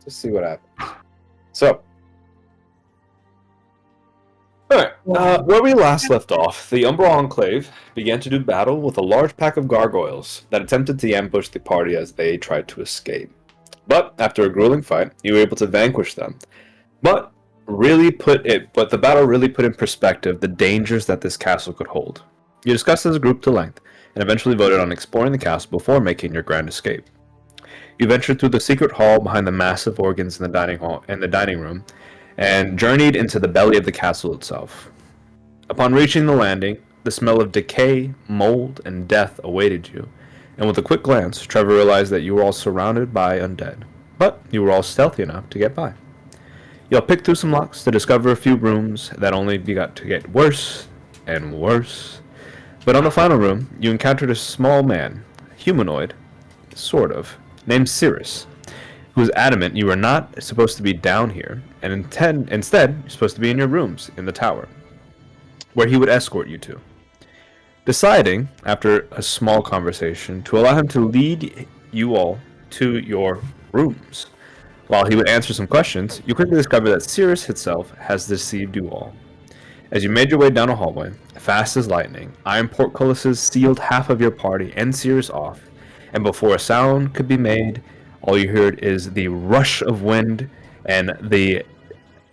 Just see what happens. So, alright, where we last left off, the Umbral Enclave began to do battle with a large pack of gargoyles that attempted to ambush the party as they tried to escape. But after a grueling fight, you were able to vanquish them. But the battle really put in perspective the dangers that this castle could hold. You discussed as a group to length, and eventually voted on exploring the castle before making your grand escape. You ventured through the secret hall behind the massive organs in the dining room, and journeyed into the belly of the castle itself. Upon reaching the landing, the smell of decay, mold, and death awaited you, and with a quick glance, Trevor realized that you were all surrounded by undead, but you were all stealthy enough to get by. You all picked through some locks to discover a few rooms that only got to get worse and worse. But on the final room, you encountered a small man, humanoid, sort of, named Cirrus, who was adamant you were not supposed to be down here, and instead you're supposed to be in your rooms in the tower, where he would escort you to. Deciding, after a small conversation, to allow him to lead you all to your rooms. While he would answer some questions, you quickly discover that Cirrus itself has deceived you all. As you made your way down a hallway, fast as lightning, iron portcullises sealed half of your party and Cirrus off, and before a sound could be made, all you heard is the rush of wind and the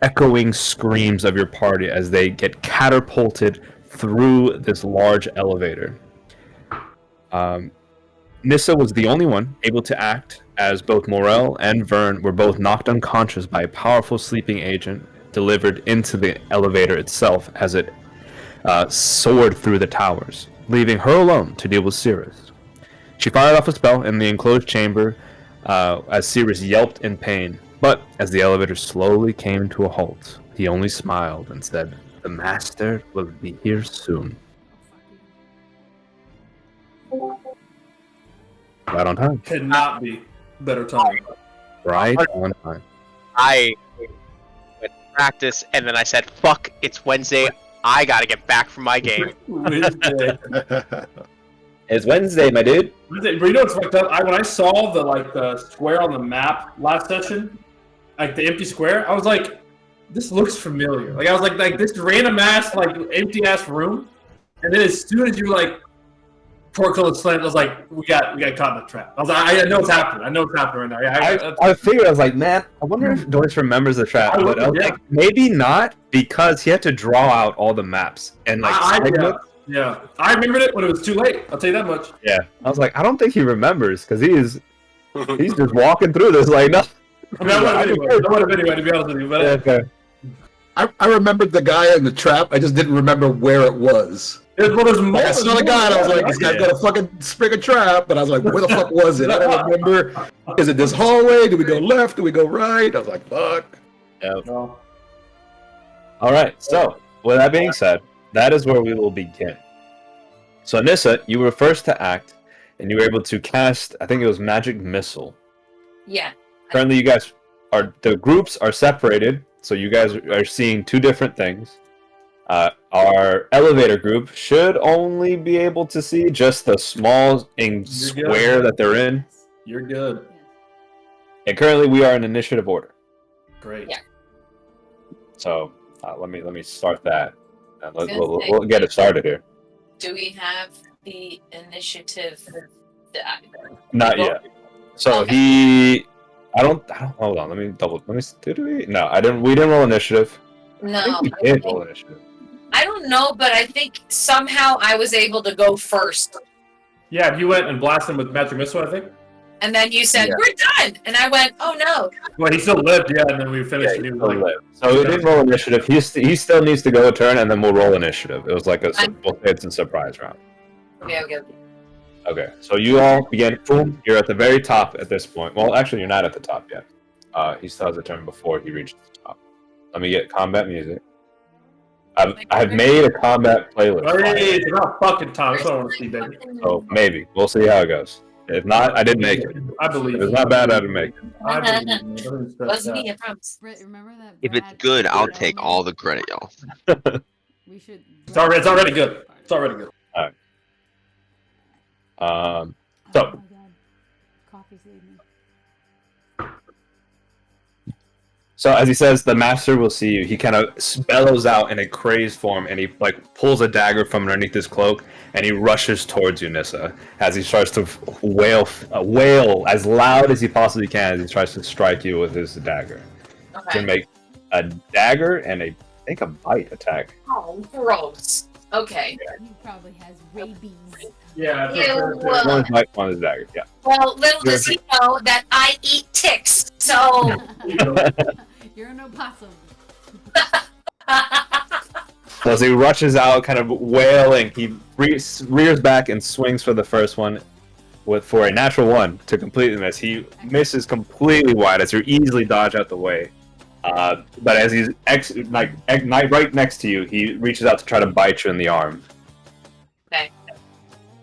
echoing screams of your party as they get catapulted through this large elevator. Nissa was the only one able to act, as both Morel and Vern were both knocked unconscious by a powerful sleeping agent delivered into the elevator itself as it soared through the towers, leaving her alone to deal with Cirrus. She fired off a spell in the enclosed chamber as Cirrus yelped in pain, but as the elevator slowly came to a halt, he only smiled and said, "The master will be here soon." Right on time. Could not be better time. Right on time. I went to practice, and then I said, "Fuck! It's Wednesday. I gotta get back from my game." Wednesday. It's Wednesday, my dude. But you know what's fucked up? When I saw the square on the map last session, like the empty square, I was like, "This looks familiar." Like I was like this random ass empty ass room, and then as soon as you were like portcullis slammed, I was like, "We got caught in the trap." I was like, "I know it's happening. I know it's happening right now." I figured, I was like, man, I wonder if Doris remembers the trap. But I was like, maybe not, because he had to draw out all the maps and Yeah, I remembered it when it was too late. I'll tell you that much. Yeah, I was like, I don't think he remembers, because he's just walking through this like nothing. I mean, I would have anyway, to be honest with you. But okay. I remembered the guy in the trap. I just didn't remember where it was. I saw the guy, and I was like, this guy's got a fucking sprig of trap. But I was like, where the fuck was it? I don't remember. Is it this hallway? Do we go left? Do we go right? I was like, fuck. Yeah. No. All right. So, with that being said, that is where we will begin. So, Nissa, you were first to act, and you were able to cast, I think it was Magic Missile. Yeah. Currently, you guys the groups are separated, so you guys are seeing two different things. Our elevator group should only be able to see just the small square that they're in. You're good. And currently, we are in initiative order. Great. Yeah. So let me start that. We'll get it started here. Do we have the initiative? Not yet. So Okay. I don't. Hold on. Let me. Did we? No, I didn't. We didn't roll initiative. No. I think we did roll initiative. I don't know, but I think somehow I was able to go first. Yeah, you went and blasted him with Magic Missile, I think. And then you said, "We're done," and I went, "Oh no!" Well, he still lived, yeah, and then we finished. Yeah, and he was like, so we didn't roll initiative. He still needs to go a turn, and then we'll roll initiative. It was like it's a surprise round. Okay. Okay, so you all begin. Boom, you're at the very top at this point. Well, actually, you're not at the top yet. He still has a turn before he reaches the top. Let me get combat music. I've made a combat playlist. "Hey, it's about fucking time." That's what I want to see, baby. So maybe we'll see how it goes. If not, I didn't make it. I believe. If it's not bad, I didn't make it. I believe. Wasn't me, I promise. Remember that? If it's good, I'll take all the credit, y'all. We should. It's already good. It's already good. So Oh my God. Coffee's leaving. So as he says, the master will see you. He kind of bellows out in a crazed form, and he like pulls a dagger from underneath his cloak, and he rushes towards you, Nissa, as he starts to wail as loud as he possibly can as he tries to strike you with his dagger. He's Okay. gonna make a dagger and I think a bite attack. Oh, gross. Okay. He probably has rabies. Yeah. Ew. One is bite, one is dagger. Yeah. Well, little does he know that I eat ticks. So. You're an opossum. So as he rushes out, kind of wailing, he rears back and swings for the first one for a natural 1 to completely miss. He misses completely wide as you easily dodge out the way. But as he's right next to you, he reaches out to try to bite you in the arm. Okay.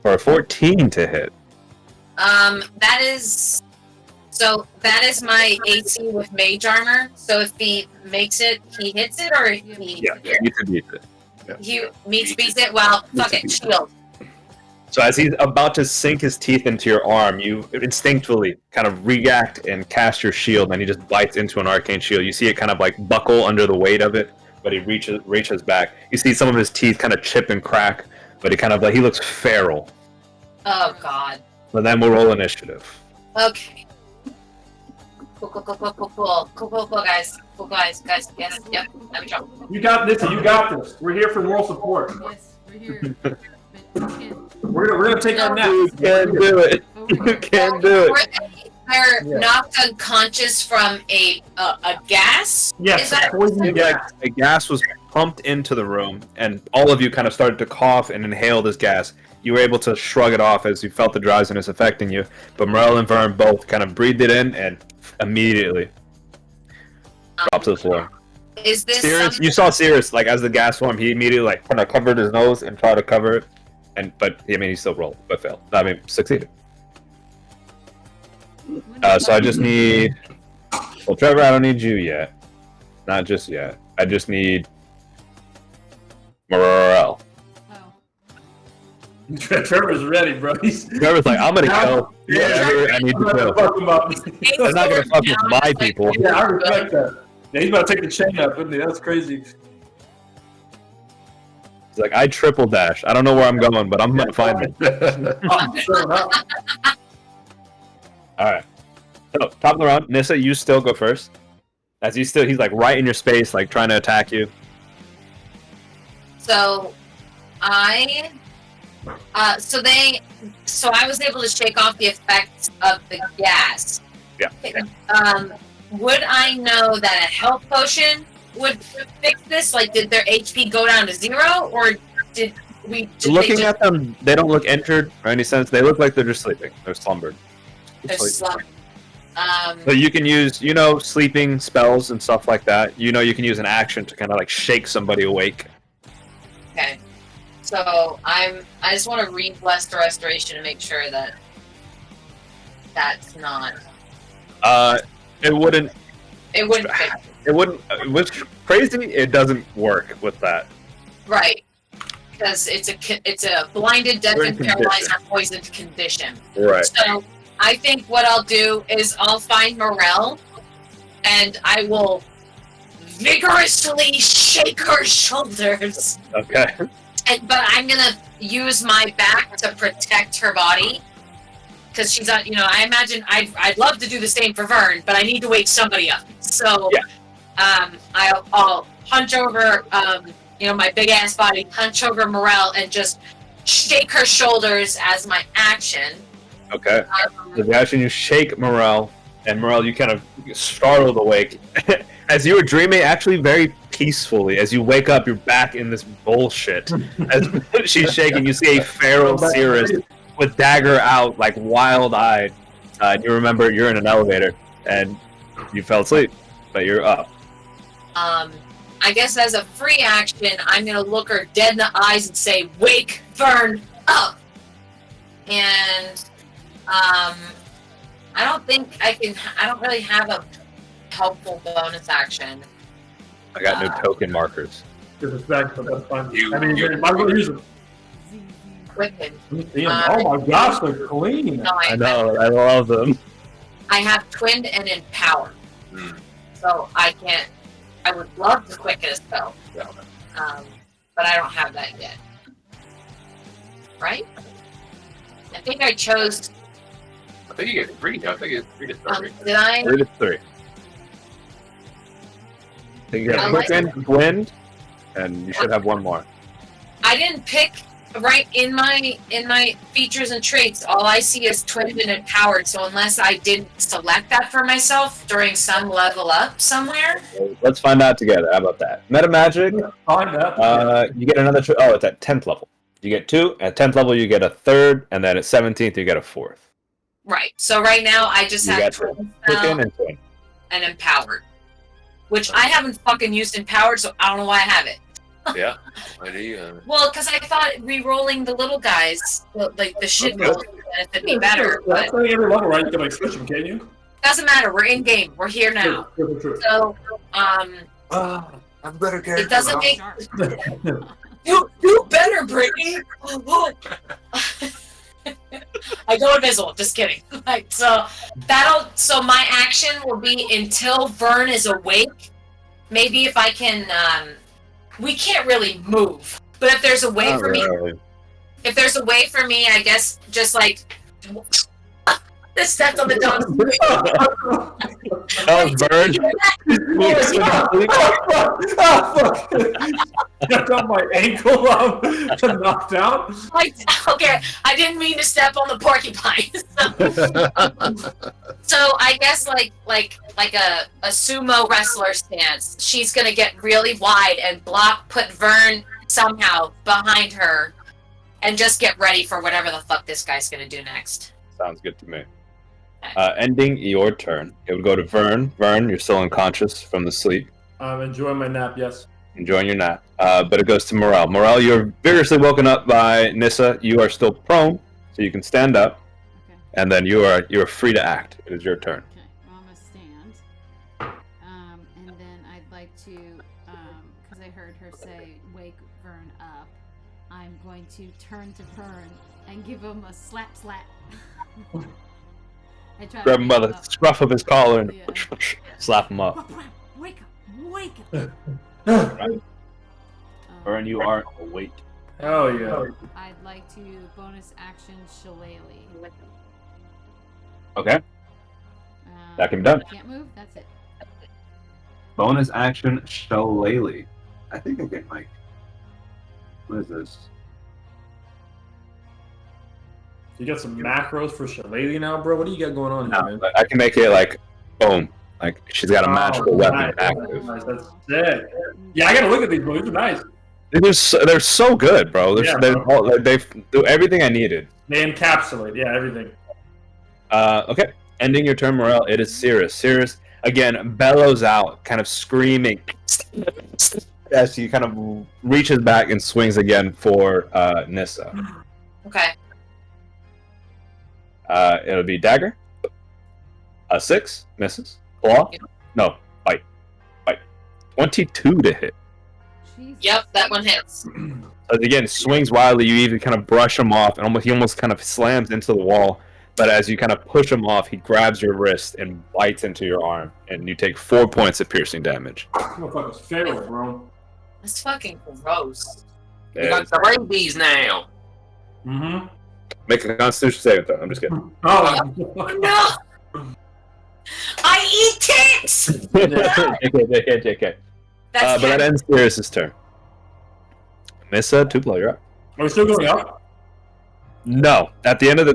For a 14 to hit. That is my AC with mage armor. So if he makes it, he hits it, or he beats it. he beats it. Well, fuck it, shield. So as he's about to sink his teeth into your arm, you instinctually kind of react and cast your shield, and he just bites into an arcane shield. You see it kind of like buckle under the weight of it, but he reaches back. You see some of his teeth kind of chip and crack, but he looks feral. Oh god. But then we'll roll initiative. Okay. Cool, guys. Cool, guys. Yes, yep. Let me jump. You got this. You got this. We're here for moral support. Yes, we're here. But you can't. We're gonna take our nap. You can do it. You can do it. They're knocked unconscious from a gas. Yes. Is that Poison gas. A gas was pumped into the room, and all of you kind of started to cough and inhale this gas. You were able to shrug it off as you felt the drowsiness affecting you, but Morel and Vern both kind of breathed it in and immediately dropped to the floor. Is this Sirius, you saw Sirius, like, as the gas formed, he immediately, like, kind of covered his nose and tried to cover it, but, I mean, he still rolled, but failed. I mean, succeeded. So I just need... Well, Trevor, I don't need you yet. Not just yet. I just need... Morel. Oh. Trevor's ready, bro. Trevor's like, I'm gonna kill whatever I need to kill. Fuck him up. They're not gonna fuck with my people. Yeah, I respect that. Yeah, he's about to take the chain up, isn't he? That's crazy. He's like, I triple dash. I don't know where I'm going, but I'm gonna find it. I'm showing up. Alright. So, top of the round, Nissa, you still go first. As he's like right in your space, like trying to attack you. So, I was able to shake off the effects of the gas. Yeah. Would I know that a health potion would fix this? Like, did their HP go down to 0, or did we? Looking at them, they don't look injured or any sense. They look like they're just sleeping. They're slumbered. So you can use, sleeping spells and stuff like that. You can use an action to kind of like shake somebody awake. Okay. So I just want to read Blessed Restoration to make sure that that's not. It wouldn't. It wouldn't fit. It wouldn't. What's crazy? It doesn't work with that. Right. Because it's a blinded, deaf, and paralyzed or poisoned condition. Right. So I think what I'll do is I'll find Morel, and I will vigorously shake her shoulders. Okay. But I'm gonna use my back to protect her body, because she's on. I imagine I'd love to do the same for Vern, but I need to wake somebody up. So, I'll hunch over, my big ass body, hunch over Morel, and just shake her shoulders as my action. Okay. So the action, you shake Morel, and Morel, you kind of startled awake. As you were dreaming, actually very peacefully, as you wake up, you're back in this bullshit. As she's shaking, you see a feral Cirrus with dagger out, like wild-eyed. And you remember you're in an elevator, and you fell asleep, but you're up. I guess as a free action, I'm gonna look her dead in the eyes and say, "Wake Vern up!" And I don't really have a helpful bonus action. I got no token markers. Disrespect, but that's fine. You might as well use them. Wicked. Oh my gosh, they're clean. No, I know, I love them. I have twinned and empower. So I can't. I would love to quicken a spell, but I don't have that yet. Right? I think I chose. I think you get 3. I think it's 3 to start. Did I? 3 to 3. I think you got I a like quicken, wind, and you should have one more. I didn't pick right in my features and traits. All I see is twinned and empowered. So unless I didn't select that for myself during some level up somewhere, Let's find out together. How about that? Meta magic. Find out. You get another. It's at 10th level. You get 2. At 10th level, you get a 3rd, and then at 17th, you get a 4th. right? So right now I just You have got twin quicken spell and twin. and empowered, which I haven't fucking used empowered, so I don't know why I have it. Yeah. Why do you? Well, because I thought re-rolling the little guys, like the shit rolls, would benefit me better. That's But like every level, right? You can like switch them, can you? doesn't matter. We're in game. We're here now. True. So I'm better character. it doesn't make Sharp. you better, Brittany. I go invisible. Just kidding. Like so my action will be until Vern is awake. Maybe if I can. We can't really move, but if there's a way for me, if there's a way for me, I guess just like this stepped on the dog's. Oh, Vern. Stepped on my ankle. Knocked out. Okay, I didn't mean to step on the porcupine. So I guess like a sumo wrestler stance. She's gonna get really wide and put Vern somehow behind her, and just get ready for whatever the fuck this guy's gonna do next. Sounds good to me. Ending your turn. It would go to Vern. Vern, you're still unconscious from the sleep. I'm enjoying my nap. Yes. Enjoying your nap. But it goes to Morel. Morel, you're vigorously woken up by Nissa. You are still prone, so you can stand up, Okay. and then you are free to act. It is your turn. Okay. Well, I'm gonna stand. And then I'd like to, because I heard her say, "Wake Vern up." I'm going to turn to Vern and give him a slap. I try Grab to him by wake the him scruff of his collar and Yeah. slap him up. up. Wake up! Vern, you are awake. Oh yeah. I'd like to bonus action Shillelagh. Okay. That can be done. Can't move. That's it. Bonus action Shillelagh. I think I get like. What is this? You got some macros for Shillelagh now, bro. What do you got going on here, man? I can make it like boom. Like she's got a magical weapon nice. active. Nice. That's sick. Yeah, I gotta look at these, bro. These are nice. They're so good, bro. They do everything I needed. They encapsulate, yeah, everything. Okay. Ending your turn, Morel. It is Cirrus. Cirrus again bellows out, kind of screaming as he kind of reaches back and swings again for Nissa. Okay. It'll be dagger. 6 misses. Claw. No, bite. 22 to hit. Jesus. Yep, that one hits. As again, swings wildly. You even kind of brush him off, and he almost kind of slams into the wall. But as you kind of push him off, he grabs your wrist and bites into your arm, and you take 4 points of piercing damage. Motherfucker's feral, bro. That's fucking gross. You got the rabies now. Mm-hmm. Make a Constitution saving throw. I'm just kidding. Oh. No! I eat tits! JK. That's But that ends Cirrus' turn. Nissa, Tupelo, you're up. Are we still going up? No, at the end of the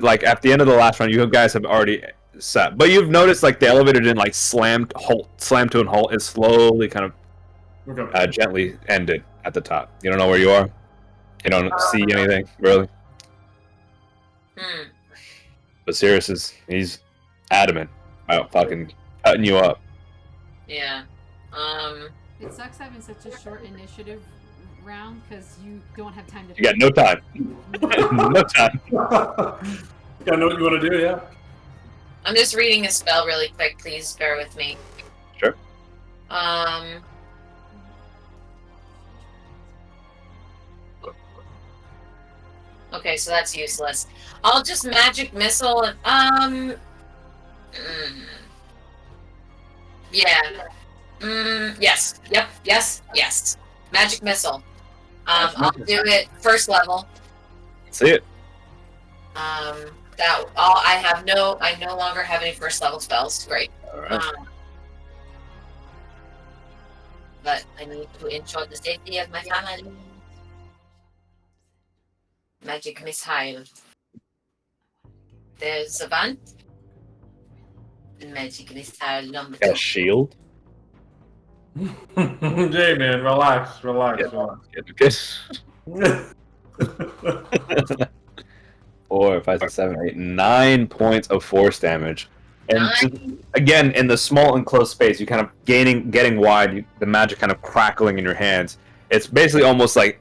last round, you guys have already set. But you've noticed like the elevator didn't like slam to a halt. It slowly kind of Okay. gently ended at the top. You don't know where you are. You don't see anything really. Hmm. But Cirrus he's adamant about fucking cutting you up. Yeah. It sucks having such a short initiative round because you don't have time to. You got no time. No time. Gotta know what you want to do, yeah. I'm just reading a spell really quick. Please bear with me. Sure. Okay, so that's useless. I'll just magic missile. Yeah. Yes. Yep. Yes. Yes. Magic missile. I'll do it first level. See it. I no longer have any first level spells. Great. All right. But I need to ensure the safety of my family. Magic missile. There's a one. Magic missile number Got a 2. shield. Jay, man, relax. Good. 4, 5, 6, 7, 8, 9 points of force damage. And again, in the small enclosed space, you kind of getting wide, the magic kind of crackling in your hands. It's basically almost like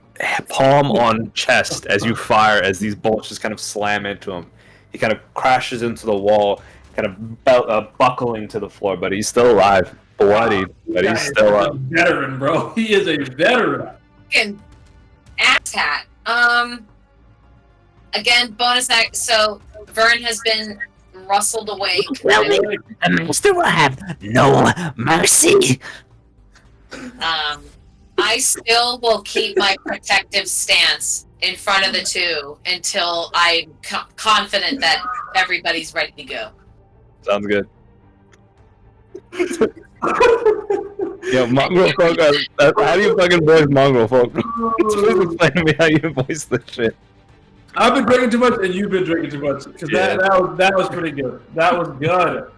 palm on chest as you fire, as these bolts just kind of slam into him. He kind of crashes into the wall, kind of buckling to the floor, but he's still alive. Bloodied, but he's still up. Veteran, bro. He is a veteran. Fucking asshat. Again, bonus act. So Vern has been rustled away. The master will have no mercy. I still will keep my protective stance in front of the two until I'm confident that everybody's ready to go. Sounds good. Yo, mongrel folk, how do you fucking voice mongrel folk? Please explain to me how you voice this shit. I've been drinking too much, and you've been drinking too much. Because that was pretty good. That was good.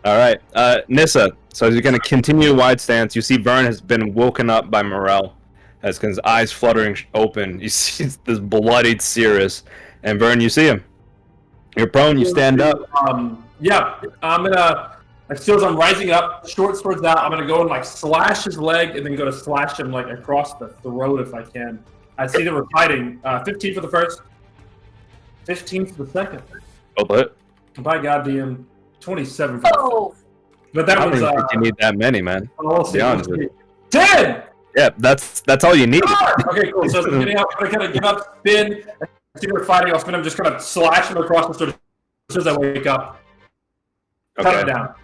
All right, Nissa. So as you're gonna continue wide stance, you see Vern has been woken up by Morel, as his eyes fluttering open. You see this bloodied Cirrus, and Vern, you see him. You're prone. You stand up. Yeah, I'm gonna. As soon as I'm rising up, short sword's out. I'm gonna go and like slash his leg, and then go to slash him like across the throat if I can. I see that we're fighting. 15 for the first. 15 for the second. Oh, hit. By goddamn, 27 for the second. But that I was. don't think you need that many, man. I'll be honest with you. 10. Yeah, that's all you need. Okay, cool. So I'm getting up, I'm gonna get up, spin. As soon as we're fighting, I'll spin. I'm just gonna slash him across the throat as soon as I wake up. Cut him down.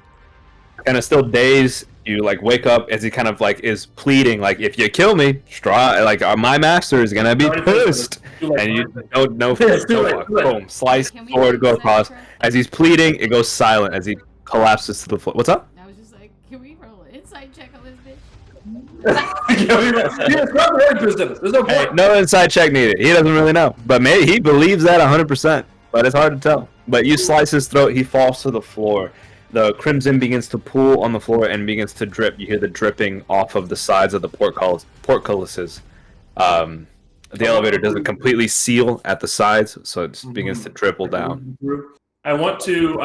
Kind of still dazed. You like wake up as he kind of like is pleading, like, if you kill me, Strahd, like my master is gonna be pissed. And you don't know. Boom, slice forward, go across. As he's pleading, it goes silent as he collapses to the floor. What's up? I was just like, can we roll an insight check on this bitch? There's no Hey, point. no inside check needed. He doesn't really know, but maybe he believes that 100%. But it's hard to tell. But you slice his throat. He falls to the floor. The crimson begins to pool on the floor and begins to drip. You hear the dripping off of the sides of the portcullises. The elevator doesn't completely seal at the sides, so it just begins to trickle down. I want to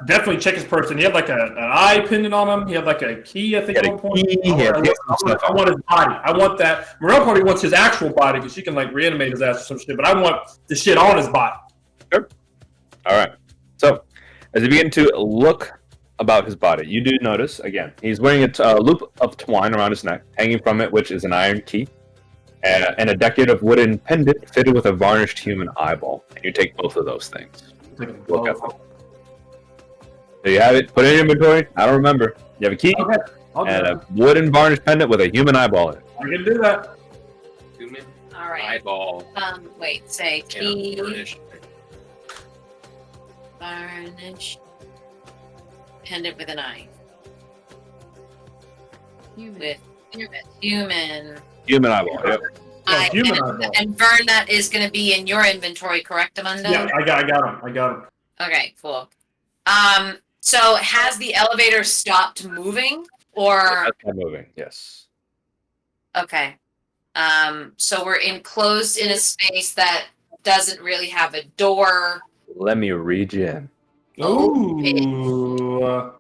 definitely check his person. He had like an eye pendant on him. He had like a key, I think, at one point. I want his body. I want that. Morel probably wants his actual body because she can like reanimate his ass or some shit. But I want the shit on his body. Sure. All right. So, as you begin to look about his body, you do notice, again, he's wearing a loop of twine around his neck, hanging from it, which is an iron key, and a decorative wooden pendant fitted with a varnished human eyeball. And you take both of those things. Look at them. Do you have it? Put it in your inventory? I don't remember. You have a key and a wooden varnished pendant with a human eyeball in it. I can do that. Human All right. eyeball. Wait. Say key. Varnish. Varnish. Pendant with an eye. Human. Human eyeball. Yep. Human eyeball. And Vern, that is going to be in your inventory, correct, Amundo? Yeah, I got him. Okay, cool. So has the elevator stopped moving, or? That's not moving. Yes. Okay. So we're enclosed in a space that doesn't really have a door. Let me read you in. Ooh.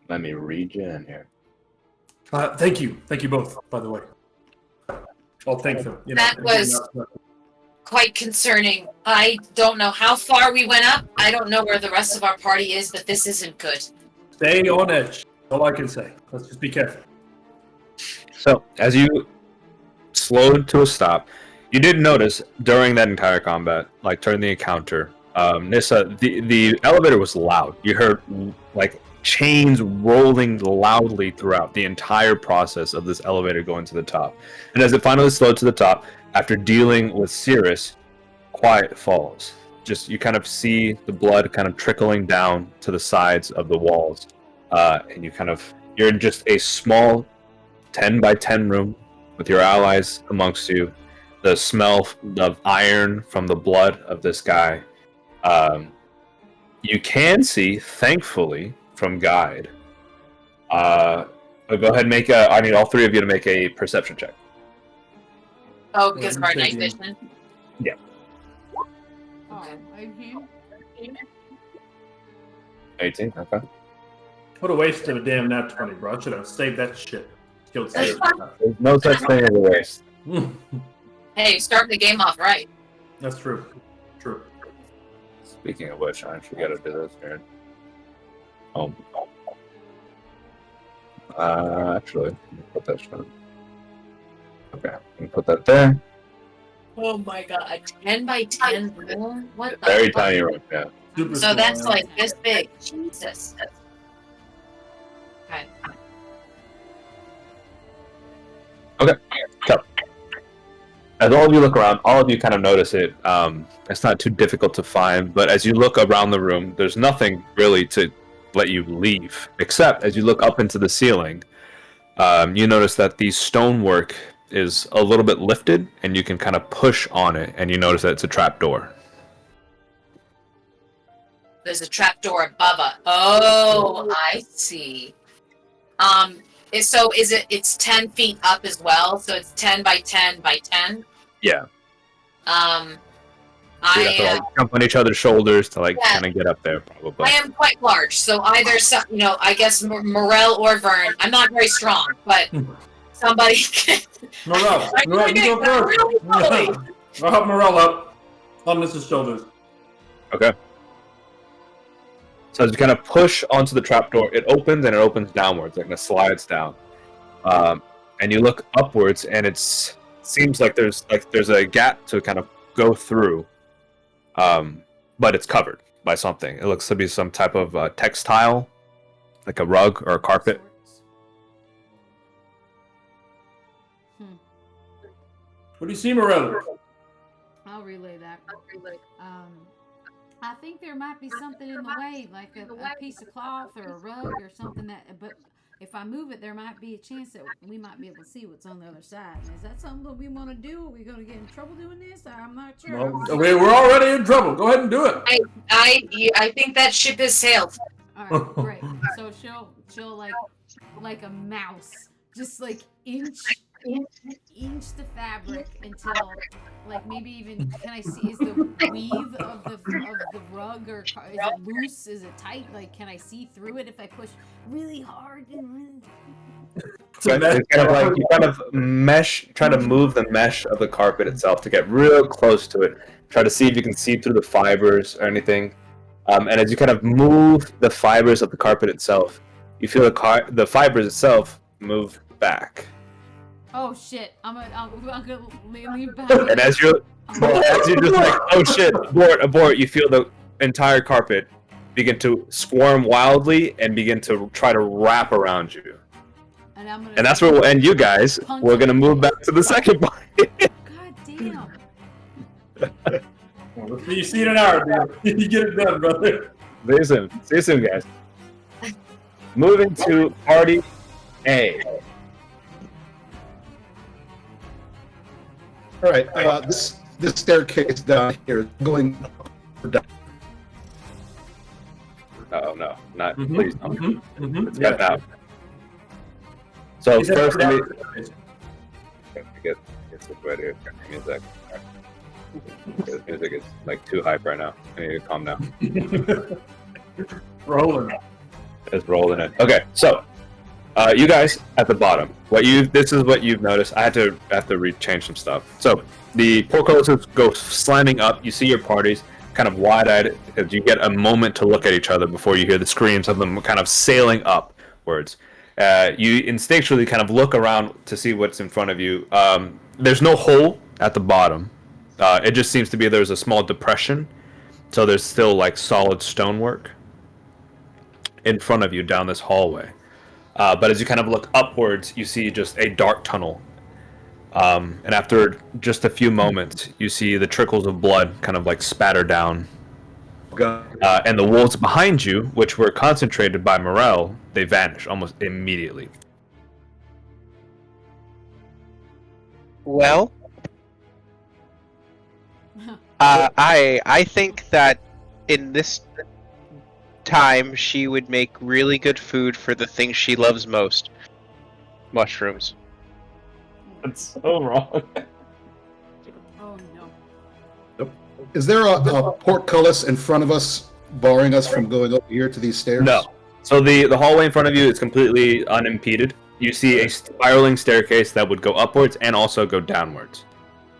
Let me read you in here. Thank you both, by the way. Well, thank you. That was quite concerning. I don't know how far we went up. I don't know where the rest of our party is, but this isn't good. Stay on edge. All I can say. Let's just be careful. So, as you slowed to a stop, you did notice during that entire combat, like during the encounter, Nissa, the elevator was loud. You heard like chains rolling loudly throughout the entire process of this elevator going to the top. And as it finally slowed to the top, after dealing with Cirrus, quiet falls. Just you kind of see the blood kind of trickling down to the sides of the walls, and you're in just a small 10 by 10 room with your allies amongst you. The smell of iron from the blood of this guy. You can see, thankfully, from Guide. Go ahead and make a. I need all three of you to make a perception check. Oh, because of our night vision. Yeah. Oh, 18. 18. Okay. What a waste of a damn nat 20, bro. I should have saved that shit. Killed Cirrus. There's no such thing as a waste. Hey, starting the game off right. That's true. True. Speaking of which, I actually gotta do this here. Actually, let me put that shit. Okay, let me put that there. Oh my god, 10 by 10 room? What the Very fuck? tiny room, yeah. Super So small, that's yeah. like this big. Jesus. Okay. So, as all of you look around, all of you kind of notice it. It's not too difficult to find, but as you look around the room, there's nothing really to let you leave, except as you look up into the ceiling, you notice that the stonework is a little bit lifted, and you can kind of push on it, and you notice that it's a trapdoor. There's a trapdoor above us. Oh, I see. So it's 10 feet up as well, so it's 10 by 10 by 10? Yeah. I So you have to jump on each other's shoulders to kind of get up there, probably. I am quite large, so either I guess Morel or Vern. I'm not very strong, but somebody can. Morel, you go first. Really slowly. I'll help Morel up on Mrs. Shoulders. Okay. So as you kind of push onto the trapdoor, it opens and it opens downwards, like it slides down. And you look upwards, and it seems like there's a gap to kind of go through, but it's covered by something. It looks to be some type of textile, like a rug or a carpet. What do you see, Morel? I'll relay that. I think there might be something in the way, like a piece of cloth or a rug or something but if I move it, there might be a chance that we might be able to see what's on the other side. Is that something that we want to do? Are we going to get in trouble doing this? I'm not sure. Well, we're already in trouble. Go ahead and do it. I think that ship has sailed. All right, great. So she'll like a mouse, just like inch the fabric until maybe even can I see, is the weave of the rug or is it loose, is it tight, can I see through it if I push really hard and It's kind of you kind of try to move the mesh of the carpet itself to get real close to it, try to see if you can see through the fibers or anything, and as you kind of move the fibers of the carpet itself, you feel the fibers itself move back. oh shit, I'm gonna leave back. And as you're just like, oh shit, abort, you feel the entire carpet begin to squirm wildly and begin to try to wrap around you. And that's where we'll end you guys. We're gonna move back to the second part. God damn. You see it in an hour, dude. You get it done, brother. See you soon, guys. Moving to party A. All right, this staircase down here is going down. Oh no, not Mhm, please. No. It's Yeah. got out. So He said first, let me that- get situated here. Music. The music is too hype right now. I need to calm down. Rolling. It's rolling in. Okay, so you guys at the bottom. This is what you've noticed. I have to change some stuff. So the portcullises go slamming up. You see your parties kind of wide-eyed as you get a moment to look at each other before you hear the screams of them kind of sailing upwards. You instinctually kind of look around to see what's in front of you. There's no hole at the bottom. It just seems to be there's a small depression, so there's still solid stonework. in front of you down this hallway. But as you kind of look upwards, you see just a dark tunnel. And after just a few moments, you see the trickles of blood kind of like spatter down. And the wolves behind you, which were concentrated by Morel, they vanish almost immediately. Well, I think that in this time she would make really good food for the thing she loves most: mushrooms. That's so wrong. Oh no. Is there a portcullis in front of us, barring us from going up here to these stairs? No. So the hallway in front of you is completely unimpeded. You see a spiraling staircase that would go upwards and also go downwards.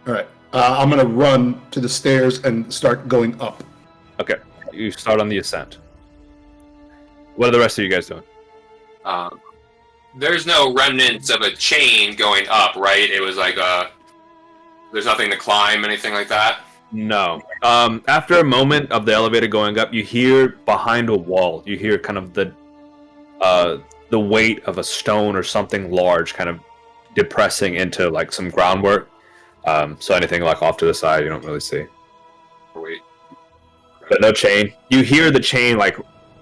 All right. I'm going to run to the stairs and start going up. Okay. You start on the ascent. What are the rest of you guys doing? There's no remnants of a chain going up, right? It was like there's nothing to climb, anything like that? No. After a moment of the elevator going up, you hear behind a wall, you hear kind of the weight of a stone or something large kind of depressing into like some groundwork. So anything like off to the side, you don't really see. Wait. But no chain. You hear the chain, like,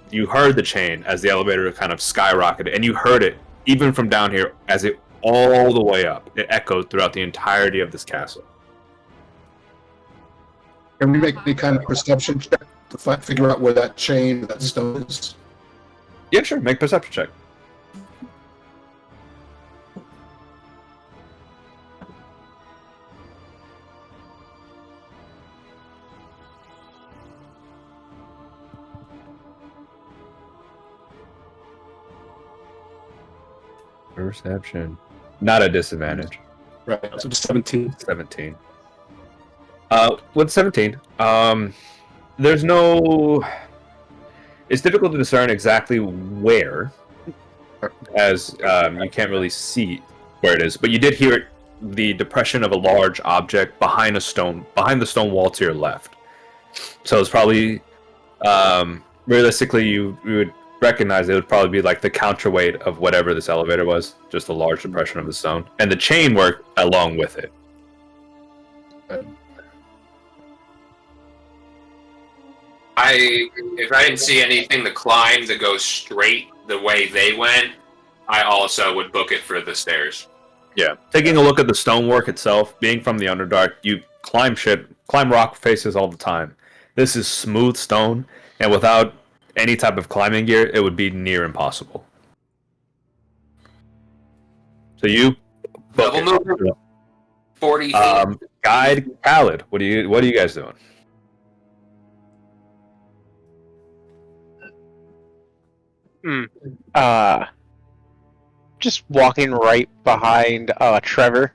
you heard the chain as the elevator kind of skyrocketed, and you heard it even from down here as it all the way up. It echoed throughout the entirety of this castle. Can we make any kind of perception check to figure out where that chain, that stone is? Yeah, sure. Make perception check. Perception. Not a disadvantage. Right, so 17. 17. With 17, there's no... It's difficult to discern exactly where, as you can't really see where it is, but you did hear the depression of a large object behind the stone wall to your left. So it's probably, realistically, you would recognize it would probably be like the counterweight of whatever this elevator was, just a large depression of the stone, and the chain worked along with it. If I didn't see anything to climb to go straight the way they went, I also would book it for the stairs. Yeah. Taking a look at the stonework itself, being from the Underdark, you climb rock faces all the time. This is smooth stone, and without any type of climbing gear, it would be near impossible. So you Double move. 40 feet. Guide Khaled, what are you guys doing? Just walking right behind Trevor.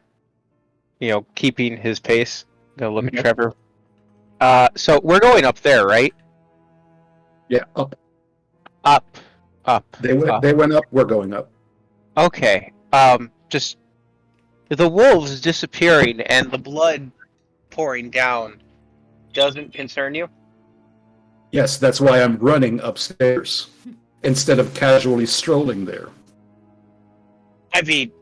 Keeping his pace. Go look at Trevor. So we're going up there, right? Yeah, up. Up. They went up, we're going up. Okay. Just the wolves disappearing and the blood pouring down doesn't concern you? Yes, that's why I'm running upstairs instead of casually strolling there. I mean,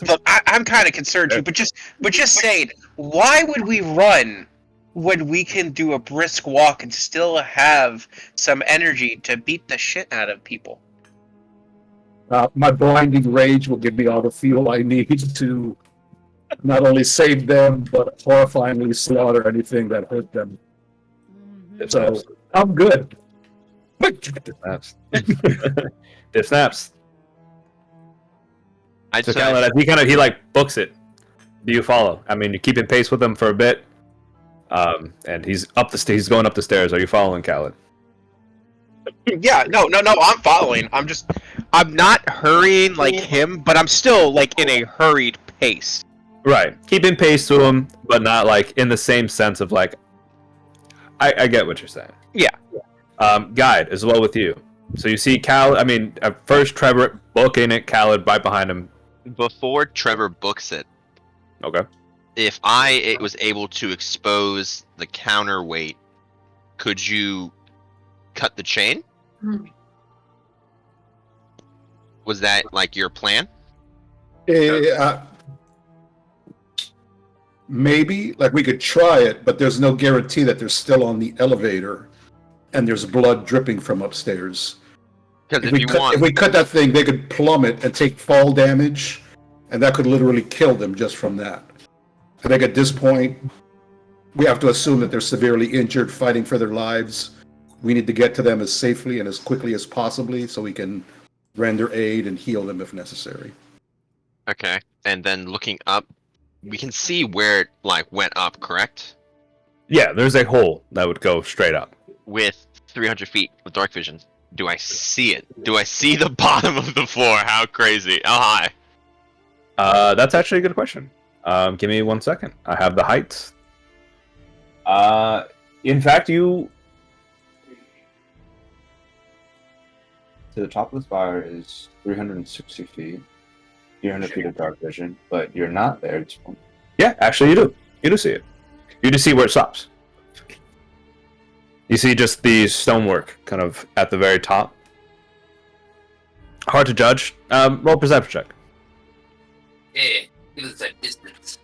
look, I'm kind of concerned too, but just saying, why would we run when we can do a brisk walk and still have some energy to beat the shit out of people? My blinding rage will give me all the fuel I need to not only save them, but horrifyingly slaughter anything that hurt them. Mhm. So, I'm good. Snaps. It snaps. I'd So say Khaled, he like books it. Do you follow? I mean, you keep in pace with him for a bit, and he's going up the stairs. Are you following, Khaled? Yeah, no, I'm following. I'm not hurrying like him, but I'm still like in a hurried pace. Right. Keeping pace to him, but not like in the same sense of like. I get what you're saying. Yeah. Guide as well with you. So you see Khaled. I mean, at first Trevor booking it, Khaled right behind him. before Trevor books it, Okay. if I was able to expose the counterweight, could you cut the chain? Was that like your plan? Maybe, like we could try it, but there's no guarantee that they're still on the elevator and there's blood dripping from upstairs. Because If we cut that thing, they could plummet and take fall damage, and that could literally kill them just from that. I think at this point, we have to assume that they're severely injured, fighting for their lives. We need to get to them as safely and as quickly as possibly so we can render aid and heal them if necessary. Okay, and then looking up, we can see where it like went up, correct? Yeah, there's a hole that would go straight up. With 300 feet with dark vision, do I see it? Do I see the bottom of the floor? How crazy? How high? That's actually a good question. Give me 1 second. I have the heights. In fact, you... To the top of the spire is 360 feet. 300 feet of dark vision, but you're not there. Yeah, actually you do. You do see it. You do see where it stops. You see just the stonework kind of at the very top. Hard to judge. Roll perception check. Yeah, give us that distance.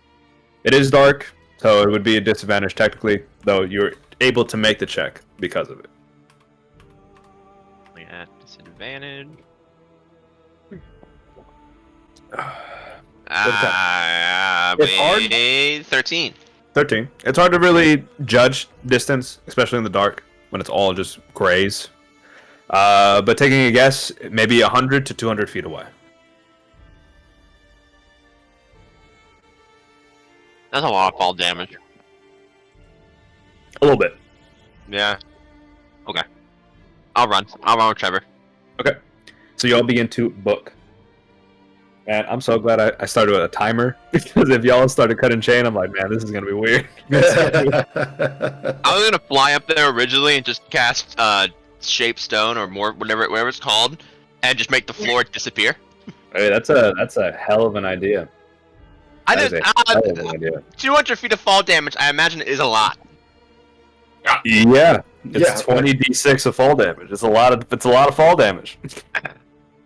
It is dark, so it would be a disadvantage technically, though you're able to make the check because of it. Only at disadvantage. It's hard. 13. 13. It's hard to really judge distance, especially in the dark, when it's all just grays. But taking a guess, maybe 100 to 200 feet away. That's a lot of fall damage. A little bit. Yeah. Okay. I'll run with Trevor. Okay. So you all begin to book. And I'm so glad I started with a timer, because if y'all started cutting chain, I'm like, man, this is going to be weird. I was going to fly up there originally and just cast Shape Stone or more, whatever it's called, and just make the floor disappear. Hey, that's a hell of an idea. I That is just, a hell of an idea. 200 feet of fall damage, I imagine, is a lot. Yeah. It's 20d6 of fall damage. It's a lot of fall damage.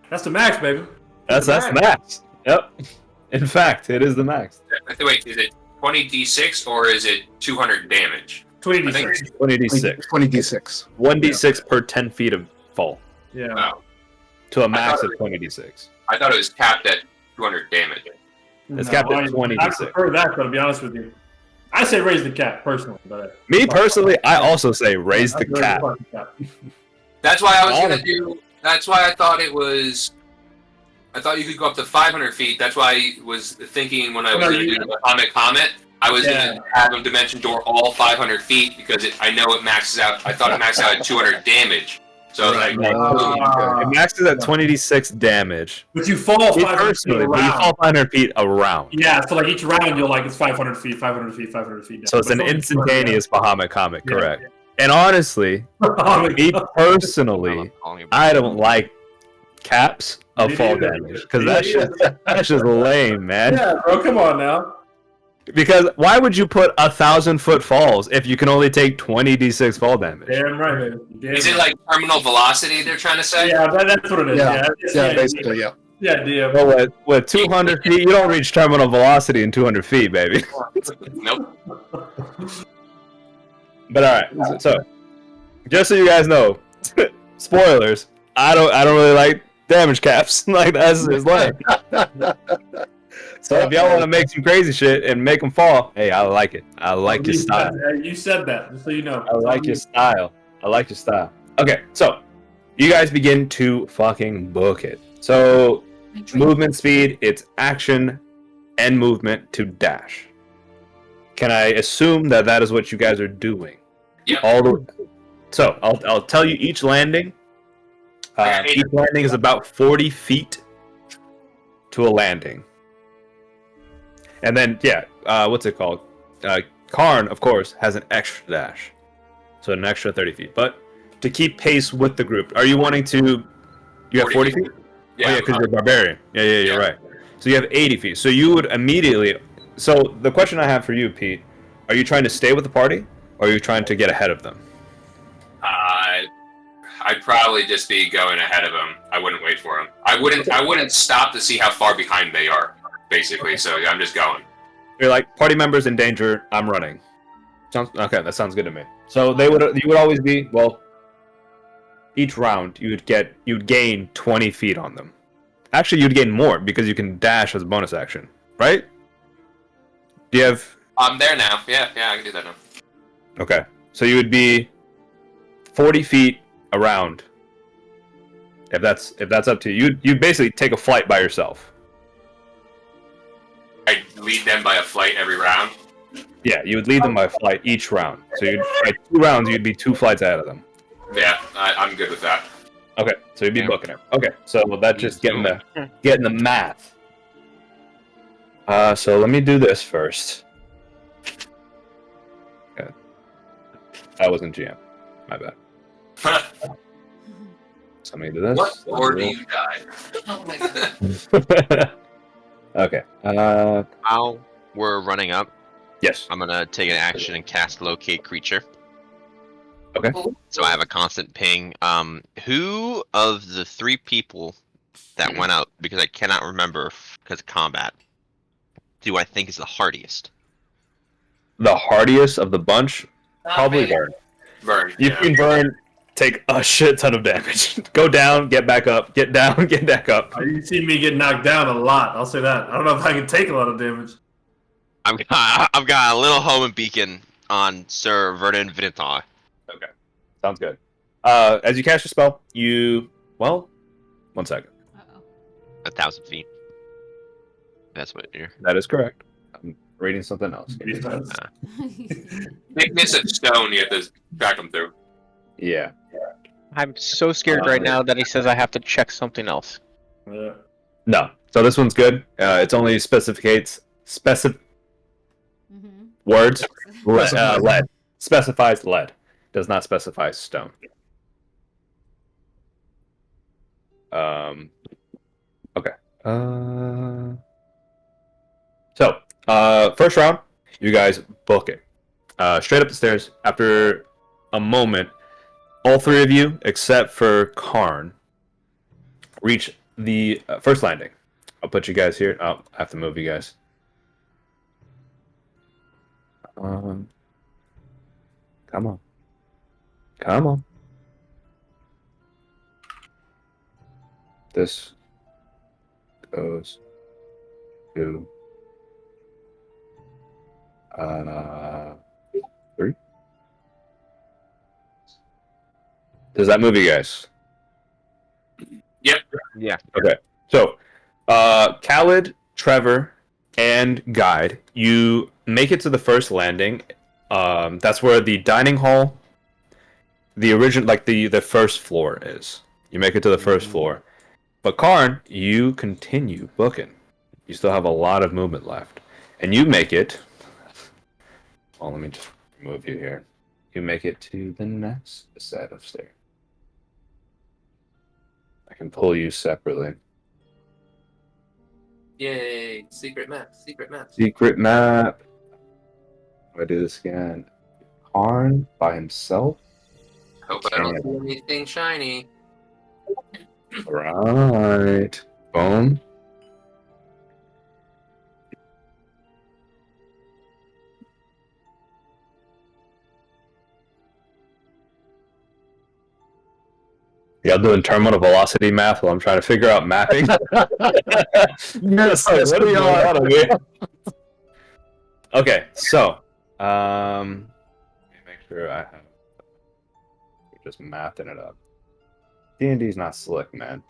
That's the max, baby. That's the max. Yep. In fact, it is the max. Wait, is it 20d6 or is it 200 damage? 20d6. 20d6. 20d6. 1d6 per 10 feet of fall. Yeah. Wow. To a max of 20d6. I thought it was capped at 200 damage. It's capped at I 20d6. prefer that, but to be honest with you, I say raise the cap personally. But Me personally, I also say raise the cap. That's why I was gonna do. That's why I thought it was. I thought you could go up to 500 feet. That's why I was thinking when I was going to do the Atomic Comet, I was going to have a dimension door all 500 feet because I know it maxes out. I thought it maxed out at 200 damage. So it maxes at 20d6 damage. But you fall 500 feet around. But you fall 500 feet around. Yeah, so like each round you're like it's 500 feet, 500 feet, 500 feet down. So it's an instantaneous Bahamut Comet, correct? Yeah. And honestly, me personally, I don't like caps of fall damage because that's just lame, man. Yeah, bro, come on now. Because why would you put 1,000-foot falls if you can only take 20d6 fall damage? Damn right, baby. Is it like terminal velocity they're trying to say? Yeah, that's what it is. Yeah, basically, yeah. Yeah, DM. Well, with 200 feet, you don't reach terminal velocity in 200 feet, baby. Nope. But all right, so just so you guys know, spoilers. I don't really like damage caps. Like that's just lame. So if y'all want to make some crazy shit and make them fall, hey, I like it. I like your style. You said that, just so you know. I like your style. I like your style. Okay, so you guys begin to fucking book it. So movement speed, it's action and movement to dash. Can I assume that is what you guys are doing? Yeah. So I'll tell you each landing. Each landing is about 40 feet to a landing. And then, what's it called? Karn, of course, has an extra dash. So an extra 30 feet. But to keep pace with the group, are you wanting to... You have 40 feet? Yeah, because you're a barbarian. Yeah, you're right. So you have 80 feet. So you would immediately... So the question I have for you, Pete, are you trying to stay with the party, or are you trying to get ahead of them? I'd probably just be going ahead of him. I wouldn't wait for him. I wouldn't stop to see how far behind they are, basically. So I'm just going. You're like, party members in danger. I'm running. Okay, that sounds good to me. So you would always be, well, each round you'd gain 20 feet on them. Actually, you'd gain more because you can dash as a bonus action, right? Do you have? I'm there now. Yeah, I can do that now. Okay, so you would be 40 feet around. If that's up to you, you basically take a flight by yourself. I lead them by a flight every round. Yeah, you would lead them by flight each round. So like 2 rounds, you'd be 2 flights ahead of them. Yeah, I'm good with that. Okay, so you'd be booking it. Okay, so that's just getting the math. So let me do this first. Okay. I wasn't GM. My bad. So let me do this. What or do you die? Oh my god. Okay. While we're running up, Yes. I'm gonna take an action and cast Locate Creature. Okay. So I have a constant ping. Who of the 3 people that went out, because I cannot remember because of combat, do I think is the hardiest? The hardiest of the bunch, probably Burn. Burn. You can Burn, take a shit ton of damage. Go down, get back up, get down, get back up. You see me get knocked down a lot. I'll say that. I don't know if I can take a lot of damage. I've got a little homing beacon on Sir Vernon Vinitar. Okay. Sounds good. As you cast your spell, well, 1 second. 1,000 feet. That's what you're. That is correct. I'm reading something else. Thickness of stone you have to track them through. Yeah. I'm so scared right now that he says I have to check something else. Yeah. No. So this one's good. It's only words. Lead. Specifies lead. Does not specify stone. Okay. So, first round, you guys book it. Straight up the stairs. After a moment, all 3 of you, except for Karn, reach the first landing. I'll put you guys here. Oh, I have to move you guys. Come on. Come on. This goes to 3. Does that move you guys? Yep. Yeah. Okay. So, Khaled, Trevor, and Guide, you make it to the first landing. That's where the dining hall, the original, like the first floor is. You make it to the first floor. But Karn, you continue booking. You still have a lot of movement left. And you make it... Oh, let me just remove you here. You make it to the next set of stairs. I can pull you separately. Yay! Secret map. Secret map. Secret map. Do I do this again? Karn by himself? Hope I don't see anything shiny. Right. Boom. Yeah, I'm doing terminal velocity math while I'm trying to figure out mapping. Yes, we are. Okay, so let me make sure I have just mathing it up. D&D's not slick, man.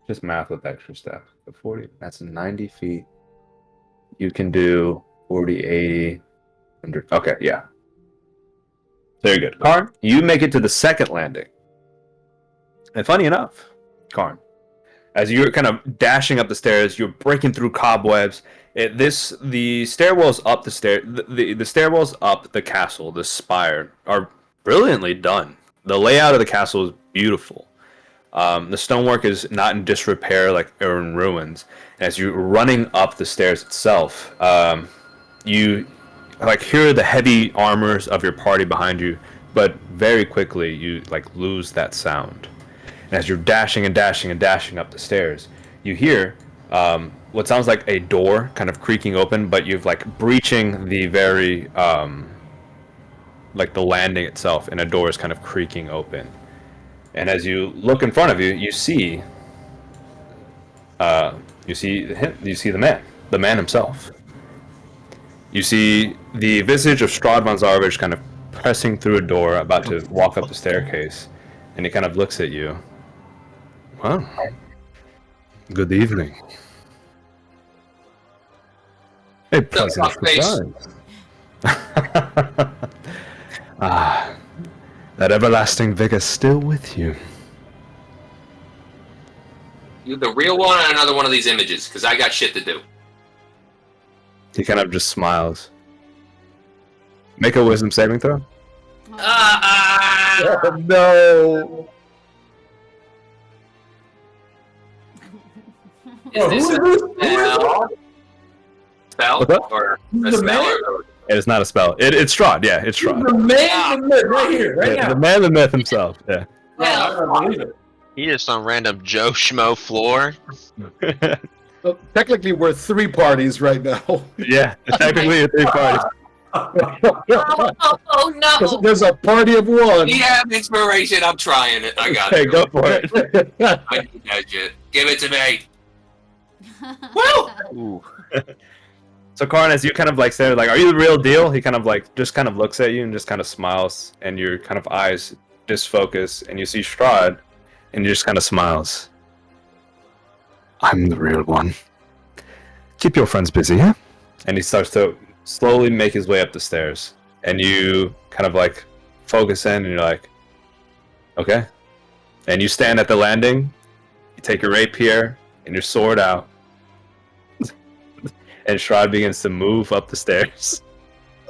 Just math with extra stuff. The 40, that's 90 feet. You can do 40, 80, 100. Okay, yeah. Very good. Karn, you make it to the second landing. And funny enough, Karn, as you're kind of dashing up the stairs, you're breaking through cobwebs. The stairwells up the stairwells up the castle, the spire, are brilliantly done. The layout of the castle is beautiful. The stonework is not in disrepair, like or in ruins. As you're running up the stairs itself, you hear the heavy armors of your party behind you but very quickly you like lose that sound. And as you're dashing and dashing and dashing up the stairs, you hear what sounds like a door kind of creaking open, but you've like breaching the very like the landing itself, and a door is kind of creaking open. And as you look in front of you, you see the man himself. You see the visage of Strahd von Zarovich kind of pressing through a door, about to walk up the staircase, and he kind of looks at you. Well, good evening. A pleasant surprise. Ah, that everlasting vigor still with you. You the real one and another one of these images, because I got shit to do. He kind of just smiles. Make a wisdom saving throw. Oh, no. Is this a spell? Spell? What's up? Or a spell? Or... It is not a spell. It's Strahd, yeah, it's Strahd. The man, the myth, right here, right Yeah, now. the man, the myth himself, yeah. I don't believe it. He is some random Joe Schmo floor. Well, technically, we're 3 parties right now. Yeah, technically a 3 parties. Oh no! There's a party of 1. You have inspiration. I'm trying it. I got Okay, it. go for it. I need that shit. Give it to me. Ooh. So Karn, as you kind of like say, like, are you the real deal? He kind of like just kind of looks at you and just kind of smiles, and your kind of eyes disfocus, and you see Strahd, and he just kind of smiles. I'm the real one. Keep your friends busy, yeah? And he starts to slowly make his way up the stairs, and you kind of like focus in, and you're like, okay. And you stand at the landing, you take your rapier and your sword out, and Strahd begins to move up the stairs.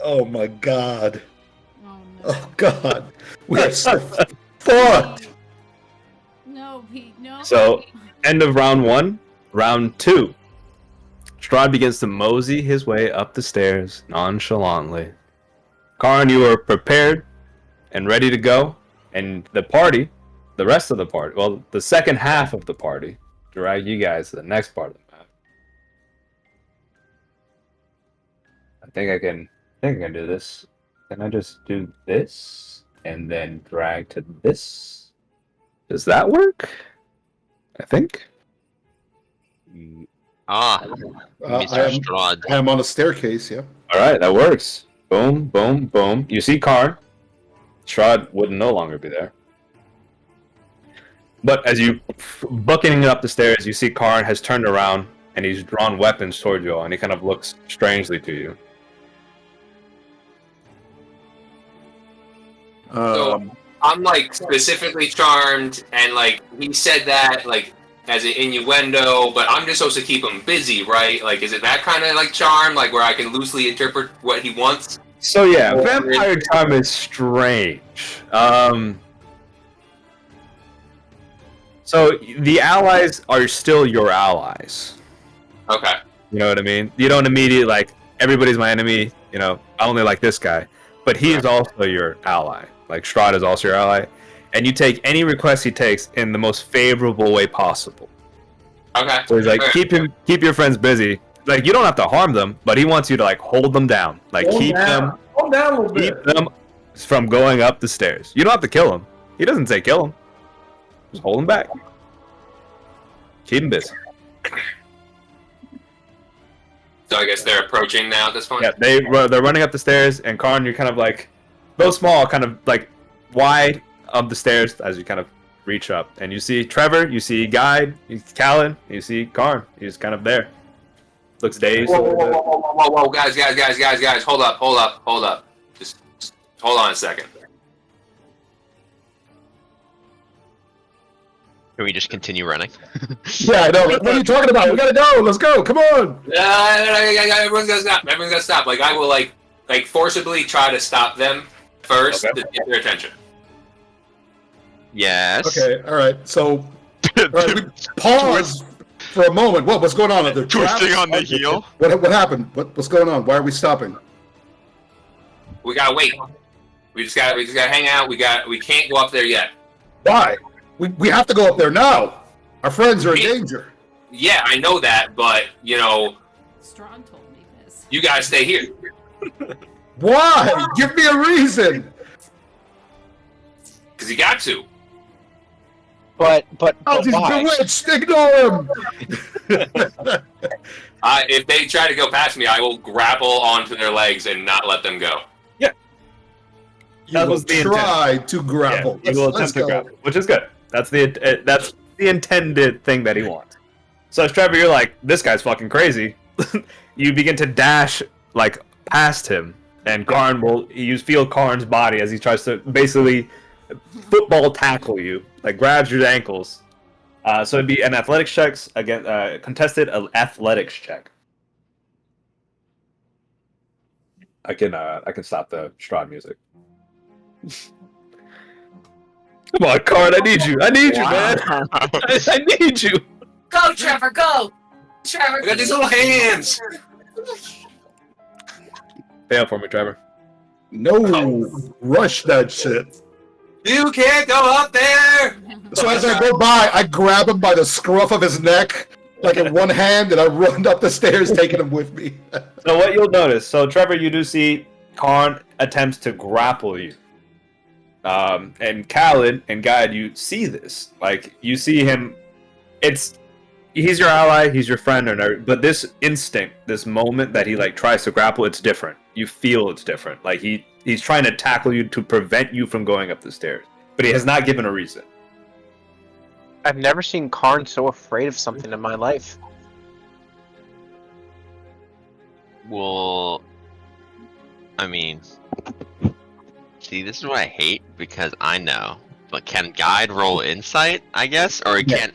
Oh my god. Oh no. Oh god. We are so fucked. No, Pete, no. So, end of round 1. Round 2. Strahd begins to mosey his way up the stairs nonchalantly. Karn, you are prepared and ready to go, and the party, the rest of the party, well, the second half of the party, drag you guys to the next part of the map. I think I can do this. Can I just do this and then drag to this? Does that work? I think. Mr. Strahd. I'm on a staircase, yeah. All right, that works. Boom, boom, boom. You see Karn. Strahd would no longer be there. But as you bucketing up the stairs, you see Karn has turned around and he's drawn weapons toward you all, and he kind of looks strangely to you. So I'm like specifically charmed, and like he said that like as an innuendo, but I'm just supposed to keep him busy, right? Like, is it that kind of like charm, like where I can loosely interpret what he wants? So yeah, vampire charm is strange. So the allies are still your allies. Okay. You know what I mean? You don't immediately like everybody's my enemy. You know, I only like this guy, but he is also your ally. Like Strahd is also your ally, and you take any request he takes in the most favorable way possible. Okay. So he's like, keep your friends busy. Like, you don't have to harm them, but he wants you to like hold them down. Like Hold keep down a little bit. them from going up the stairs. You don't have to kill him. He doesn't say kill him. Just hold him back. Keep him busy. So I guess they're approaching now at this point? Yeah, they're running up the stairs, and Karn, you're kind of like, go small, kind of like wide up the stairs as you kind of reach up. And you see Trevor, you see Guide, you see Callan, you see Karn. He's kind of there. Looks dazed. Whoa, guys, hold up. Just hold on a second. Can we just continue running? Yeah, I know. What are you talking about? We gotta go. Let's go. Come on. Everyone's gonna stop. Like, I will like forcibly try to stop them first to get their attention. Yes. Okay. All right. So, all right, we pause for a moment. What's going on? They're Twisting on the heel. What happened? What's going on? Why are we stopping? We gotta wait. We just gotta hang out. We can't go up there yet. Why? We have to go up there now. Our friends are in danger. Yeah, I know that, but Strahd told me this. you guys stay here. Why? Give me a reason. Because you got to. But Oh, he's why? bewitched. Ignore him. If they try to go past me, I will grapple onto their legs and not let them go. You will try to grapple. Yeah, he will attempt to grapple, which is good. That's the intended thing that he wants. So as Trevor, you're like, this guy's fucking crazy. You begin to dash like past him, and Karn you feel Karn's body as he tries to basically football tackle you, like grabs your ankles. So it'd be an athletics checks again, contested athletics check. I can stop the Strahd music. Come on, Karn, I need you, man. I need you. Go, Trevor, go! Trevor, I got these little hands. Stay up for me, Trevor. No, rush that shit. You can't go up there. So as I go by, I grab him by the scruff of his neck, like in one hand, and I run up the stairs, taking him with me. So what you'll notice, Trevor, you do see Karn attempts to grapple you. And Khaled and Guide, you see this. Like, you see him, he's your ally, he's your friend, but this instinct, this moment that he like tries to grapple, it's different. You feel it's different. Like he's trying to tackle you to prevent you from going up the stairs, but he has not given a reason. I've never seen Karn so afraid of something in my life. Well, I mean, see, this is what I hate because I know. But can Guide roll insight, I guess? Or can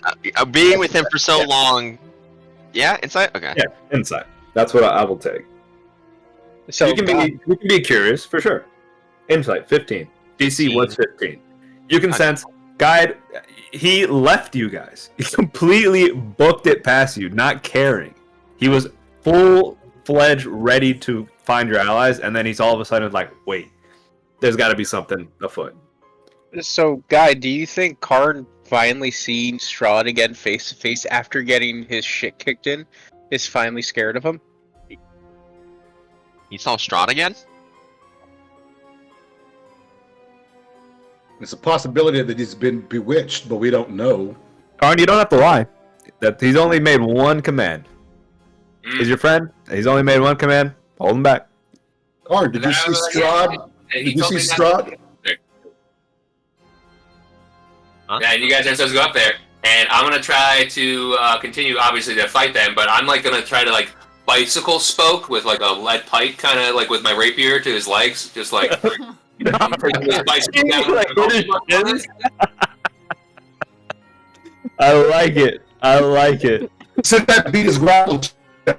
being with him for so long... Yeah, insight? Okay. Yeah, insight. That's what I will take. So you can be curious, for sure. Insight, 15. DC was 15. You can sense, Guide, he left you guys. He completely booked it past you, not caring. He was full-fledged ready to find your allies, and then he's all of a sudden like, wait, there's got to be something afoot. So, Guy, do you think Karn finally seeing Strahd again face to face after getting his shit kicked in is finally scared of him? You saw Strahd again? It's a possibility that he's been bewitched, but we don't know. Karn, you don't have to lie. That he's only made one command. He's your friend. He's only made one command. Hold him back. Karn, did you see Strahd? Did you see Strahd? Huh? Yeah, and you guys are supposed to go up there, and I'm gonna try to continue, obviously, to fight them. But I'm like gonna try to like bicycle spoke with like a lead pipe, kind of like with my rapier to his legs, just like. I like it. I like it. Since that beat his grapple,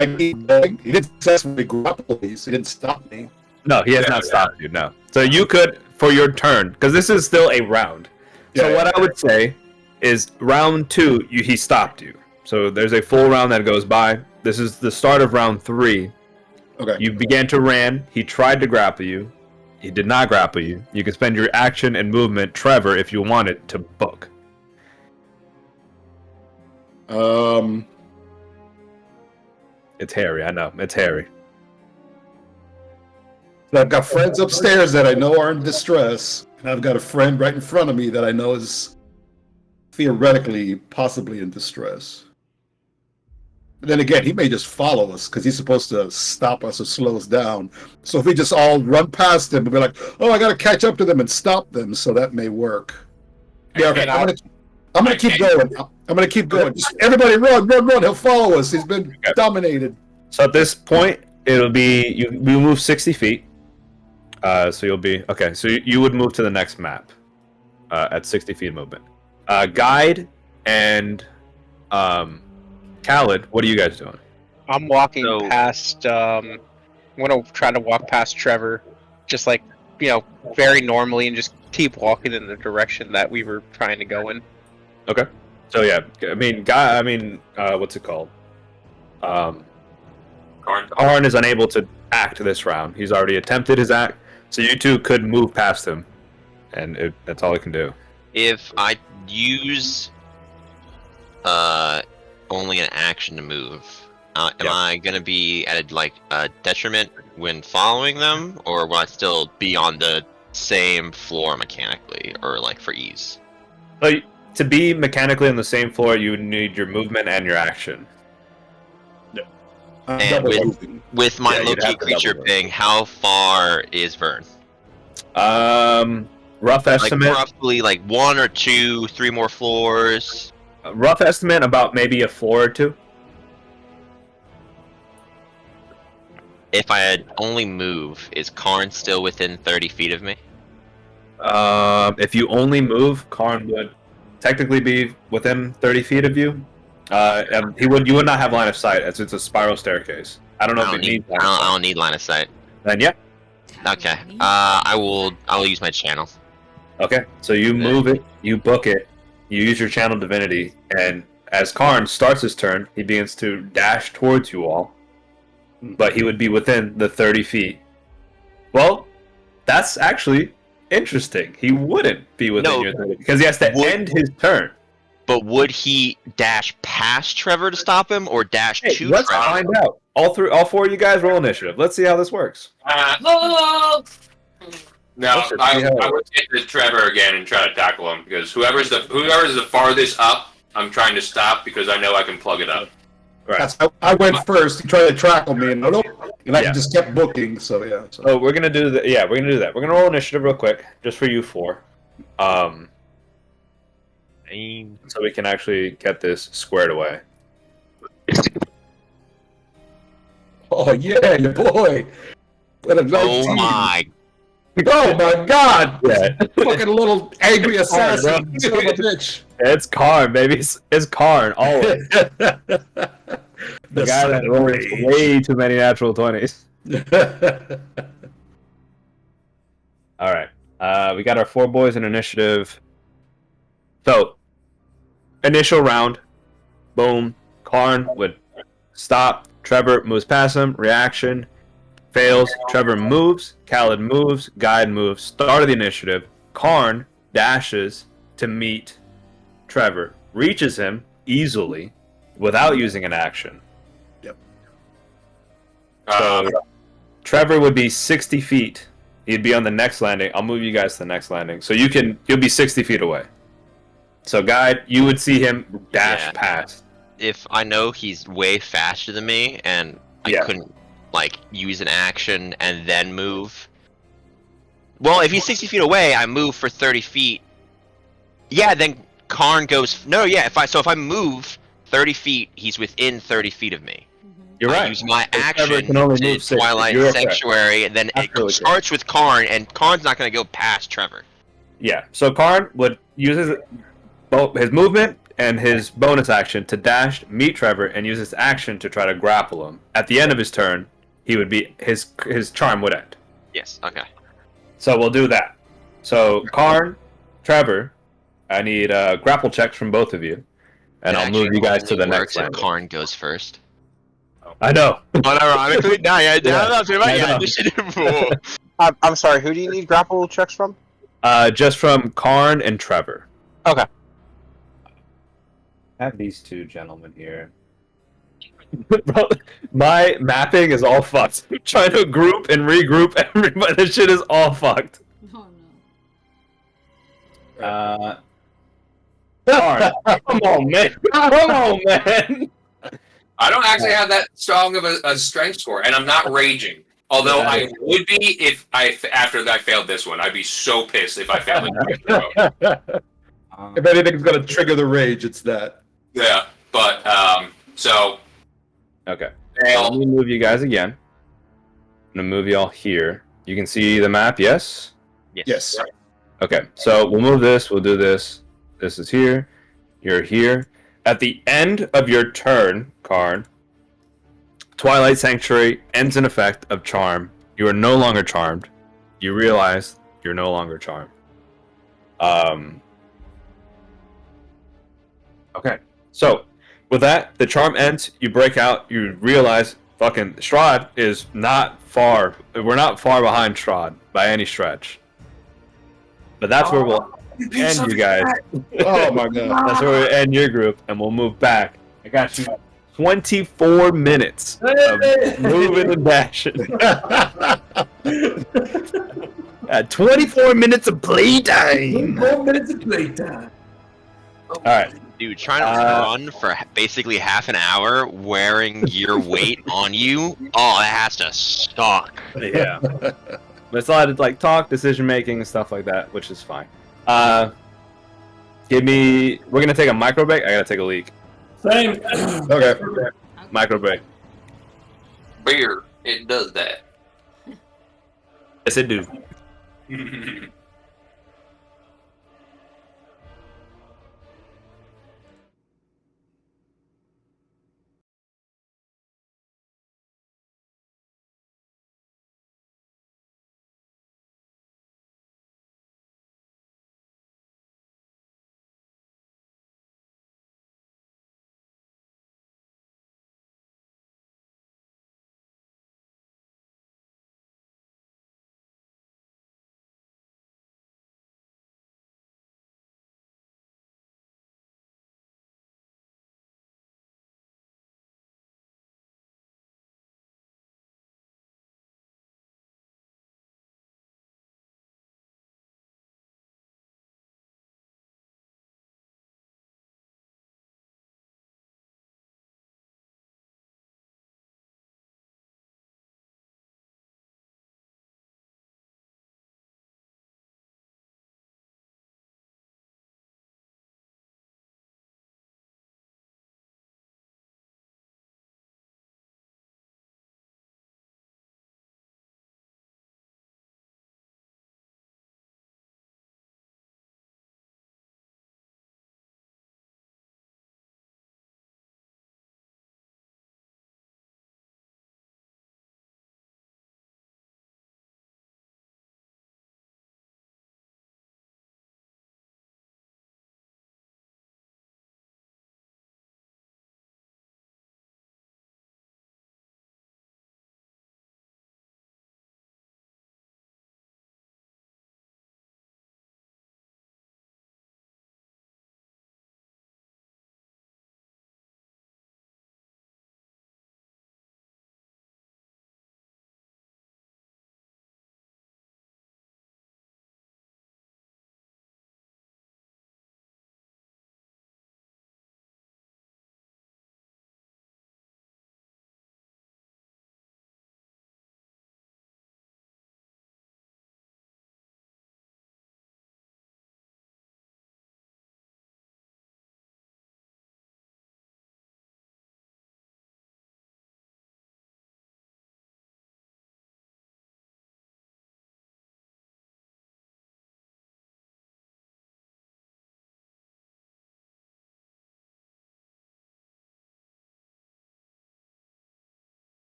he didn't successfully grapple these. He didn't stop me. No, he has not stopped you. No. So you could, for your turn, because this is still a round. So what I would say is round 2, he stopped you. So there's a full round that goes by. This is the start of round 3. Okay. You began to ran. He tried to grapple you. He did not grapple you. You can spend your action and movement, Trevor, if you wanted, to book. It's Harry. I know. It's Harry. I've got friends upstairs that I know are in distress, and I've got a friend right in front of me that I know is theoretically possibly in distress. But then again, he may just follow us because he's supposed to stop us or slow us down. So if we just all run past him and be like, "Oh, I got to catch up to them and stop them," so that may work. Yeah, okay. I'm gonna keep going. I'm gonna keep going. Just everybody run! He'll follow us. He's been dominated. So at this point, it'll be you move 60 feet. So you'll be okay. So you would move to the next map at 60 feet movement. Guide and Khaled, what are you guys doing? I'm walking past. I'm gonna try to walk past Trevor, just like very normally, and just keep walking in the direction that we were trying to go in. Okay. So yeah, what's it called? Karn is unable to act this round. He's already attempted his act. So you two could move past him, and that's all it can do. If I use only an action to move, am I gonna be at a detriment when following them, or will I still be on the same floor mechanically, or like for ease? So to be mechanically on the same floor, you would need your movement and your action. And with my low-key creature ping, how far is Vern? Rough estimate. Like roughly like 1 or 2, 3 more floors. Rough estimate about maybe a floor or 2. If I had only move, is Karn still within 30 feet of me? If you only move, Karn would technically be within 30 feet of you. You would not have line of sight as it's a spiral staircase. I don't know if it needs line of sight. I don't need line of sight. Then yeah. Okay. I'll use my channel. Okay. So you move it, you book it, you use your channel divinity, and as Karn starts his turn, he begins to dash towards you all. But he would be within the 30 feet. Well, that's actually interesting. He wouldn't be within your 30 because he has to end his turn. But would he dash past Trevor to stop him, or dash to Trevor? Let's find out. All 4 of you guys roll initiative. Let's see how this works. No, I would take the Trevor again and try to tackle him because whoever's the farthest up, I'm trying to stop because I know I can plug it up. Right. I went first. He tried to tackle me, and I just kept booking. So yeah. So we're gonna do that. Yeah, we're gonna do that. We're gonna roll initiative real quick, just for you 4. So we can actually get this squared away. Oh yeah, your boy. What a nice team. Oh my God! Yeah. Fucking little angry assassin, son of a bitch. It's Karn, baby. It's Karn, always. The guy that rolls way too many natural 20s. All right. We got our 4 boys in initiative. So, initial round. Boom. Karn would stop. Trevor moves past him. Reaction. Fails. Trevor moves. Khaled moves. Guide moves. Start of the initiative. Karn dashes to meet Trevor. Reaches him easily without using an action. Yep. So Trevor would be 60 feet. He'd be on the next landing. I'll move you guys to the next landing. So you'll be 60 feet away. So Guide, you would see him dash past. If I know he's way faster than me and I couldn't use an action and then move. Well, if he's 60 feet away, I move for 30 feet. Yeah, then Karn goes. No, yeah. If I move 30 feet, he's within 30 feet of me. You're right. I use my action to Twilight Sanctuary, and then it starts with Karn, and Karn's not going to go past Trevor. Yeah. So Karn would use his movement and his bonus action to dash, meet Trevor, and use his action to try to grapple him. At the end of his turn, he would be his charm would end. Yes. Okay. So we'll do that. So Karn, Trevor, I need grapple checks from both of you, and I'll move you guys to the next one. Karn goes first. I know. But ironically, I'm sorry. Who do you need grapple checks from? Just from Karn and Trevor. Okay. I have these 2 gentlemen here. Bro, my mapping is all fucked. I'm trying to group and regroup everybody. This shit is all fucked. Oh no. Karn, come on, man. Come on, man. I don't actually have that strong of a strength score, and I'm not raging. Although I would be after I failed this one. I'd be so pissed if I failed it. If anything's gonna trigger the rage, it's that. Yeah, but so. Okay. Let me move you guys again. I'm gonna move you all here. You can see the map, yes? Yes. Okay, so we'll move this. We'll do this. This is here. You're here. At the end of your turn, Karn, Twilight Sanctuary ends in effect of charm. You are no longer charmed. You realize you're no longer charmed. Okay, so with that, the charm ends. You break out. You realize fucking Strahd is not far. We're not far behind Strahd by any stretch. But that's where we'll end you guys. Oh my god. That's where we end your group, and we'll move back. I got you 24 minutes of moving and dashing. 24 minutes of playtime. 4 minutes of playtime. All right. Dude, trying to run for basically half an hour wearing your weight on you, oh, that has to suck. Yeah. But it's a lot of like talk, decision making, and stuff like that, which is fine. We're gonna take a micro break. I gotta take a leak. Same. Okay. Micro break. Beer, it does that. Yes, it do.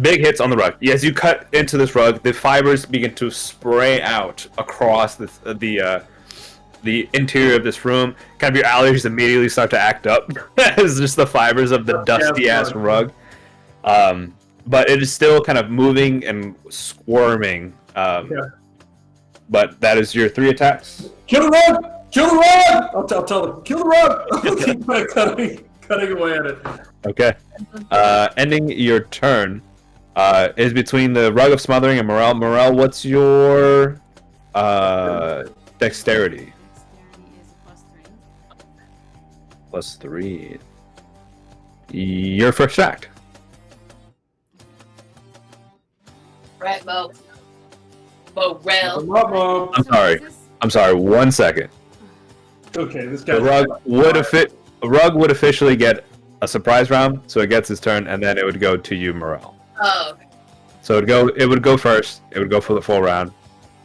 Big hits on the rug. As you cut into this rug, the fibers begin to spray out across the interior of this room. Kind of your allergies immediately start to act up as just the fibers of the dusty ass rug. But it is still kind of moving and squirming. But that is your 3 attacks. Kill the rug! Kill the rug! I'll tell them. Kill the rug! I'll keep cutting away at it. Okay. Ending your turn is between the Rug of Smothering and Morel. Morel, what's your dexterity? Dexterity is +3. Your first act. Right, Morel. I'm sorry. 1 second. Okay, this guy. The rug would officially get a surprise round, so it gets his turn, and then it would go to you, Morel. Oh. So it would go first. It would go for the full round.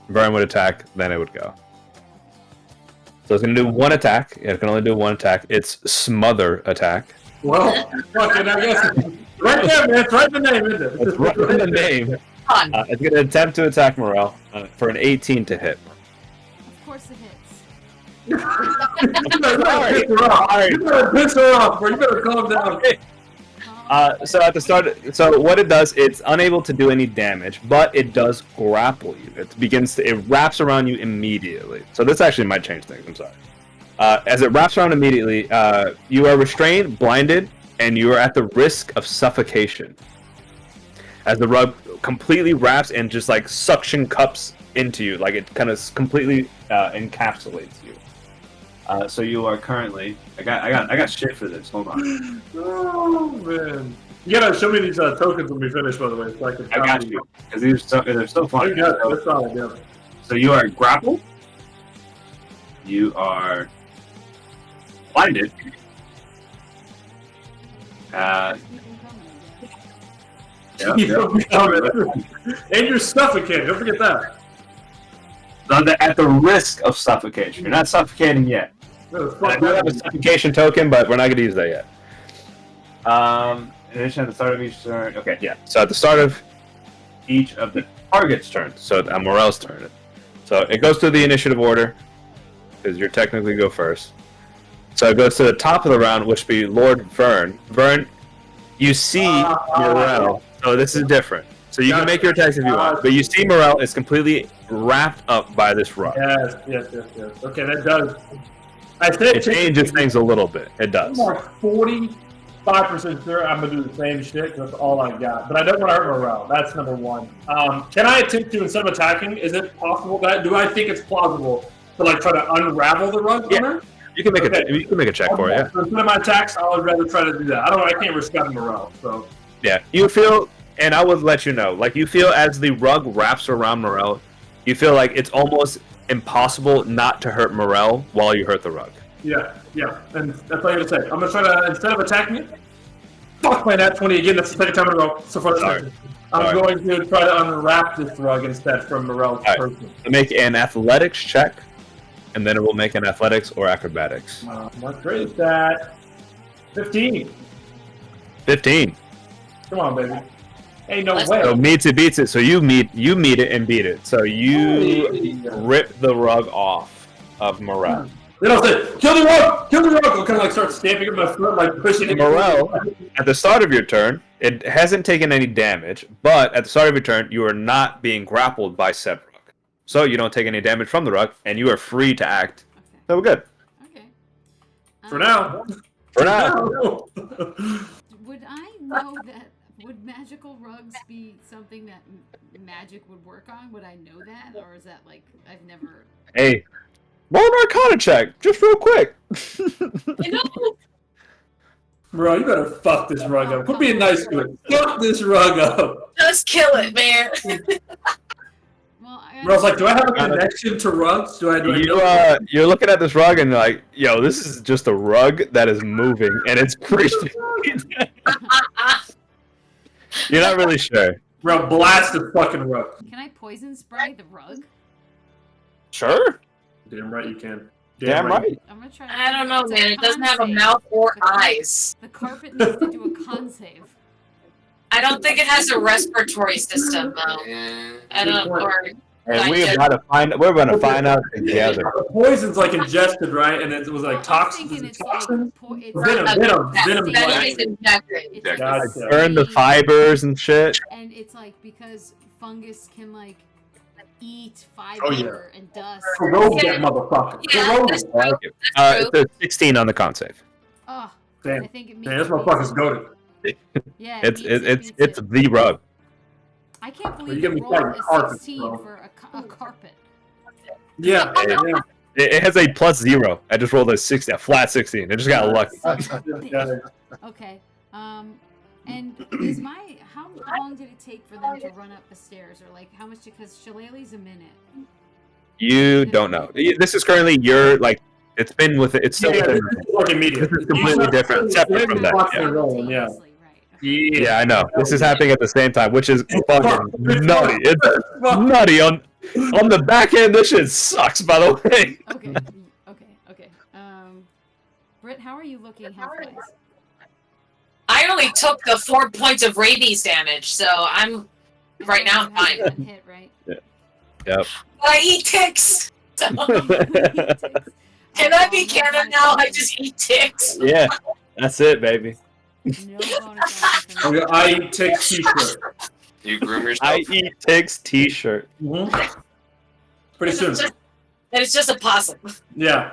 Vern would attack, then it would go. So it's gonna do 1 attack. It can only do 1 attack. It's smother attack. Well, fucking, I guess. Right there, man. It's right in the name, isn't it? It's right in the name. It's gonna attempt to attack Morel for an 18 to hit. Of course it hits. You better piss her off, bro. You better calm down. So at the start, so what it does, it's unable to do any damage, but it does grapple you. It wraps around you immediately. So this actually might change things. I'm sorry. As it wraps around immediately, you are restrained, blinded, and you are at the risk of suffocation. As the rug completely wraps and just like suction cups into you, like it kind of completely encapsulates you. So you are currently. I got shit for this. Hold on. Oh man! You gotta show me these tokens when we finish, by the way. So I got you because they're so fun. That's solid, yeah. So you are grappled. You are blinded. And you're suffocated. Don't forget that. At the risk of suffocation. You're not suffocating yet. I do have a suffocation token, but we're not going to use that yet. In addition, at the start of each turn. Okay, yeah. So at the start of each of the target's turn, so Morel's turn. So it goes through the initiative order, because you technically go first. So it goes to the top of the round, which would be Lord Vern. Vern, you see Morel. So this is different. So you can make your attacks if you want, but you see Morel is completely wrapped up by this rug. Yes. Okay, that does. I said it changes things a little bit. It does. I'm like 45% sure I'm gonna do the same shit. That's all I got. But I don't want to hurt Morel. That's number 1. Can I attempt to, instead of attacking, is it possible that? Do I think it's plausible to like try to unravel the rug? Yeah. You can make a check for it. Yeah. So instead of my attacks, I would rather try to do that. I can't risk out Morel. So. Yeah, you feel, and I would let you know, like you feel as the rug wraps around Morel, you feel like it's almost impossible not to hurt Morel while you hurt the rug. Yeah, and that's all I gotta say. I'm gonna try to, instead of attacking it, fuck my nat 20 again. That's the second time in a row so far. I'm going to try to unwrap this rug instead from Morel's person. Make an athletics check, and then it will make an athletics or acrobatics. What grade is that? 15. 15. Come on, baby. Ain't no way. So meets it, beats it. So you meet it and beat it. So you rip the rug off of Morel. Then I'll say, kill the rug! Kill the rug! I'll kind of like start stamping at my foot, like pushing it. Morel, at the start of your turn, it hasn't taken any damage, but at the start of your turn, you are not being grappled by said rug. So you don't take any damage from the rug, and you are free to act. So we're good. Okay. For now. For now. Would I know that? Would magical rugs be something that magic would work on? Would I know that, or is that like I've never? Hey, roll an Arcana check, just real quick. Bro, you better fuck this rug up. Quit being nice to it. Fuck this rug up. Just kill it, man. Bro, I was like, do I have a connection to rugs? You're looking at this rug and you're like, yo, this is just a rug that is moving, and it's pretty. You're not really sure. Bro, blast the fucking rug. Can I poison spray the rug? Sure. Damn right you can. Damn right. I'm gonna try. I don't know, man. It doesn't have a mouth or eyes. The carpet needs to do a con save. I don't think it has a respiratory system though. I don't. Or And we're gonna find out together. The poison's like ingested, right? And it was like toxin. thinking it's Toxin? it's Venom. Venom is injected. It's Gotcha. Burn the fibers and shit. And it's like because fungus can like eat fiber Oh, yeah. and dust. Corrode that motherfucker. Yeah, Corrode that's it. true. That's true. There's 16 on the con save. Oh, Damn. I think it Man, this motherfucker's goaded. Yeah, It's beats it's it. the rug. I can't You believe get you me rolled fighting a carpets, 16 bro. for a carpet. Yeah. Yeah. It has a +0. I just rolled a flat 16. I just got lucky. Yeah. Okay. And is how long did it take for them to run up the stairs, or like how much? Because Shillelagh's a minute. You don't know. This is currently your it's been with it. It's still Yeah, within. this is like immediate. This is completely different, separate from that. Yeah. Rolling, yeah. Simultaneously, right. Yeah, I know. This is happening at the same time, which is fucking nutty. It's nutty on the back end. This shit sucks, by the way. Okay. Britt, how are you looking health-wise? I only took the 4 points of rabies damage, so I'm right now I'm fine. One hit, right? Yep. But I eat ticks. So, can I be canon now? I just eat ticks. Yeah, that's it, baby. No bonus action for me. Okay, I take t-shirt. You groom yourself. I eat Tig's t-shirt. Mm-hmm. Pretty soon. And it's just a possum. Yeah.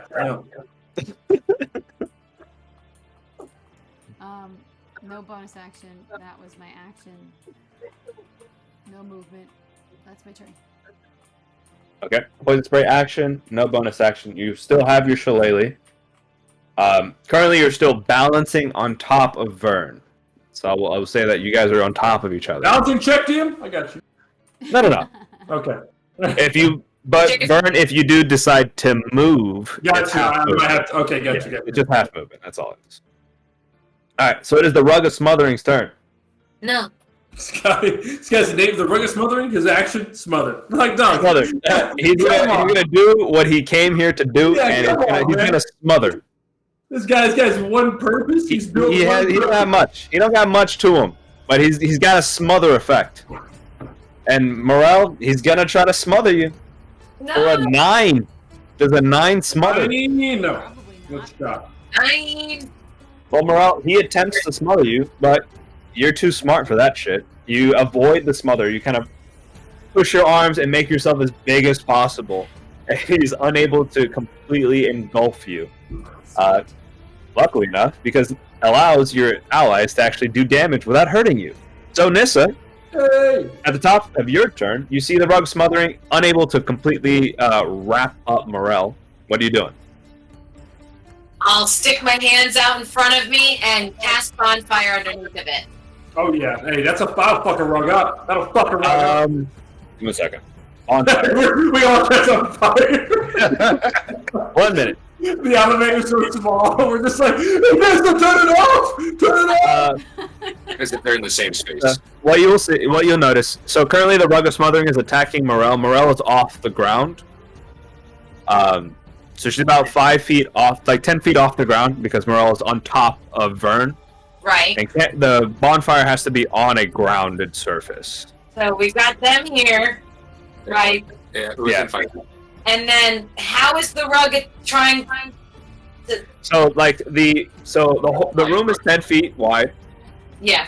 No bonus action. That was my action. No movement. That's my turn. Okay. Poison spray action. No bonus action. You still have your shillelagh. Currently, you're still balancing on top of Vern. So I will say that you guys are on top of each other. Balancing check to him? I got you. No. Okay. Vern, if you do decide to move, Got it's you. half I movement. have to, okay, got you. It's just half movement. That's all it is. All right. So it is the Rug of Smothering's turn. No. This guy's name, the Rug of Smothering, his action, smothered. Like, dog. Smother. He's gonna do what he came here to do, Yeah, and he's gonna smother. This guy's one purpose. He's built He don't have much. He don't got much to him, but he's got a smother effect. And Morel, he's gonna try to smother you. No. For a 9. Does a 9 smother? No. Probably Let's not. stop. Well, Morel, he attempts to smother you, but you're too smart for that shit. You avoid the smother. You kind of push your arms and make yourself as big as possible. And he's unable to completely engulf you. Luckily enough, because it allows your allies to actually do damage without hurting you. So, Nissa, Hey. at the top of your turn, you see the Rug Smothering, unable to completely wrap up Morel. What are you doing? I'll stick my hands out in front of me and cast bonfire underneath of it. Oh, yeah. Hey, that'll fucking rug up. That'll fucking rug up. Give me a second. On fire. We all catch on fire. 1 minute. The elevator's so small. We're just like, hey, Nessa, turn it off! Turn it off! Because they're in the same space. What you'll notice. So currently, the Rug of Smothering is attacking Morel. Morel is off the ground. So she's about 5 feet off, like 10 feet off the ground, because Morel is on top of Vern. Right. And the bonfire has to be on a grounded surface. So we've got them here. Right. Yeah. And then how is the rug trying to... So the room is 10 feet wide. Yeah.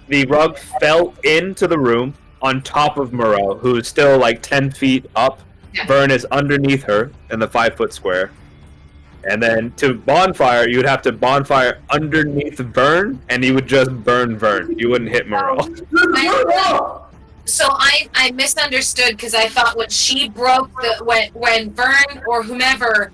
The rug fell into the room on top of Morel, who is still like 10 feet up. Yeah. Vern is underneath her in the 5-foot square. And then to bonfire, you would have to bonfire underneath Vern, and you would just burn Vern. You wouldn't hit Morel. So I misunderstood because I thought when she broke when Vern or whomever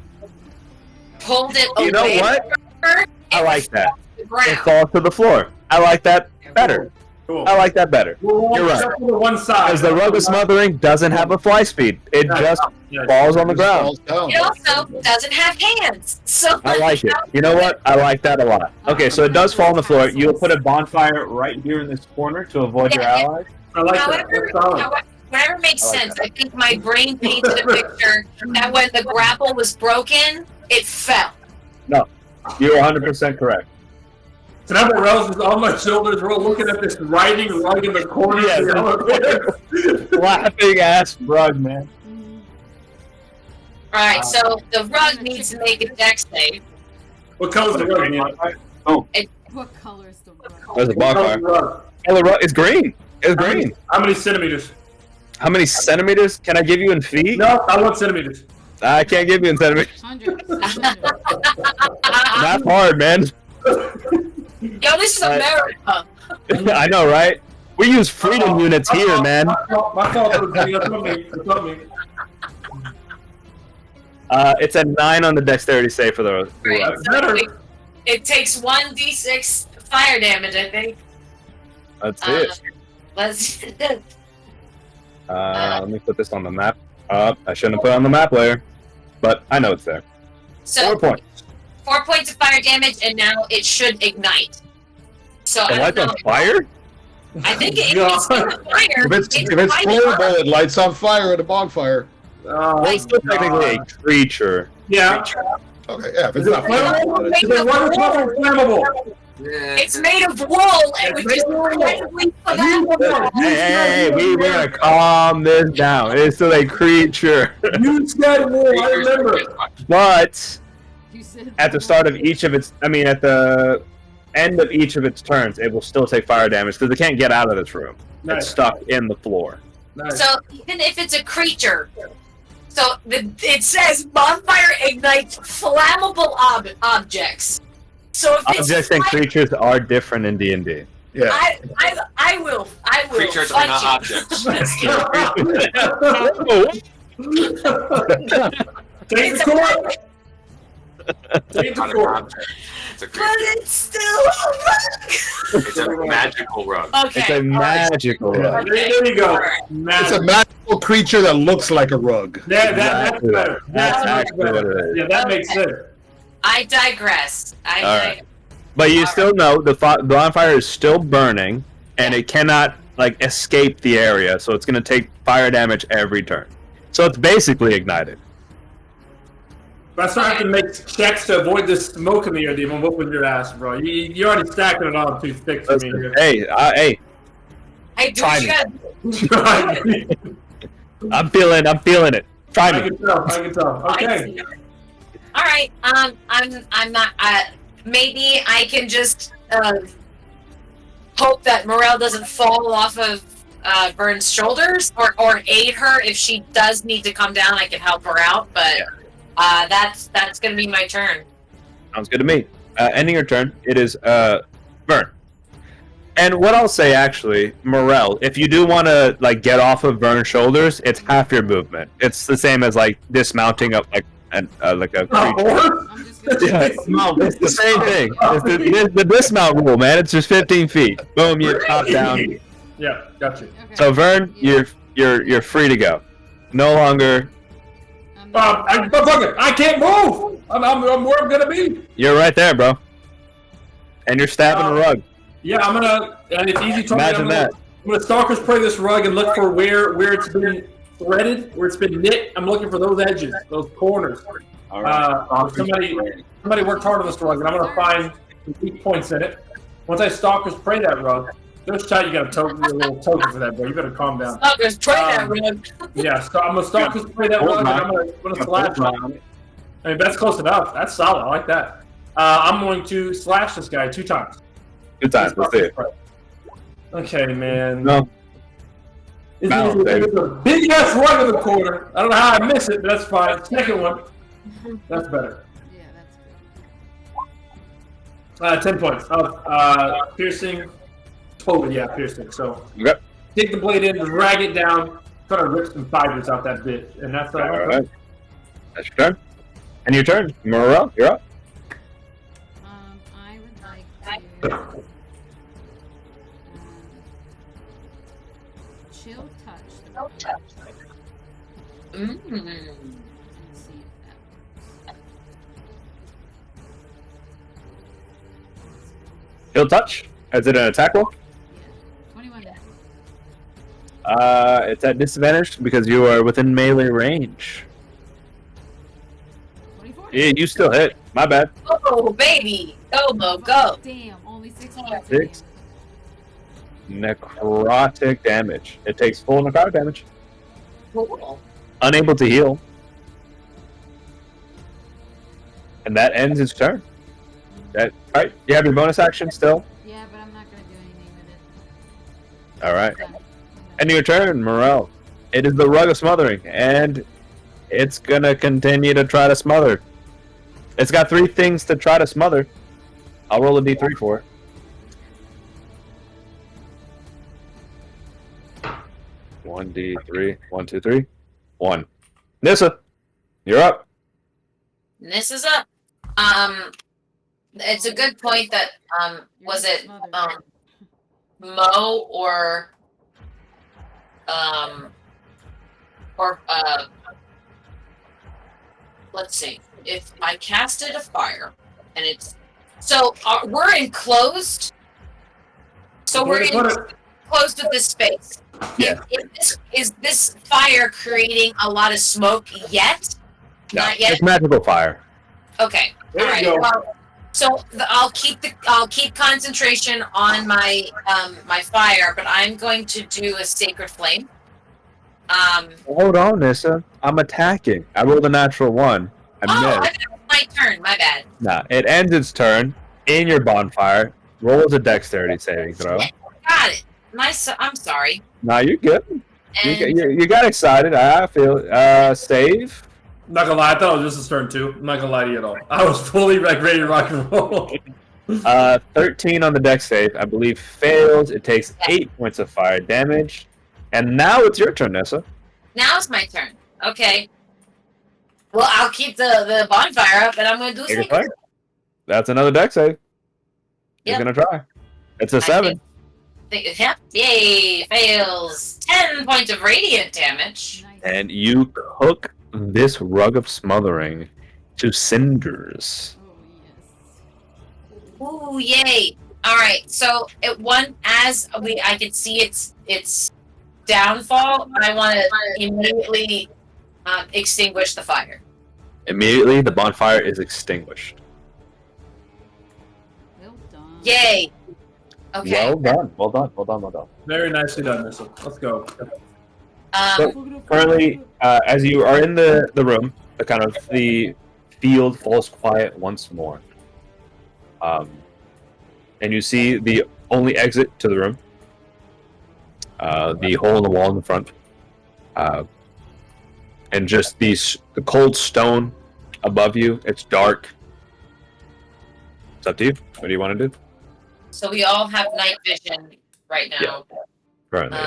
pulled it away You know what? from her, I like that. the ground. It falls to the floor. I like that better. Cool. I like that better. You're right. To the one side. Because the Rug of Smothering doesn't have a fly speed. It just falls on the ground. It also doesn't have hands. So I like it. You know what? I like that a lot. Okay, so it does fall on the floor. You'll put a bonfire right here in this corner to avoid your allies. I like that. That's solid. Whatever makes I like sense. that. I think my brain painted a picture that when the grapple was broken, it fell. No, you're 100% correct. So now Morel's is on my shoulders. We're all looking at this riding rug in the corner. Yeah, of the elevator. Laughing ass rug, man. Alright, so the rug needs to make a dex save. What color's the rug, man? What color is the rug? There's a What color's bonfire. the rug? Oh, the rug is green. It's green. How many centimeters? How many centimeters can I give you in feet? No, I want centimeters. I can't give you in centimeters. 100. Not hard, man. Yo, this is America. I know, right? We use freedom units here, man. My fault. That's not me. It's a 9 on the dexterity save for the rug. Right, so it takes 1d6 fire damage, I think. That's it. Let's. Let me put this on the map. I shouldn't have put it on the map layer, but I know it's there. So 4 points. 4 points of fire damage, and now it should ignite. So It I lights don't on know. fire? I think it's on fire. If it's flammable, it lights on fire at a bonfire. Well, it's still technically a creature. Yeah. Okay, yeah. If it's Is it not flammable? flammable, Is it water flammable? It's made of wool, and which is incredibly flammable. Hey, we're gonna calm this down. It's still a creature. You said wool, I remember. But You said at the start of each of its, at the end of each of its turns, it will still take fire damage because it can't get out of this room. It's Nice. stuck in the floor. Nice. So even if it's a creature, so it says bonfire ignites flammable objects. So if it's Objects and creatures are different in D&D. yeah. I will Creatures are fight not you. objects. Take the court. Take It's the not a court. object. It's a But creature. it's still a rug. It's a magical rug. Okay. It's a magical rug. There you go. It's a magical creature that looks like a rug. That's Exactly. better. That's That's much actually what better. it is. Yeah, that makes sense. I digress. Alright. But you still know the bonfire is still burning, and it cannot escape the area, so it's going to take fire damage every turn. So it's basically ignited. But I still have to make checks to avoid the smoke in the air, Demon. Whooping your ass, bro. You're already stacking it on too thick for me. Listen, hey, Hey, do Try what you gotta do. I'm feeling it. Try I me. can tell. Okay. All right. I'm not. Maybe I can just hope that Morel doesn't fall off of Vern's shoulders, or aid her if she does need to come down. I can help her out, but that's gonna be my turn. Sounds good to me. Ending your turn, it is Vern. And what I'll say, actually, Morel, if you do want to get off of Vern's shoulders, it's half your movement. It's the same as dismounting up a creature. I'm just gonna Yeah, no, it's the same thing. It's the dismount rule, man. It's just 15 feet. Boom, you top down. Yeah, gotcha. Okay. So Vern, Yeah. you're free to go. No longer. I can't move. I'm where I'm gonna be. You're right there, bro. And you're stabbing the rug. Yeah, I'm gonna. And it's easy to Imagine that. I'm gonna stalker spray this rug and look for where it's been threaded, where it's been knit. I'm looking for those edges, those corners. Somebody worked hard on this rug, and I'm gonna find some weak points in it. Once I stalker spray that rug, this shot you got a little token for that, bro. You better calm down. Oh, there's try that rug. Yeah, so I'm gonna stalker spray that rug, and I'm gonna slash on it. I mean, that's close enough. That's solid. I like that. I'm going to slash this guy 2 times. Good times. Let's see it. Okay, man. No. It's Balance, baby. a big ass rug in the corner. I don't know how I miss it, but that's fine. Second one. That's better. Yeah, that's good. 10 points. Piercing. Totally, yeah, piercing. So Yep. take the blade in, drag it down, try to rip some fibers out that bitch. And that's All right. That's your turn. And your turn, Morel. You're up. I would like to chill touch and see if that works. He'll touch. Is it an attack roll? Yeah, 21 to hit. It's at disadvantage because you are within melee range. 24. Yeah, you still hit. My bad. Oh, baby. Go, Mo, go. Damn, only Only 6 points. 6 necrotic damage. It takes full necrotic damage. Cool. Unable to heal. And that ends its turn. Right? You have your bonus action still? Yeah, but I'm not gonna do anything with it. Alright. Done. End your turn, Morel. It is the Rug of Smothering, and it's gonna continue to try to smother. It's got 3 things to try to smother. I'll roll a d3 for it. 1d3. 1, 2, 3. 1. Nissa, you're up. This is up. It's a good point that was it Mo or let's see, if I casted a fire and it's so we're enclosed, so we're closed with this space. Yeah. Is this fire creating a lot of smoke yet? No, Not yet. it's magical fire. Okay. There All right. you go. Well, so I'll keep concentration on my my fire, but I'm going to do a sacred flame. Hold on, Nissa. I'm attacking. I rolled a natural 1. I I missed. thought it was my turn. My bad. Nah, it ends its turn in your bonfire. Rolls a dexterity saving throw. Got it. I'm sorry. Nah, you're good. And You got excited. I feel it. Save. I'm not gonna lie, I thought it was just his turn too. I'm not gonna lie to you at all. I was fully ready to rock and roll. 13 on the dex save. I believe fails. It takes 8 points of fire damage. And now it's your turn, Nessa. now it's my turn. Okay. Well, I'll keep the bonfire up, and I'm going to do Take a sacred. fire. That's another dex save. You're Yep. gonna try. It's a 7. Yep. Yay! Fails. 10 points of radiant damage. Nice. And you cook this Rug of Smothering to cinders. Oh, yes. Ooh, yay! All right. So I could see its downfall. I want to immediately extinguish the fire. Immediately, the bonfire is extinguished. Well done. Yay! Okay. Well done. Well done. Well done. Well done. Very nicely done, Missile. Let's go. Currently, as you are in the room, the field falls quiet once more. And you see the only exit to the room. The hole in the wall in the front. And just the cold stone above you. It's dark. It's up to you. What do you want to do? So we all have night vision right now. Currently,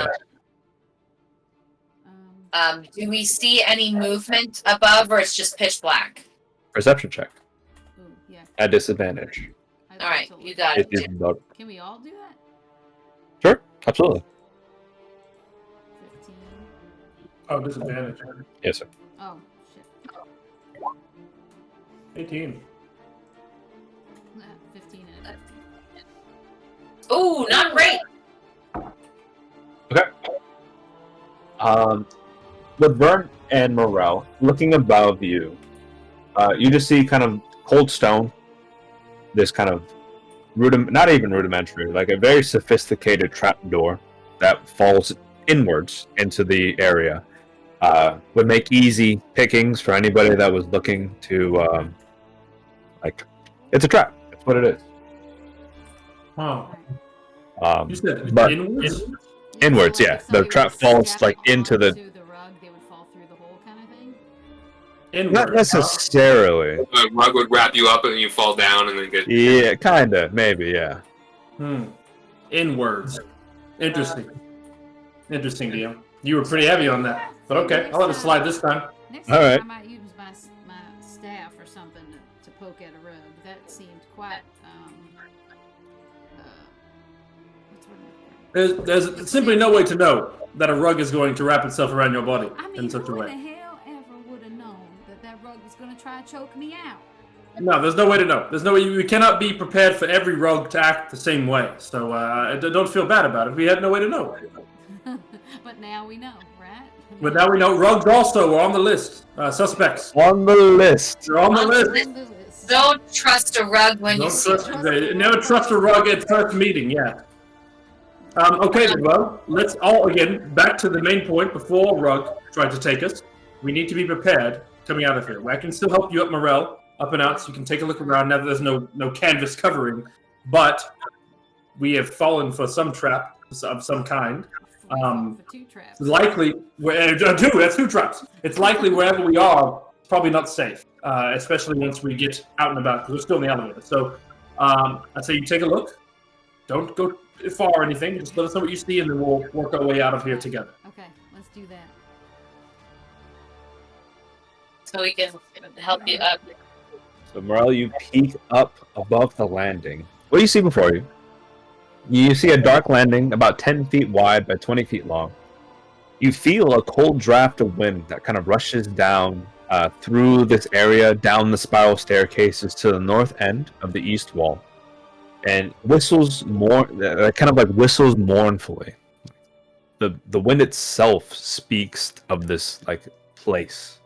yeah. Do we see any movement above, or it's just pitch black? Perception check. Ooh, yeah. At disadvantage. I'd All right, like to you look. got It it. is dark. Can we all do that? Sure, absolutely. 15. Oh, disadvantage. Yes, sir. Oh, shit. 18. 15 and a 15. Ooh, not great. With Vern and Morel looking above you, you just see kind of cold stone. This kind of not even rudimentary, like a very sophisticated trapdoor that falls inwards into the area. Would make easy pickings for anybody that was looking to, it's a trap. That's what it is. Huh. You said But inwards? inwards, yeah. The trap falls like into the. To the rug, they would fall through the hole, kind of thing. Inwards. Not necessarily. The rug would wrap you up and you fall down and then get. Yeah, kinda, maybe, yeah. Inwards. Interesting. Interesting, DM. You were pretty heavy on that. But okay, I'll let it slide this time. Next All time right. I might use my staff or something to poke at a rug. That seemed quite what's the word? There's simply no way to know that a rug is going to wrap itself around your body I mean, in such a who way. in the hell ever would have known that rug was going to try to choke me out? No, there's no way to know. There's no way. We cannot be prepared for every rug to act the same way. So don't feel bad about it. We had no way to know. But now we know, right? But now we know rugs also are on the list. Suspects. On the list. They're on the list. On the list. Don't trust a rug when you Don't see trust, never trust a rug at first meeting, yeah. Okay, well, let's all, again, back to the main point before Rug tried to take us. We need to be prepared coming out of here. I can still help you up Morel, up and out, so you can take a look around now that there's no canvas covering. But we have fallen for some trap of some kind. Two traps. Likely, that's 2 traps. It's likely wherever we are, it's probably not safe, especially once we get out and about, because we're still in the elevator. So I'd say you take a look. Don't go far or anything. Just let us know what you see, and then we'll work our way out of here together. Okay, let's do that. so we can help you up. So, Morel, you peek up above the landing. What do you see before you? You see a dark landing about 10 feet wide by 20 feet long. You feel a cold draft of wind that kind of rushes down through this area, down the spiral staircases to the north end of the east wall, and whistles whistles mournfully. The wind itself speaks of this place.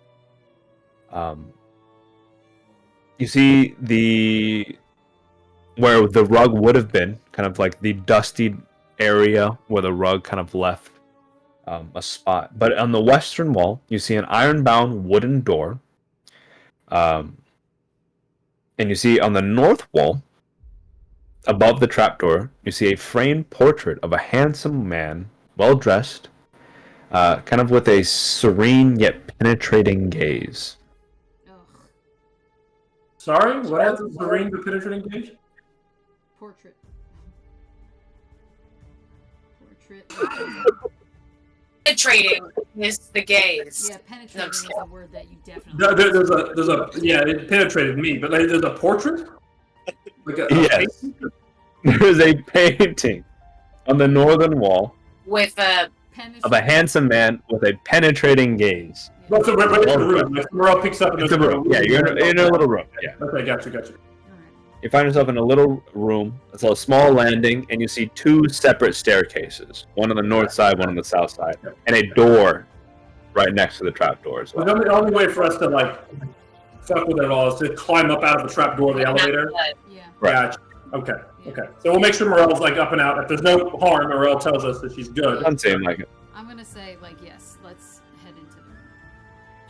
You see where the rug would have been, kind of like the dusty area where the rug kind of left a spot. But on the western wall, you see an iron-bound wooden door. And you see on the north wall, above the trapdoor, you see a framed portrait of a handsome man, well-dressed, kind of with a serene yet penetrating gaze. Ugh. Sorry? What has a serene but penetrating gaze? Portrait. Penetrating is the gaze. Yeah, penetrating is a word that you definitely. It penetrated me, but there's a portrait? Yes. There's a painting on the northern wall With a of a handsome man with a penetrating gaze. Well, so we're in the room. Morel picks up in It's a room. Yeah, you're in a little room. Yeah. Okay, gotcha. You find yourself in a little room. It's a small landing, and you see 2 separate staircases. One on the north side, one on the south side. And a door right next to the trapdoor as well. The only way for us to, fuck with it all is to climb up out of the trapdoor of the elevator. Yeah. Right. Gotcha. Okay. So we'll make sure Morel's, up and out. If there's no harm, Morel tells us that she's good. Doesn't seem like it. I'm gonna say yes. Let's head into the room.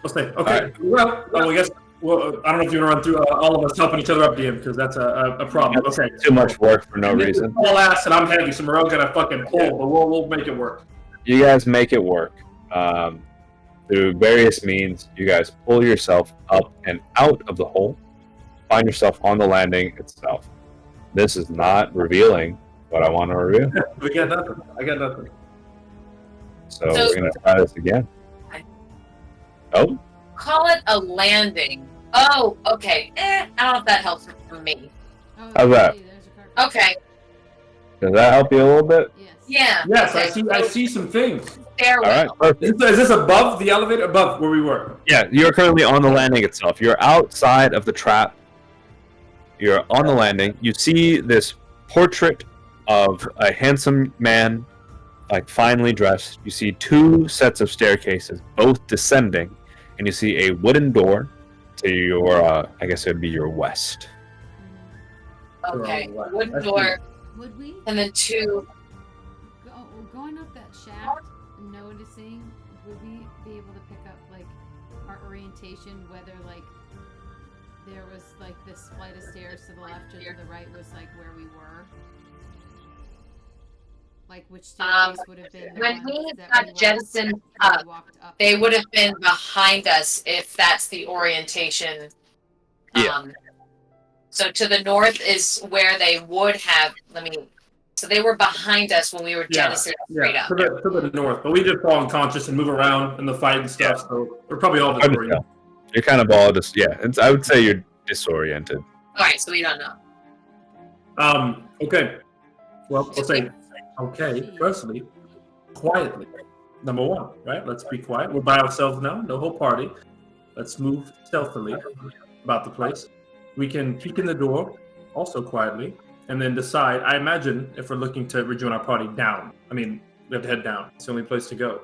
Let's say, okay. Well, I guess. Well, I don't know if you want to run through all of us helping each other up, DM, because that's a problem. That's okay. too much work for no reason. All ass and I'm heavy, so Morel's gonna fucking pull, but we'll make it work. You guys make it work. Through various means, you guys pull yourself up and out of the hole, find yourself on the landing itself. This is not revealing what I want to reveal. We got nothing. I got nothing. So we're going to try this again. Oh? Call it a landing. Oh, okay. I don't know if that helps me. Oh, How's that? hey, there's a card. Okay. Does that help you a little bit? Yes. Yeah. Yes, okay. I see some things. Stairwell. All right, perfect. Is this above the elevator? Above where we were? Yeah, you're currently on the landing itself. You're outside of the trap. You're on the landing. You see this portrait of a handsome man, finely dressed. You see 2 sets of staircases, both descending, and you see a wooden door to your, I guess it would be your west. Okay. Wooden door. Would we? And then 2. Going up that shaft, noticing, would we be able to pick up our orientation, whether there was this flight of stairs to the left or to the right was where we were? Which staircase would have been the When one we that got we jettisoned walked up? They would have been behind us if that's the orientation. Yeah. So to the north is where they would have. So they were behind us when we were jettisoned straight up. To the north, but we just fall unconscious and move around in the fight and stuff. Yeah. So we're probably all disoriented. You're kind of all I would say you're disoriented. All right, so we don't know. Okay. Well, we'll say, okay. Firstly, quietly. Number 1, right? Let's be quiet. We're by ourselves now. No whole party. Let's move stealthily about the place. We can peek in the door, also quietly, and then decide. I imagine if we're looking to rejoin our party down. We have to head down. It's the only place to go.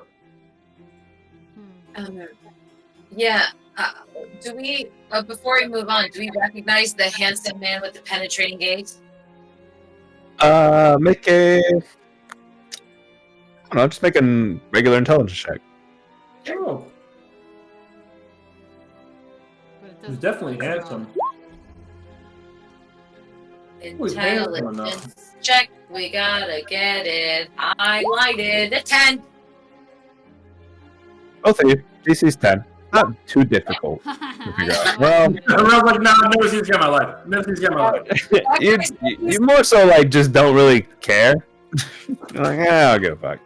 Yeah. Do we, before we move on, do we recognize the handsome man with the penetrating gaze? Make a. I don't know, just make a regular intelligence check. Oh, But it he's doesn't definitely look handsome. strong. Intelligence check. We gotta get it highlighted. A 10. Both of you. DC's 10. Not too difficult. figure out. Well, I was like, no, I've never seen this guy in my life. Never seen this guy in my life. you more so like just don't really care. You're like, yeah, I'll give a fuck.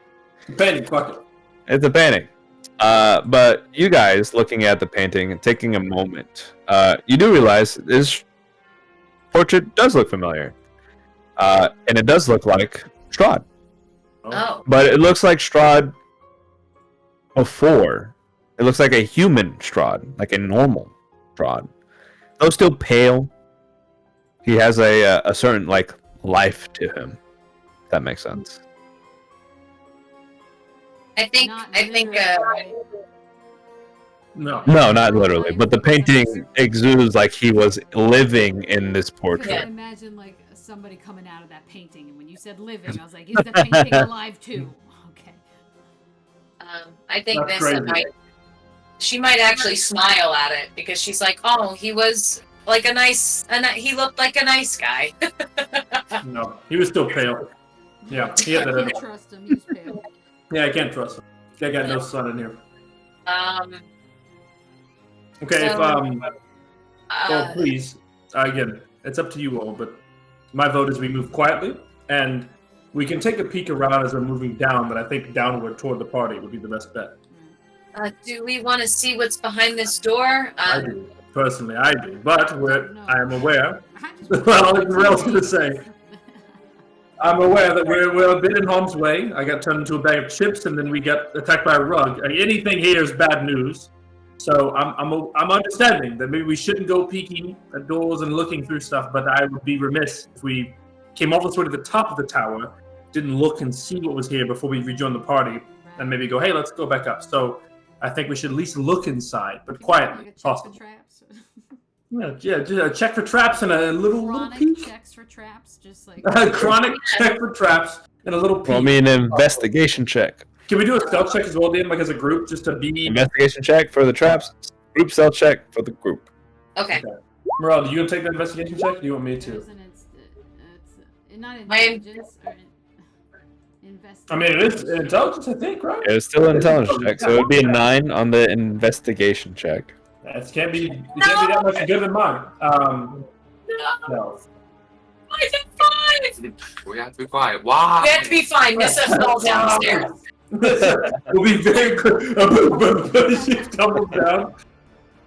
Painting, fuck it. It's a painting. But you guys looking at the painting and taking a moment, you do realize this portrait does look familiar. And it does look like Strahd. Oh. But it looks like Strahd before. It looks like a human Strahd, like a normal Strahd. Though still pale, he has a certain like life to him. If that makes sense. I think. No. No, not literally, but the painting exudes like he was living in this portrait. I imagine like somebody coming out of that painting, and when you said living, I was like, is the painting alive too? Okay. I think That's Nissa crazy. she might actually smile at it because she's like, oh, he was like he looked like a nice guy. No, he was still pale. Yeah, he had I that. can't trust him. He's pale. Yeah, I can't trust him. I got no sun in here. Okay, well, please, again, it's up to you all, but my vote is we move quietly, and we can take a peek around as we're moving down, but I think downward toward the party would be the best bet. Do we want to see what's behind this door? I do. Personally, I do. But I am aware. Well, like Morel's going to say. I'm aware that we're a bit in harm's way. I got turned into a bag of chips, and then we got attacked by a rug. Anything here is bad news. So I'm understanding that maybe we shouldn't go peeking at doors and looking through stuff, but I would be remiss if we came all this way to the top of the tower, didn't look and see what was here before we rejoin the party, and maybe go, hey, let's go back up. So I think we should at least look inside, but quietly, if possible. Yeah, check for traps and a little peek. Checks for traps, just like Chronic check for traps and a little peek. Well, I mean, an investigation check. Can we do a stealth check as well, Dan, like as a group, just to be... Investigation check for the traps, group stealth check for the group. Okay. Morel, do you want to take the investigation check, or do you want me to? It's not intelligence or investigation. I mean, it is intelligence, I think, right? It's still an intelligence check, so it would be a 9 on the investigation check. It can't be that much good than mine. No. We have to be quiet. Why? We have to be fine. Nissa falls downstairs. We'll be very good. She tumbles down.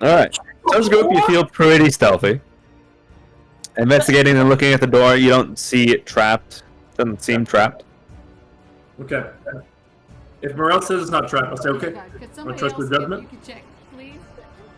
Alright. As a group, you feel pretty stealthy. Investigating and looking at the door, you don't see it trapped. Doesn't seem trapped. Okay. If Morel says it's not trapped, I'll say okay. Could I'll trust your judgment. You could check, please.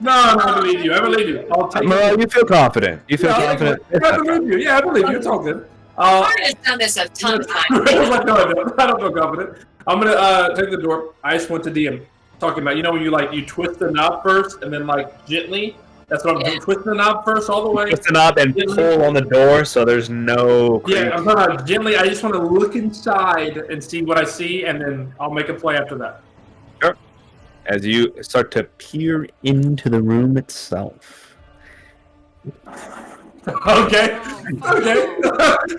No, I believe you. I believe you. I'll take Morel, you feel confident. You feel confident. I believe you. Yeah, I believe you. It's all good. Martin has done this a ton of times. I don't feel confident. I'm gonna take the door. I just went to DM. Talking about, when you twist the knob first and then gently. That's what I'm doing. Twist the knob first all the way. Twist the knob and pull on the door so there's no creak. Yeah, I'm talking about gently. I just want to look inside and see what I see, and then I'll make a play after that. Sure. As you start to peer into the room itself. Okay.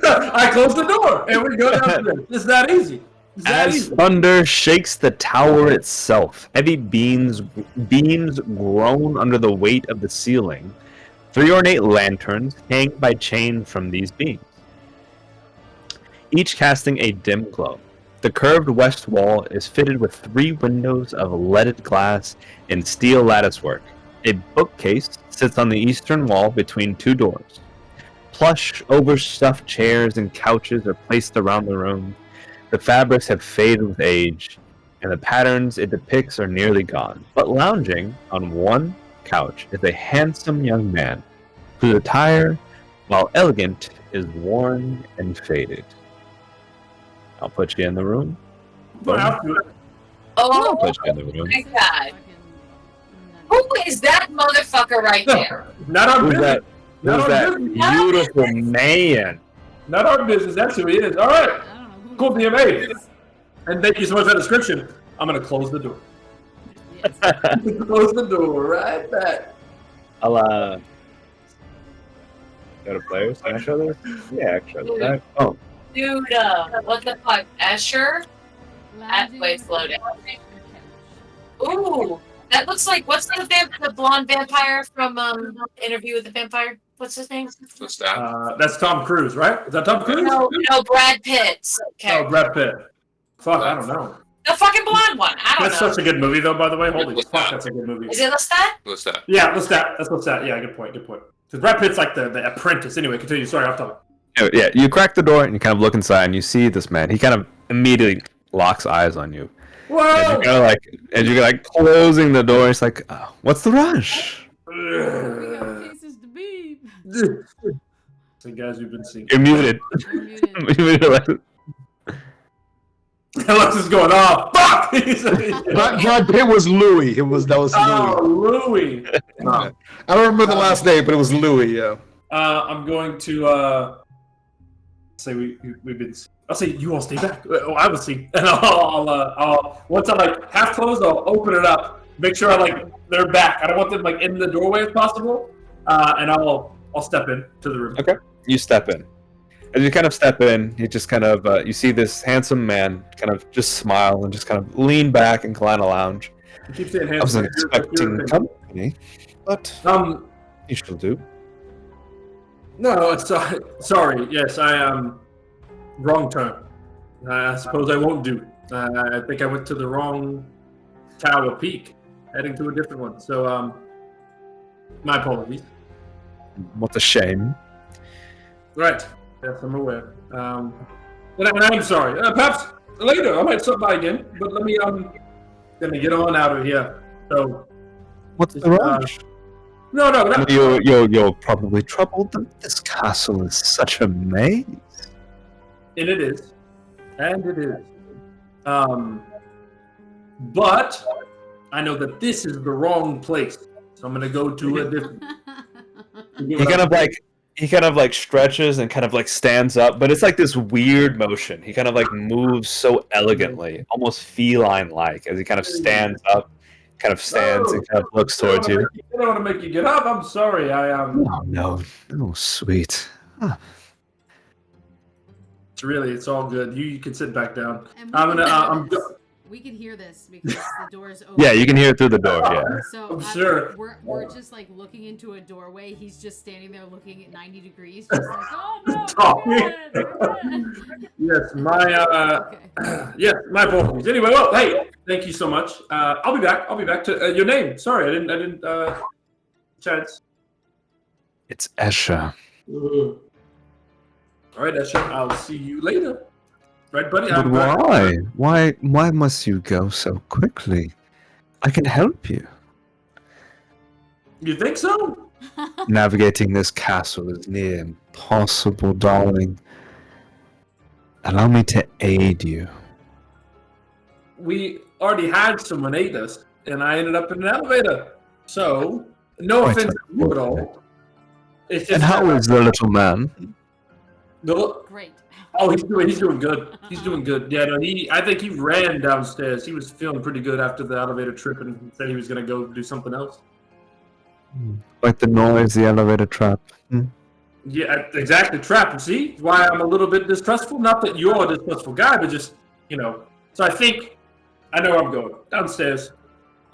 I close the door and we go downstairs. It's that easy. As thunder shakes the tower itself, heavy beams groan under the weight of the ceiling. 3 ornate lanterns hang by chain from these beams, each casting a dim glow. The curved west wall is fitted with 3 windows of leaded glass and steel latticework. A bookcase sits on the eastern wall between 2 doors. Plush, overstuffed chairs and couches are placed around the room. The fabrics have faded with age, and the patterns it depicts are nearly gone. But lounging on one couch is a handsome young man, whose attire, while elegant, is worn and faded. I'll put you in the room. I'll Oh put you in the room. my god. Who is that motherfucker right there? Not our Who's business. that? Not Who's our that business. beautiful man? Not our business. That's who he is. All right. I don't know who Cool, the fuck DMA. it is. And thank you so much for that description. I'm gonna close the door. Yes. Close the door right back. I'll go to players. Can I show this? Yeah, actually. Oh, Dude, what the fuck? Asher? Lounging Wait, slow down. on the couch. Ooh, that looks like what's the blonde vampire from Interview with the Vampire? What's his name? What's that? That's Tom Cruise, right? Is that Tom Cruise? No, Brad Pitt's Oh, character. Brad Pitt. Fuck, I don't know. The fucking blonde one. I don't That's know. such a good movie, though. By the way, holy What's fuck, that? that's a good movie. Is it Lestat? What's that? Yeah, what's that? That's what's that. Yeah, good point. Good point. Because Brad Pitt's like the apprentice. Anyway, continue. Sorry, I'm talking. yeah. You crack the door and you kind of look inside and you see this man. He kind of immediately locks eyes on you. And Whoa! you're kind of like, closing the door. It's like, oh, what's the rush? We got cases to beat. So guys, we've been seeing. You're muted. You're muted. You're muted, Alexis. Alexis is going off. Fuck! Brad Pitt was Louis. That was Oh, Louis. Louis. I don't remember the last name, but it was Louis. Yeah. I'm going to say we've been. I'll say you all stay back. Oh, I will see, and I'll once I'm like half closed, I'll open it up, make sure they're back. I don't want them in the doorway if possible, and I'll step in to the room. Okay. You step in. As you kind of step in, you just kind of you see this handsome man kind of just smile and just kind of lean back and recline a lounge. You keep saying I wasn't handsome. expecting company, but you shall do. No, sorry. Yes, I am. Wrong turn. I suppose I won't do. I think I went to the wrong tower peak, heading to a different one. So, my apologies. What a shame. Right. Yes, I'm aware. And I'm sorry. Perhaps later I might stop by again. But let me get on out of here. So. What's the rush? No. You're probably troubled that this castle is such a maze. And it is. But I know that this is the wrong place. So I'm gonna go to a different. He kind of stretches and kind of stands up, but it's like this weird motion. He kind of moves so elegantly, almost feline-like, as he kind of stands up, kind of stands and kind of looks towards you. I don't want to make you get up. I'm sorry. No, sweet. Huh. It's all good. You can sit back down. And we can hear this because the door's open. Yeah, you can hear it through the door. Yeah. So I'm sure. We're just looking into a doorway. He's just standing there looking at 90 degrees, just oh no, we're good. Yes, my apologies. Anyway, well, hey, thank you so much. I'll be back. To your name. Sorry, I didn't. Chance. It's Esha. All right, Esha. I'll see you later. Right, buddy? But why? Why must you go so quickly? I can help you. You think so? Navigating this castle is near impossible, darling. Allow me to aid you. We already had someone aid us, and I ended up in an elevator. So, no Quite offense to you at all. It's just And how is the little man? Great. Oh, he's doing good. He's doing good. Yeah, no, I think he ran downstairs. He was feeling pretty good after the elevator trip and said he was going to go do something else. Like the noise, the elevator trap. Yeah, exactly. Trap. See why I'm a little bit distrustful? Not that you're a distrustful guy, but just, So I think I know where I'm going. Downstairs.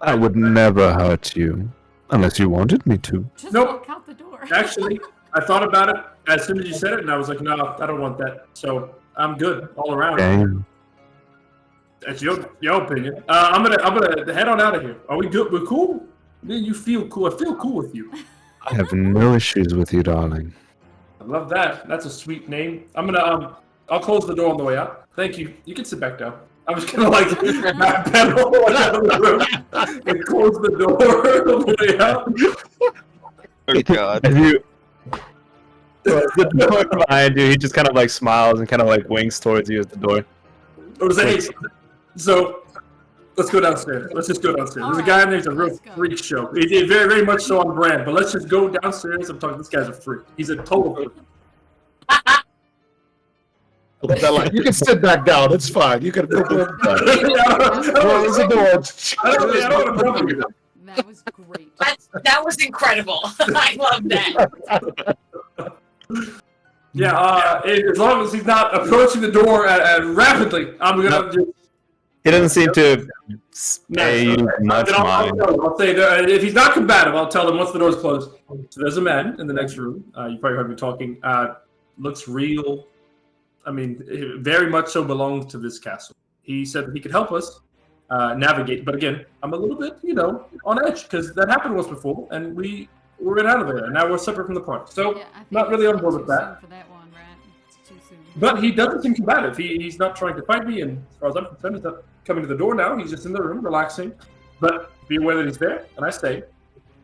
I would never hurt you. Unless you wanted me to. Just Nope. walk out the door. Actually, I thought about it as soon as you said it, and I was like, no, I don't want that. So I'm good all around. Damn. That's your opinion. I'm gonna head on out of here. Are we good? We're cool. Yeah, you feel cool. I feel cool with you. I have no issues with you, darling. I love that. That's a sweet name. I'm gonna I'll close the door on the way out. Thank you. You can sit back down. I'm just gonna backpedal out of the room and close the door on the way out. Oh god. As you close the door behind you, he just kind of smiles and kind of winks towards you at the door. So Let's go downstairs. Let's just go downstairs. There's a guy in there. He's a real freak show. He's very, very much so on brand. But let's just go downstairs. I'm talking. This guy's a freak. He's a total freak. You can sit back down. It's fine. You can. Close the door. That was great. That was incredible. I love that. Yeah, as long as he's not approaching the door rapidly, I'm gonna just. He doesn't seem to pay much mind. I'll say if he's not combative, I'll tell him once the door's closed. So there's a man in the next room. You probably heard me talking. Looks real. I mean, very much so belongs to this castle. He said that he could help us navigate. But again, I'm a little bit, on edge because that happened once before, and we were out of there, and now we're separate from the party. So not really on board with that. For that one, Rat. It's too soon. But he doesn't seem combative. He's not trying to fight me, and as far as I'm concerned, he's not coming to the door now. He's just in the room, relaxing. But be aware that he's there, and I say,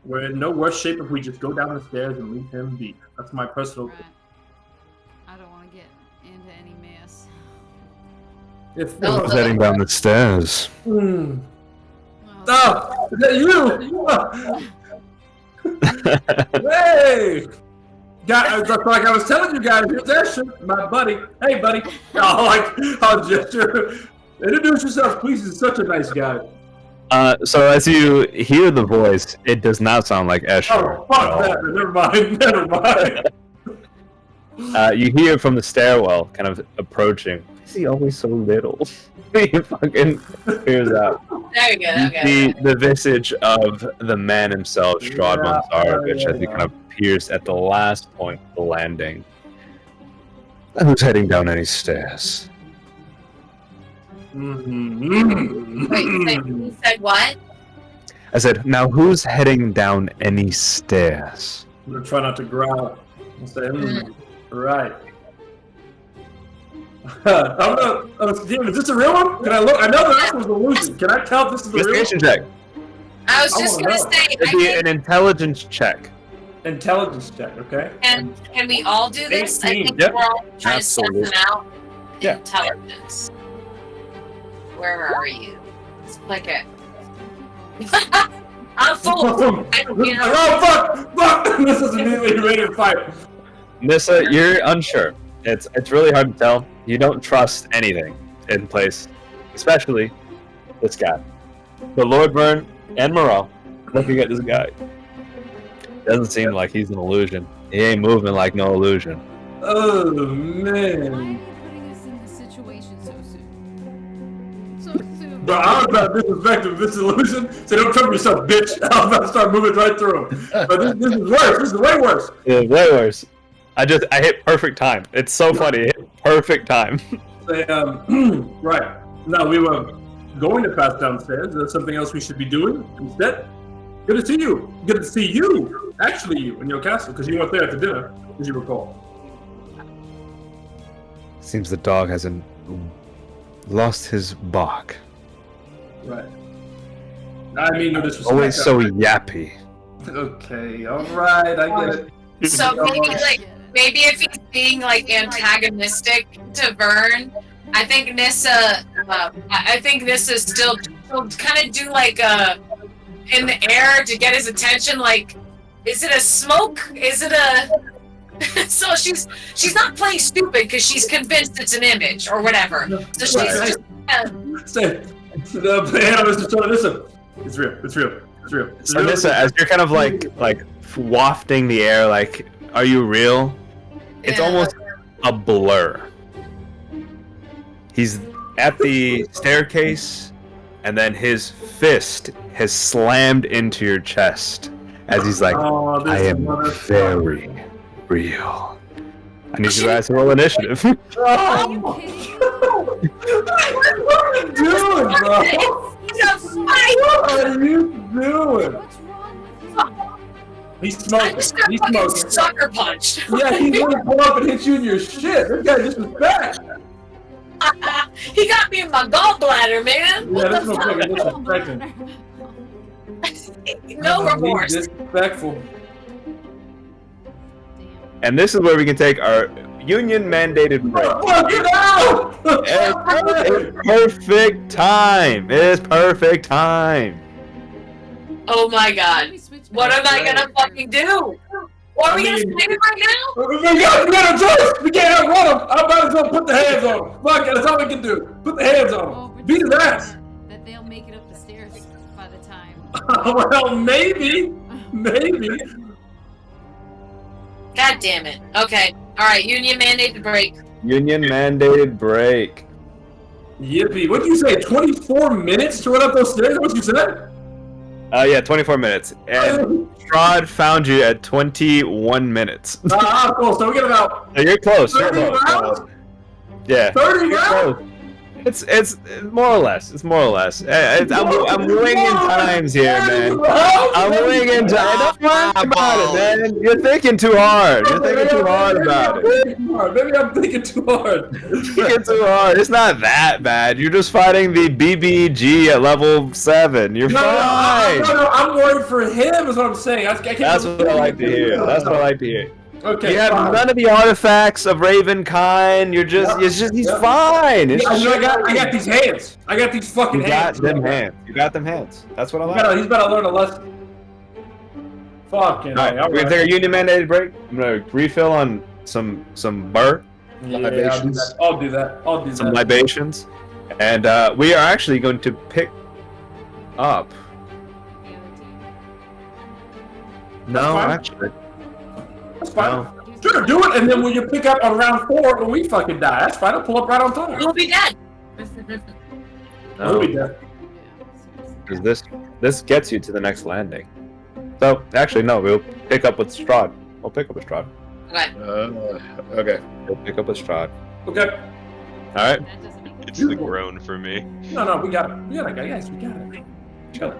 we're in no worse shape if we just go down the stairs and leave him be. That's my personal. Rat. I don't want to get into any mess. If Who's heading down the stairs? Oh, Oh, is that you? Hey! Guys, like I was telling you guys, here's Asher, my buddy. Hey, buddy. I'll gesture. Introduce yourself, please. He's such a nice guy. So as you hear the voice, it does not sound like Escher. Oh, fuck that. Never mind. You hear from the stairwell, kind of approaching. Is he always so little? He fucking hears out. There you go. You Okay. see the visage of the man himself, Strahd von Zarovich, as he kind of appears at the last point of the landing. Who's heading down any stairs? Wait, you said what? I said, now who's heading down any stairs? I'm going to try not to growl. I'll say, right. Is this a real one? Can I look? I know the rest was an illusion. Can I tell if this is the real Investigation one? check. I was just gonna say. It'd be an intelligence check. Intelligence check, okay? And can we all do this? 18, I think yep. we're all trying Absolutely. to suss them out. Yeah. Intelligence. Where are you? Let's click it. I'm full. Oh, fuck! This is immediately ready to fight. Nissa, you're unsure. It's really hard to tell. You don't trust anything in place, especially this guy. But Lord Vern and Morale, looking at this guy, doesn't seem like he's an illusion. He ain't moving like no illusion. Oh, why are man. you putting us in this situation so soon? So soon. Bro, I was about to disrespect him. This illusion. So don't trip yourself, bitch. I was about to start moving right through him. But this is worse. This is way worse. Yeah, way worse. I hit perfect time. It's so funny. It hit perfect time. Say, right. No, we were going to pass downstairs. Is there something else we should be doing instead? Good to see you. Good to see you. Actually, you in your castle, because you weren't there at the dinner, as you recall. Seems the dog hasn't lost his bark. Right. I mean, no disrespect. Always so yappy. Okay, alright, I get it. So maybe if he's being antagonistic to Vern, I think Nissa still kind of do in the air to get his attention. Like, is it a smoke? Is it a? So she's not playing stupid because she's convinced it's an image or whatever. So she's just. Say, listen. It's real. It's real. It's real. It's So real. Nissa, as you're kind of like wafting the air, like, are you real? It's Yeah. almost a blur. He's at the staircase, and then his fist has slammed into your chest as he's like, Oh, this I is am motherfucker. very real. I need you guys to roll initiative. Are you kidding? What are you doing, bro? It's a fight. What are you doing? What's wrong with you? He's I smoking. just got He's fucking smoking. sucker punched. Yeah, he's gonna pull up and hit you in your shit. This guy disrespect. He got me in my gallbladder, man. Yeah, What this the motherfucker fuck? disrespecting. No remorse. He's disrespectful. And this is where we can take our union mandated break. Fuck it out! It's perfect time. It is perfect time. Oh my god. We switch What back am I to gonna the- fucking do? What are we gonna mean- say right now? We got a choice! We can't outrun him! I might as well put the hands on him. Fuck it, that's all we can do. Put the hands on Well, him. we're Beat just his hoping ass! that they'll make it up the stairs by the time. Well, maybe. Maybe. God damn it. Okay. Alright, union mandated break. Union mandated break. Yippee. What'd you say? 24 minutes to run up those stairs? What you said? Yeah, 24 minutes. And Strahd found you at 21 minutes. Cool. So we get about You're close. You're 30 close. rounds? Yeah. 30 You're rounds? close. It's more or less. It's more or less. I'm winging times here, man. I'm winging times. Don't worry about it, man. You're thinking too hard. You're thinking too hard about it. Maybe I'm thinking too hard. Thinking too hard. It's not that bad. You're just fighting the BBG at level 7. You're fine. No, I'm worried for him is what I'm saying. I can't That's what I like to hear. That's what I like to hear. Okay, You have fine. none of the artifacts of Ravenkind. You're just, he's fine. It's I just, got these hands. I got these fucking you got hands. them hands. You got them hands. That's what I like. He's about to learn a lesson. Fucking All right, we're gonna take a union mandated break. I'm gonna refill on some burr, Libations. I'll do that. some libations, and we are actually going to pick up. No, fine. actually, That's fine. no. Sure, do it, and then when you pick up on round 4 when we fucking die, that's fine. I'll pull up right on time. We'll be dead. We'll be dead. Because this gets you to the next landing. So actually, no, we'll pick up with Strahd. We'll pick up with Strahd. Okay. Okay. We'll pick up with Strahd. Okay. All right. That doesn't make It's the groan for me. No, we got it. We got it, guys. We got it. Chill.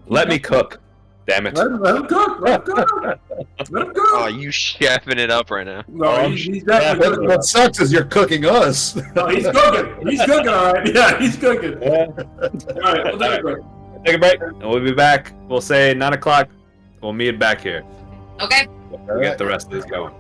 Let me cook. Damn it. Let him cook. Let him cook. Let him cook. Oh, you chefing it up right now. No, he's definitely cooking. What sucks is you're cooking us. No, he's cooking. He's cooking, all right. Yeah, he's cooking. Yeah. All right, we'll take a break. Take a break, and we'll be back. We'll say 9 o'clock. We'll meet back here. Okay. We'll get the rest of this going.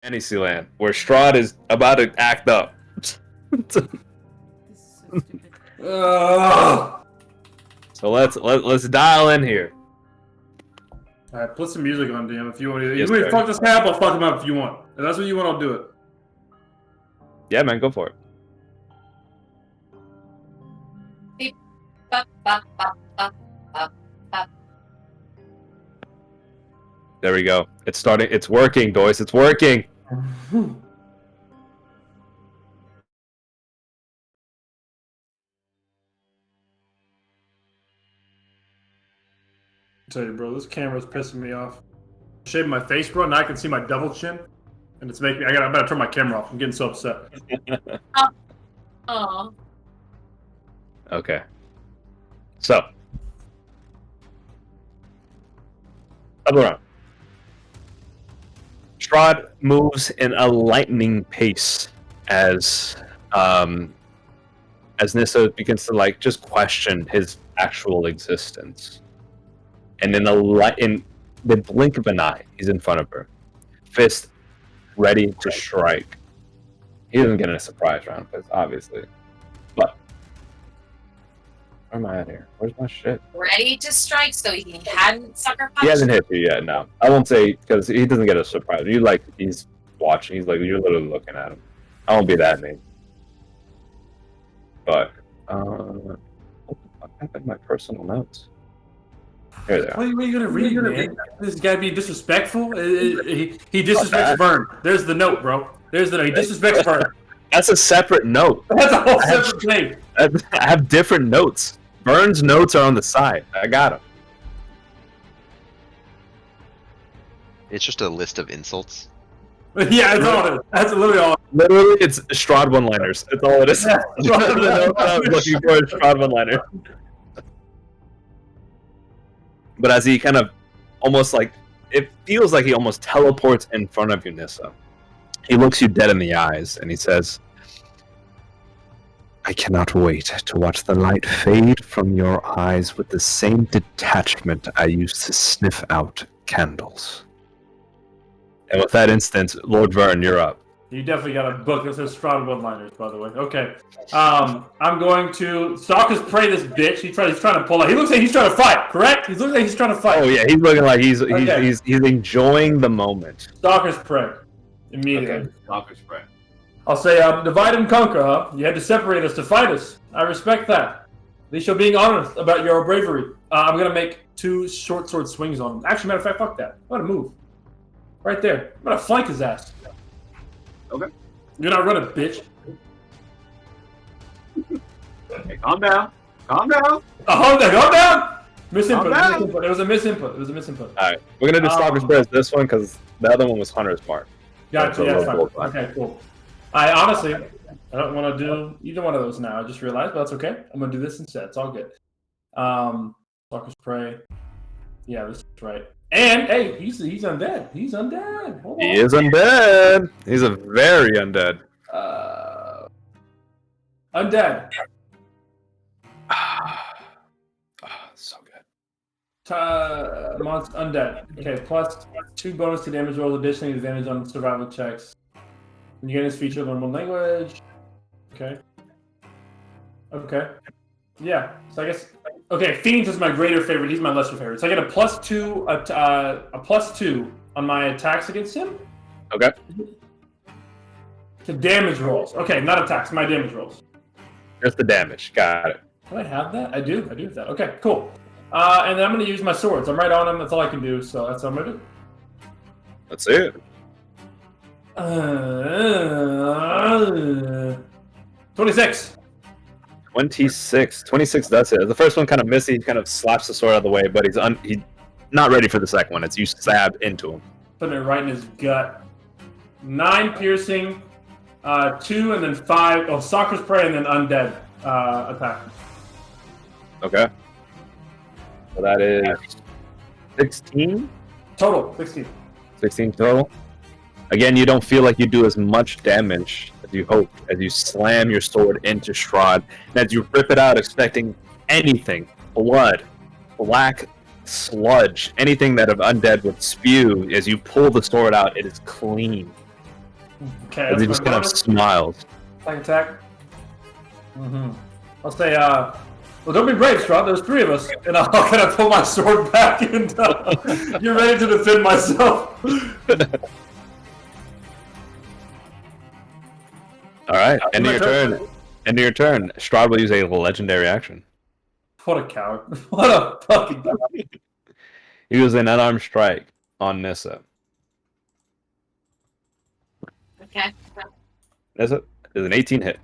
Fantasy Land, where Strahd is about to act up. This is so stupid. So let's dial in here. All right, put some music on, DM. If you want to, Yes, you want sir. to fuck this guy up, I'll fuck him up if you want. If that's what you want, I'll do it. Yeah, man, go for it. Ba, ba, ba, ba, ba, ba. There we go. It's starting. It's working, boys. It's working. I tell you, bro, this camera's pissing me off. Shaving my face, bro. Now I can see my double chin, and it's making me. I better turn my camera off. I'm getting so upset. Aw. Okay. So, up around. Strahd moves in a lightning pace as Nissa begins to like just question his actual existence. And in the blink of an eye, he's in front of her, fist ready to strike. He doesn't get a surprise round, because obviously. But where am I at here? Where's my shit? Ready to strike, so he hadn't sucker punched. He hasn't hit you yet. No, I won't say because he doesn't get a surprise. You like he's watching. He's like you're literally looking at him. I won't be that mean. But what the fuck happened to my personal notes? Here they are. What are you gonna read, man? This guy be disrespectful. He disrespects Vern. There's the note, bro. There's the note. He disrespects Vern. That's a separate note. That's a whole separate thing. I have different notes. Vern's notes are on the side. I got them. It's just a list of insults. Yeah, that's all it is. That's literally all. Literally, it's Strahd one-liners. That's all it is. Yeah. The note I was looking for is Strahd one-liner. But as he kind of almost like, it feels like he almost teleports in front of you, Nissa. He looks you dead in the eyes and he says, I cannot wait to watch the light fade from your eyes with the same detachment I used to sniff out candles. And with that instance, Lord Vern, you're up. You definitely got a book that says Strahd one-liners, by the way. Okay. I'm going to Stalker's Prey this bitch. He's trying to pull out. He looks like he's trying to fight, correct? He looks like he's trying to fight. Oh yeah, he's looking like he's Okay. he's enjoying the moment. Stalker's Prey. Immediately. Okay. Stalker's Prey. I'll say, divide and conquer, huh? You had to separate us to fight us. I respect that. At least you're being honest about your bravery. I'm going to make 2 short sword swings on him. Actually, matter of fact, fuck that. I'm going to move. Right there. I'm going to flank his ass. Okay. You're not running, bitch. Okay, calm down. Calm down. Calm down. Misinput. Calm down. It was a misinput. All right, we're gonna do Stalker's Prey as this one because the other one was Hunter's Mark. Gotcha. That's a Yeah, little fine. fun. Okay, cool. I honestly don't want to do either one of those now. I just realized, but that's okay. I'm gonna do this instead. It's all good. Stalker's Prey. Yeah, this is right. And hey, he's undead. He's undead. Hold on. He is undead. He's a very undead. Undead. So good. Monster undead. Okay, plus 2 bonus to damage rolls. Additionally, advantage on survival checks. And you get this feature, learn 1 language. Okay. Yeah. So I guess. Okay, Fiend is my greater favorite. He's my lesser favorite. So I get a +2 on my attacks against him. Okay. To damage rolls. Okay, not attacks. My damage rolls. Just the damage. Got it. Do I have that? I do. I do have that. Okay, cool. And then I'm going to use my swords. I'm right on them. That's all I can do. So that's what I'm going to do. That's it. 26. 26 does it. The first one kind of missed. He kind of slaps the sword out of the way, but he's not ready for the second one. It's you stab into him. Putting it right in his gut. 9 piercing, 2 and then 5. Oh, Stalker's Prey and then undead attack. Okay. So that is 16? Total, 16. 16 total. Again, you don't feel like you do as much damage as you hoped as you slam your sword into Strahd. And as you rip it out, expecting anything, blood, black sludge, anything that an undead would spew, as you pull the sword out, it is clean. Okay. As he just kind of smiles. Second attack. I'll say, well, don't be brave, Strahd. There's 3 of us, and I'll kind of pull my sword back and you're ready to defend myself. All right, end of your turn. End of your turn. Strahd will use a legendary action. What a coward! What a fucking coward! He uses an unarmed strike on Nissa. Okay. Nissa is an 18 hit.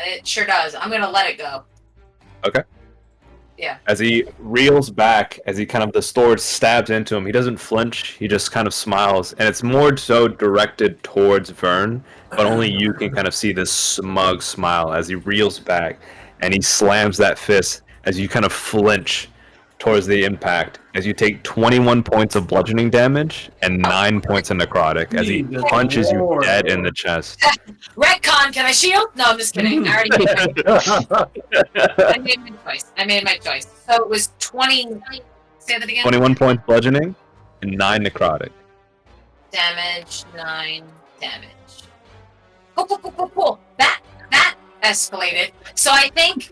It sure does. I'm gonna let it go. Okay. Yeah. As he reels back, as he kind of the sword stabs into him, he doesn't flinch. He just kind of smiles, and it's more so directed towards Vern, but only you can kind of see this smug smile as he reels back, and he slams that fist as you kind of flinch towards the impact. As you take 21 points of bludgeoning damage and 9 points of necrotic, as he punches you dead in the chest. Retcon, can I shield? No, I'm just kidding. I already made my choice. I made my choice. So it was 20. Say that again. 21 points bludgeoning and 9 necrotic. Damage, 9 damage. Cool. That escalated. So I think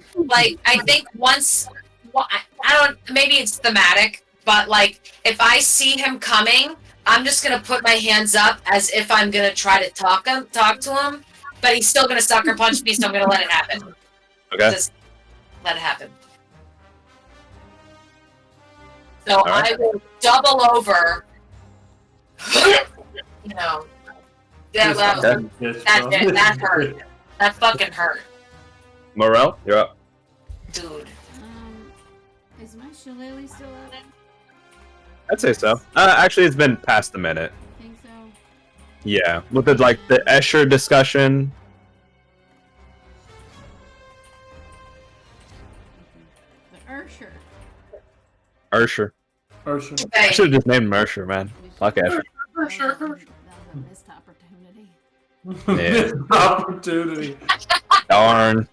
once. Well, I don't. Maybe it's thematic, but like if I see him coming, I'm just gonna put my hands up as if I'm gonna try to talk to him, but he's still gonna sucker punch me, so I'm gonna let it happen. Okay. Just let it happen. So right. I will double over. You know, that hurt. That fucking hurt. Morel, you're up. Dude. Is my shillelagh still up? I'd say so. Actually, it's been past a minute. Think so? Yeah, with the Escher discussion. The Ursher. Ursher. I should have just named him Ursher, man. Fuck Escher. Ursher. That was a missed opportunity. Yeah. Opportunity. Darn.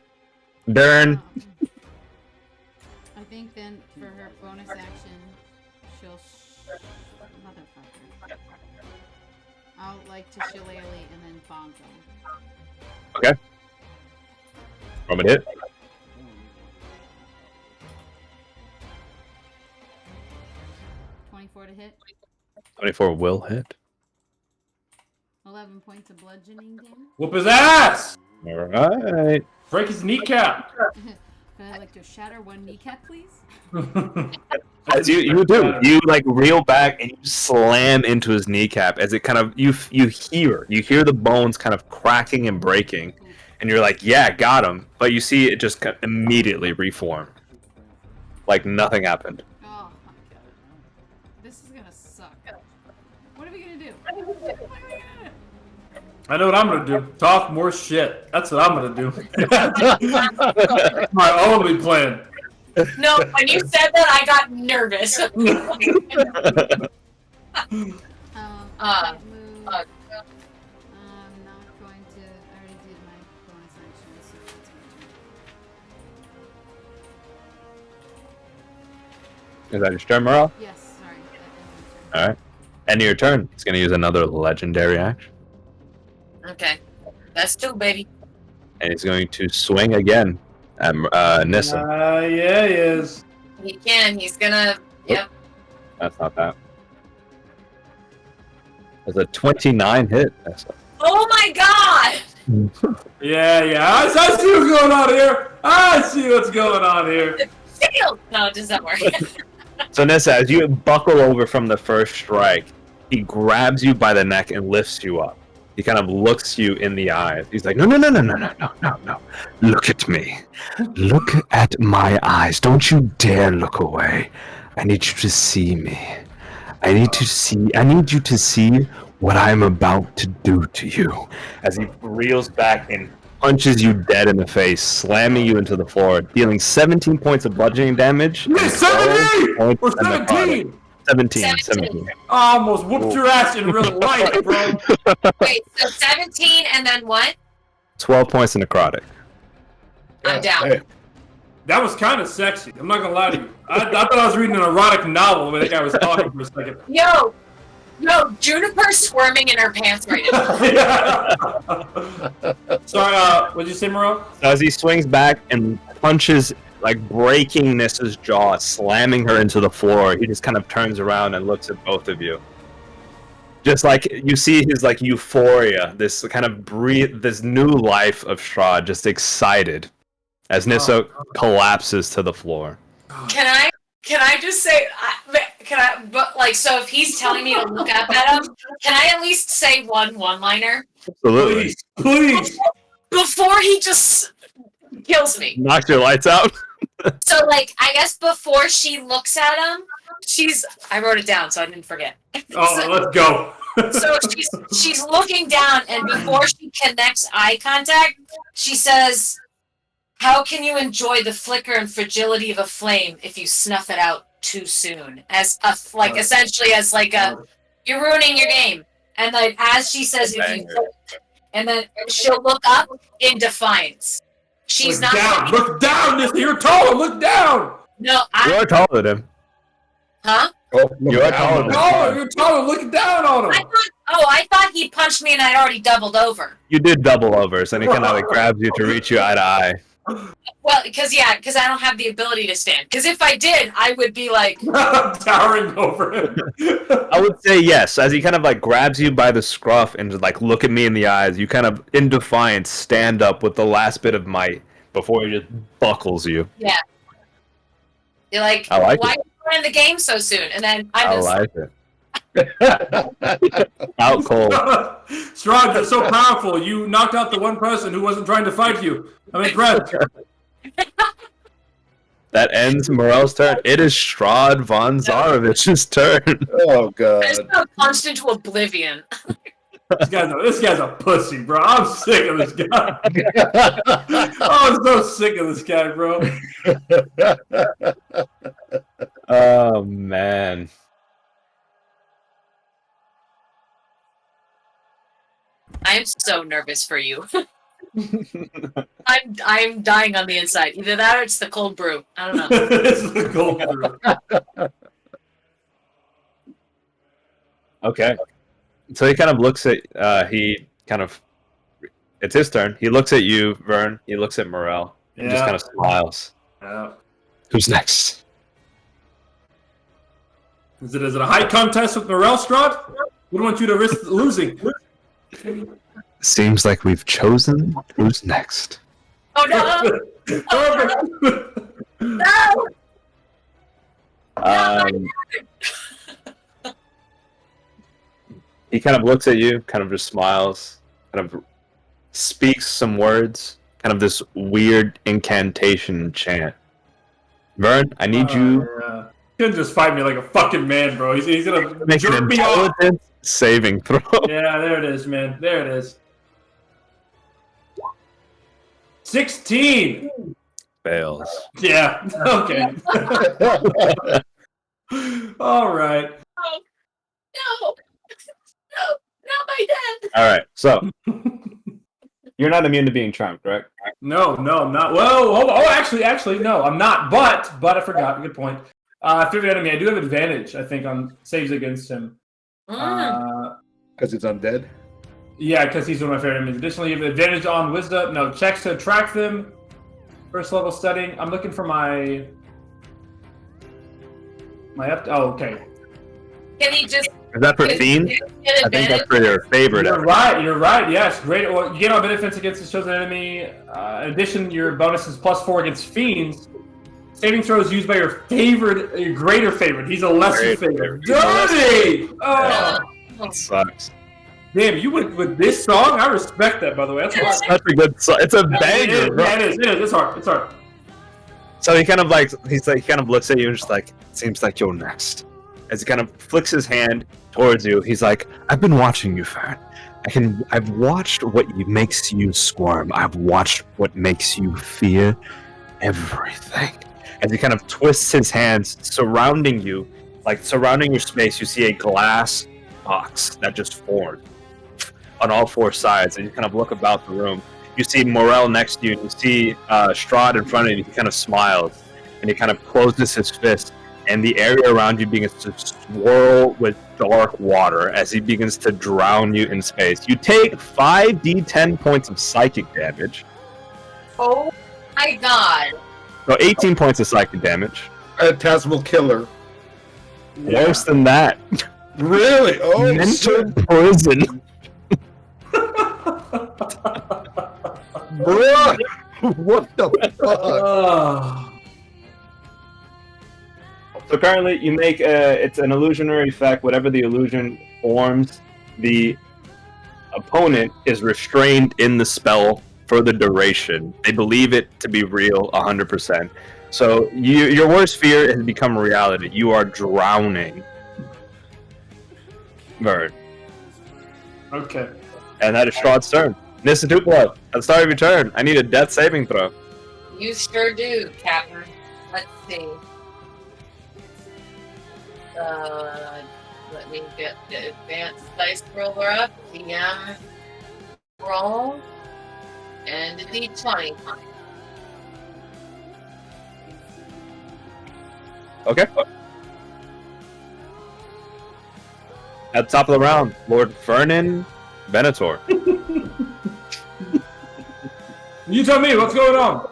I think then for her bonus action, she'll motherfucker. I'll like to shillelagh and then bongo. Okay. From it hit. 24 to hit. 24 will hit. 11 points of bludgeoning damage. Whoop his ass! All right. Break his kneecap. Could I like to shatter one kneecap, please? As you do, you reel back and you slam into his kneecap as it kind of you hear the bones kind of cracking and breaking, and you're like, yeah, got him. But you see it just immediately reform, like nothing happened. Oh my god, this is gonna suck. What are we gonna do? I know what I'm gonna do. Talk more shit. That's what I'm gonna do. That's my only plan. No, when you said that, I got nervous. Can't move. I'm not going to. I already did my bonus action, so it's my turn. Is that your turn, Morale? Yes, sorry. All right. End of your turn. He's gonna use another legendary action, Okay, that's 2, baby. and he's going to swing again at Nissa. Yeah, he is. He can. He's gonna. Yep. That's not that. That's a 29 hit, Nissa. Oh my god! Yeah. I see what's going on here. I see what's going on here. Shield! No, it doesn't work. So Nissa, as you buckle over from the first strike, he grabs you by the neck and lifts you up. He kind of looks you in the eyes. He's like, no. Look at me. Look at my eyes. Don't you dare look away. I need you to see me. I need you to see what I'm about to do to you. As he reels back and punches you dead in the face, slamming you into the floor, dealing 17 points of bludgeoning damage. Yeah, 17! Or 17! 17. I almost whooped your ass in real life, bro. Wait, so 17 and then what? 12 points of necrotic. I'm down. Hey. That was kind of sexy. I'm not gonna lie to you. I thought I was reading an erotic novel the way that guy was talking for a second. Yo, No, Juniper's squirming in her pants right now. Sorry, what'd you say, Moreau? So as he swings back and punches, like breaking Nissa's jaw, slamming her into the floor, he just kind of turns around and looks at both of you. Just like you see his like euphoria, this kind of this new life of Strahd, just excited as Nissa collapses to the floor. Can I just say, but like, so if he's telling me to look up at him, can I at least say one-liner? Absolutely. Please. Before he just kills me. Knock your lights out. So, like, I guess before she looks at him, I wrote it down so I didn't forget. Oh, let's go. So she's looking down, and before she connects eye contact, she says, "How can you enjoy the flicker and fragility of a flame if you snuff it out too soon?" As a, like, essentially as like a, you're ruining your game. And like as she says, and then she'll look up in defiance. She's look not. Down. Look down, Nissa. You're taller. Look down. No, You're taller than him. Huh? Oh, you are taller. You're taller. Look down on him. I thought he punched me and I'd already doubled over. You did double over, so he kind of like grabs you to reach you eye to eye. Well, because I don't have the ability to stand. Because if I did, I would be like towering over him. I would say yes, as he kind of like grabs you by the scruff and just like look at me in the eyes. You kind of, in defiance, stand up with the last bit of might before he just buckles you. Yeah. You're like, I like why it. are you playing the game so soon? And then I just like it. Out cold. Strahd, you're so powerful. You knocked out the one person who wasn't trying to fight you. I'm impressed. That ends Morel's turn. It is Strahd von Zarovich's turn. Oh god. I just got punched into oblivion. This guy's a pussy, bro. I'm sick of this guy. I'm so sick of this guy, bro. Oh man. I'm so nervous for you. I'm dying on the inside. Either that or it's the cold brew. I don't know. It's the cold brew. Okay. So he kind of looks at it's his turn. He looks at you, Vern. He looks at Morel. And just kind of smiles. Yeah. Who's next? Is it a high contest with Morel, Strahd? We don't want you to risk losing. Seems like we've chosen who's next. Oh no! No! He kind of looks at you, kind of just smiles, kind of speaks some words, kind of this weird incantation chant. Vern, I need you. Yeah. He couldn't just fight me like a fucking man, bro. He's gonna make an jerk me off. intelligence saving throw. Yeah, there it is, man. There it is. 16. Fails. Yeah. Okay. All right. No! Not my dad! All right. So you're not immune to being charmed, correct? No, I'm not. Well, hold on. Oh, actually, no, I'm not. But I forgot. Good point. Favorite enemy, I do have advantage, I think, on saves against him. Because it's undead? Yeah, because he's one of my favorite enemies. Additionally, you have advantage on wisdom. No, checks to attract them. First level setting. I'm looking for my Oh, okay. Can he just... Is that for Fiend? I think that's for your favorite. You're right. Yes, great. Well, you get all benefits against the chosen enemy. In addition, your bonus is +4 against Fiends. Saving throws used by your greater favorite. He's a lesser favorite. Dirty! Oh! That sucks. Damn, you went with this song? I respect that, by the way. That's such a good song. It's a banger, bro. Yeah, it is. It's hard. So he kind of looks at you and just like, seems like you're next. As he kind of flicks his hand towards you, he's like, I've been watching you, Fern. I've watched what makes you squirm. I've watched what makes you fear everything. As he kind of twists his hands surrounding you, like surrounding your space, you see a glass box that just formed on all four sides, and you kind of look about the room. You see Morel next to you, and you see Strahd in front of you. He kind of smiles, and he kind of closes his fist, and the area around you begins to swirl with dark water as he begins to drown you in space. You take 5d10 points of psychic damage. Oh my god. So 18 points of psychic damage. Phantasmal killer. Worse than that. Really? Oh, Mental shit. prison. Bruh. What the fuck? So currently, you make it's an illusionary effect. Whatever the illusion forms, the opponent is restrained in the spell for the duration. They believe it to be real 100%. So your worst fear has become reality. You are drowning. Vern. Okay. And that is Strahd's turn. Mr. Duplo, at the start of your turn, I need a death saving throw. You sure do, Captain. Let's see. Let me get the advanced dice roller up. DM roll. And a d20. Okay. At the top of the round, Lord Vernon Venator. You tell me, what's going on?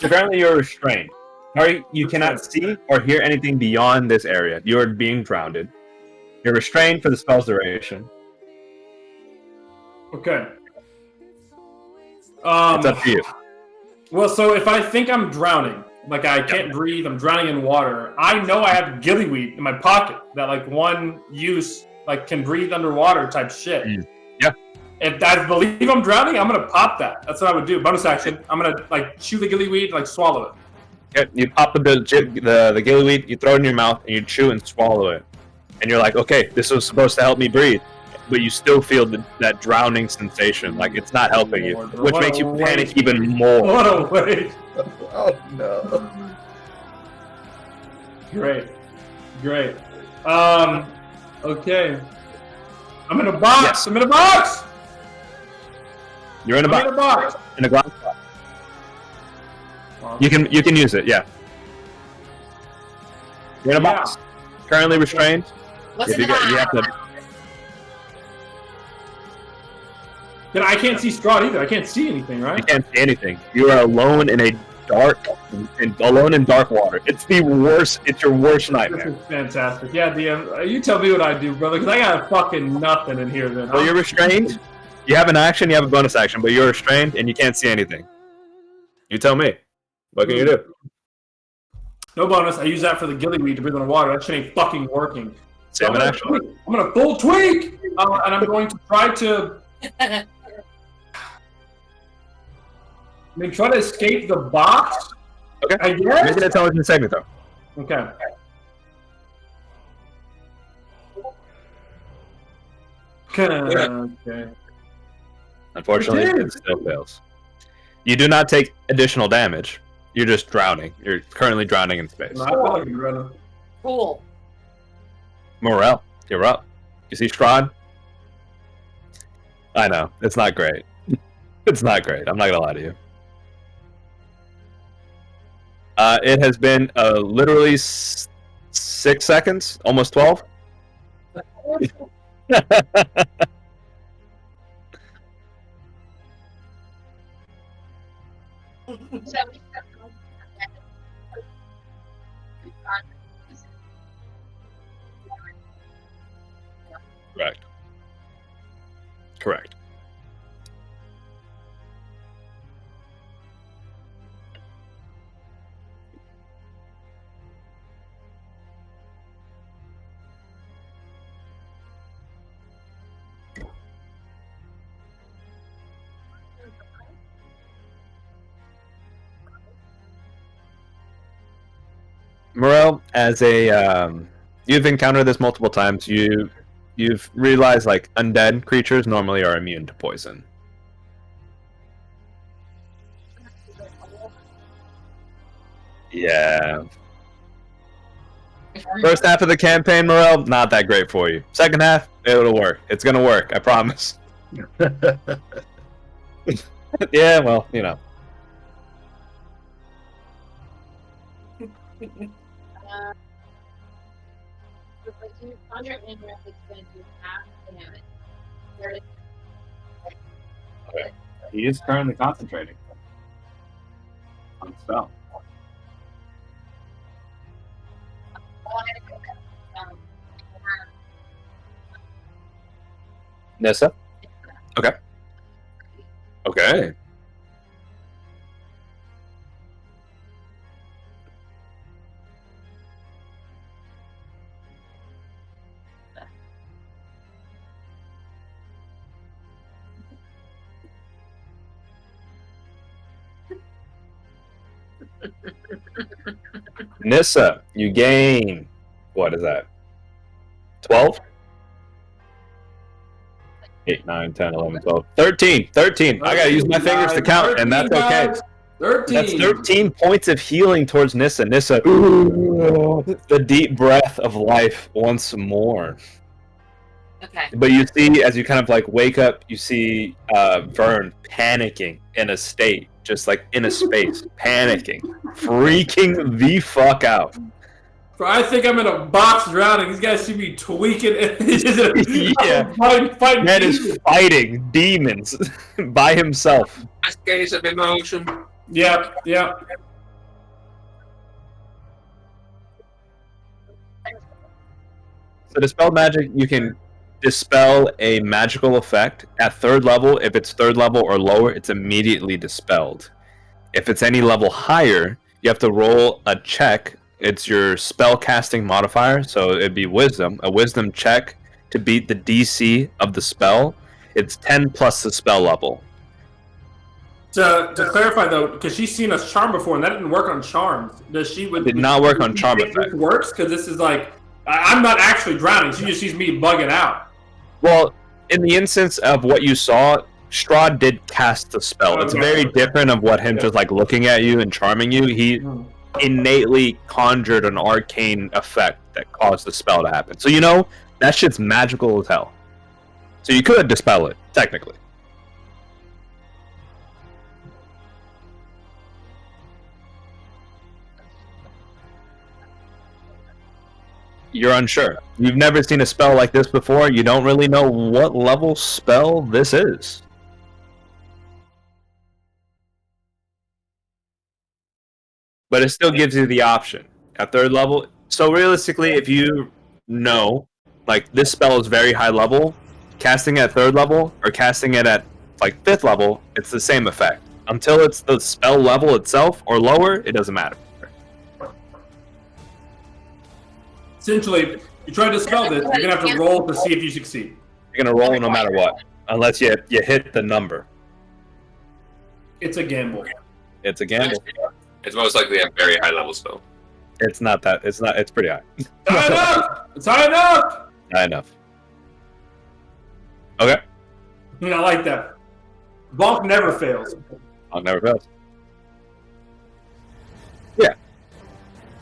Apparently you're restrained. Sorry, you cannot see or hear anything beyond this area. You are being drowned. You're restrained for the spell's duration. Okay. It's up to you. Well, so if I think I'm drowning, like I can't breathe, I'm drowning in water, I know I have gillyweed in my pocket that like one use, like can breathe underwater type shit. Yeah. If I believe I'm drowning, I'm gonna pop that. That's what I would do. Bonus action. I'm gonna like chew the gillyweed, like swallow it. Okay, you pop the gillyweed, you throw it in your mouth, and you chew and swallow it. And you're like, okay, this was supposed to help me breathe. But you still feel that drowning sensation. Like, it's not helping you. Which makes you panic even more. What a waste. Oh, no. Great. Okay. I'm in a box. Yes. I'm in a box. You're in a I'm in a box. box. In a glass box. You can use it, yeah. You're in a box. Currently restrained. What's in the You box? have to. Then I can't see Strahd either. I can't see anything, right? You can't see anything. You are alone in dark water. It's the worst. It's your worst This nightmare. is fantastic. Yeah, DM, you tell me what I do, brother, because I got fucking nothing in here then. So you're restrained. You have an action. You have a bonus action, but you're restrained and you can't see anything. You tell me. What can you do? No bonus. I use that for the gillyweed to breathe underwater. That shit ain't fucking working. So Same an action. I'm gonna full tweak, and I'm going to try to. Try to escape the box. Okay. I guess. Make an intelligence saving throw. Okay. Okay. Unfortunately, it still fails. You do not take additional damage. You're just drowning. You're currently drowning in space. Cool. Morel, you're up. You see Strahd? I know. It's not great. It's not great. I'm not going to lie to you. It has been literally 6 seconds, almost 12. Correct. Correct. Morel, as a you've encountered this multiple times. You've realized like undead creatures normally are immune to poison. Yeah. First half of the campaign, Morel, not that great for you. Second half, it'll work. It's gonna work, I promise. Yeah, well, you know. Conjure indirectly is going to do half damage. Okay. He is currently concentrating on the spell. Nissa? Okay. Okay. Nissa, you gain. What is that? 12? 8, 9, 10, 11, 12. 13. 13. I gotta use my fingers to count, and that's okay. 13. That's 13 points of healing towards Nissa. Nissa, the deep breath of life once more. Okay. But you see, as you kind of like wake up, you see Vern panicking in a state, just like in a space, panicking, freaking the fuck out. Bro, I think I'm in a box drowning. These guys see me tweaking. Yeah. fighting Man is fighting demons by himself. Cascades of emotion. Yep, yep. So dispel magic, you can dispel a magical effect at third level. If it's third level or lower, it's immediately dispelled. If it's any level higher, you have to roll a check. It's your spell casting modifier, so it'd be wisdom. A wisdom check to beat the DC of the spell. It's 10 plus the spell level. To clarify though, because she's seen us charm before, and that didn't work on charms. Does she? Did not work on charm effect. This works because this is like I'm not actually drowning. She just sees me bugging out. Well, in the instance of what you saw, Strahd did cast the spell. It's very different of what him just like looking at you and charming you. He innately conjured an arcane effect that caused the spell to happen. So you know that shit's magical as hell. So you could dispel it technically. You're unsure. You've never seen a spell like this before. You don't really know what level spell this is. But it still gives you the option at third level. So realistically, if you know, like this spell is very high level, casting at third level or casting it at like fifth level, it's the same effect. Until it's the spell level itself or lower, it doesn't matter. Essentially, you try to dispel this, you're gonna have to roll to see if you succeed. You're gonna roll no matter what, unless you hit the number. It's a gamble. It's a gamble. It's most likely a very high level spell. It's not that. It's not. It's pretty high. High enough. It's high enough. High enough. Okay. I like that. Bonk never fails. Bonk never fails. Yeah.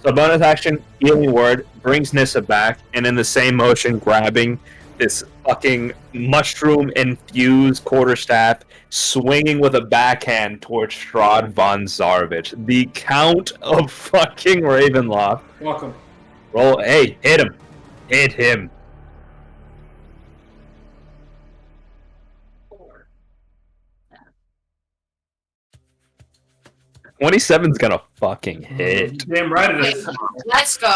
So bonus action, healing word, brings Nissa back, and in the same motion, grabbing this fucking mushroom-infused quarterstaff, swinging with a backhand towards Strahd von Zarovich, the Count of fucking Ravenloft. Welcome. Roll. Hey, hit him. Hit him. 27's gonna fucking hit. Damn right it is. Let's go.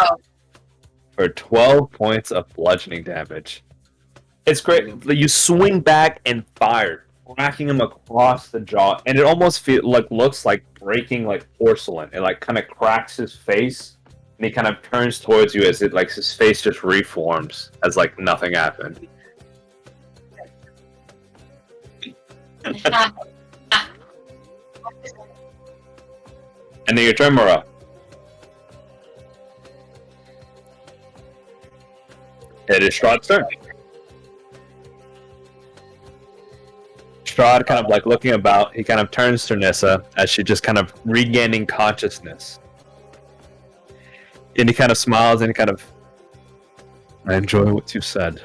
For 12 points of bludgeoning damage. It's great. You swing back and fire, cracking him across the jaw, and it almost looks like breaking like porcelain. It like kind of cracks his face, and he kind of turns towards you as it like his face just reforms as like nothing happened. And then your turn, Mara. It is Strahd's turn. Strahd kind of like looking about, he kind of turns to Nissa as she just kind of regaining consciousness. And he kind of smiles and kind of, I enjoy what you said.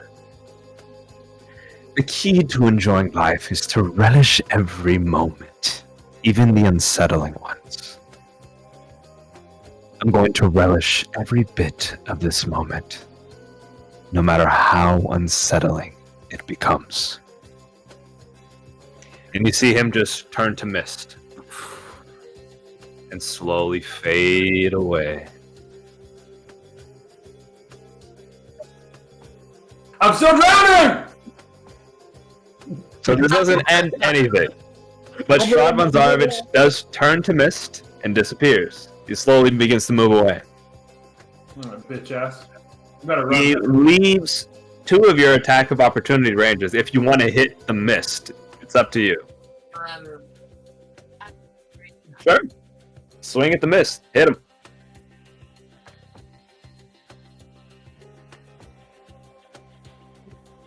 The key to enjoying life is to relish every moment, even the unsettling ones. I'm going to relish every bit of this moment. no matter how unsettling it becomes. And you see him just turn to mist and slowly fade away. I'm still drowning! So this doesn't end anything. But Strahd von Zarovich does turn to mist and disappears. He slowly begins to move away. Bitch ass. You better run. He leaves 2 of your attack of opportunity ranges. If you want to hit the mist, it's up to you. Sure. Swing at the mist. Hit him.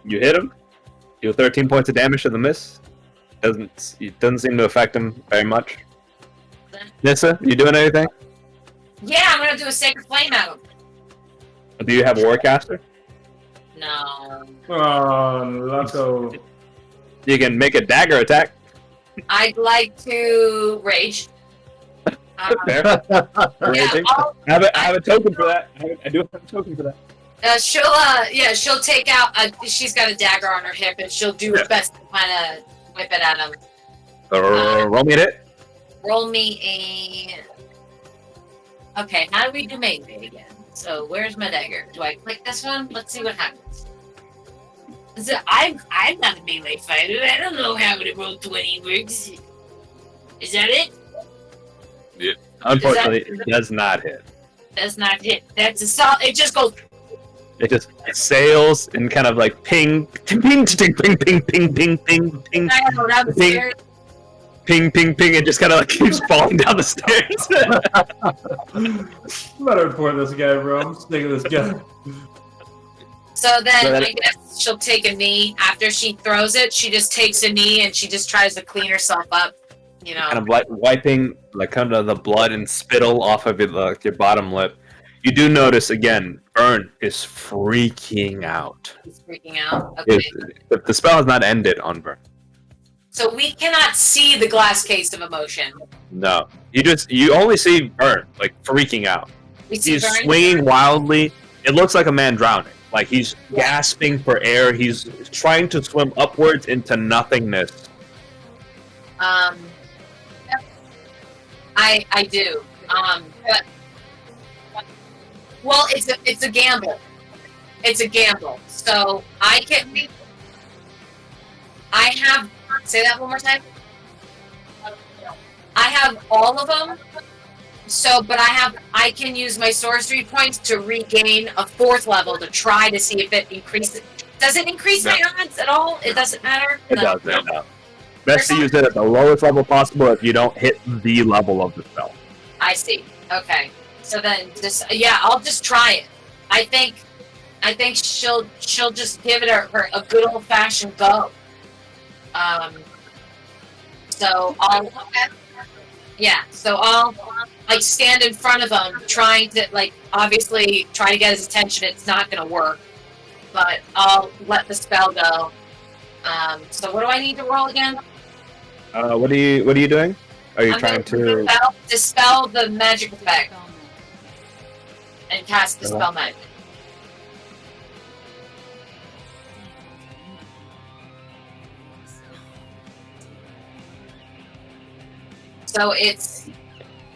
You hit him. Deal 13 points of damage to the mist. It doesn't seem to affect him very much. Nissa, you doing anything? Yeah, I'm gonna do a Sacred Flame out. Do you have Warcaster? No. Oh, Lucky. You can make a dagger attack. I'd like to rage. Fair. Yeah, I have a token for that. I do have a token for that. she'll take out. She's got a dagger on her hip, and she'll do her best to kind of whip it at him. Roll me a hit. Roll me a. Okay, how do we do melee again? So where's my dagger? Do I click this one? Let's see what happens. I'm not a melee fighter. I don't know how to roll 20 works. Is that it? Yeah. Unfortunately, it does not hit. Does not hit. That's a solid. It just goes. It just sails and kind of like ping, ping, ping, ping, ping, ping, ping, ping, ping, ping, I don't know, that was weird. ping, ping, ping, and just kind of like keeps falling down the stairs. I'm about to report this guy, bro. I'm sick of this guy. So then I guess she'll take a knee. After she throws it, she just takes a knee and she just tries to clean herself up. You know, kind of like wiping like kind of the blood and spittle off of your bottom lip. You do notice again, Vern is freaking out. He's freaking out. Okay. The spell has not ended on Vern. So we cannot see the glass case of emotion. No, you only see Vern like freaking out. We see He's Vern swinging wildly. It looks like a man drowning. Like he's gasping for air. He's trying to swim upwards into nothingness. I do. But well, it's a gamble. It's a gamble. So I have. Say that one more time. I have all of them. So, but I can use my sorcery points to regain a 4th level to try to see if it increases. Does it increase my odds at all? It doesn't matter. It doesn't. No. Best to use it at the lowest level possible if you don't hit the level of the spell. I see. Okay. So then, I'll just try it. I think she'll just give it a good old fashioned go. So I'll like stand in front of him, trying to obviously try to get his attention. It's not gonna work, but I'll let the spell go. So what do I need to roll again? What are you doing? Are you trying to dispel the magic effect and cast Dispel Magic? So it's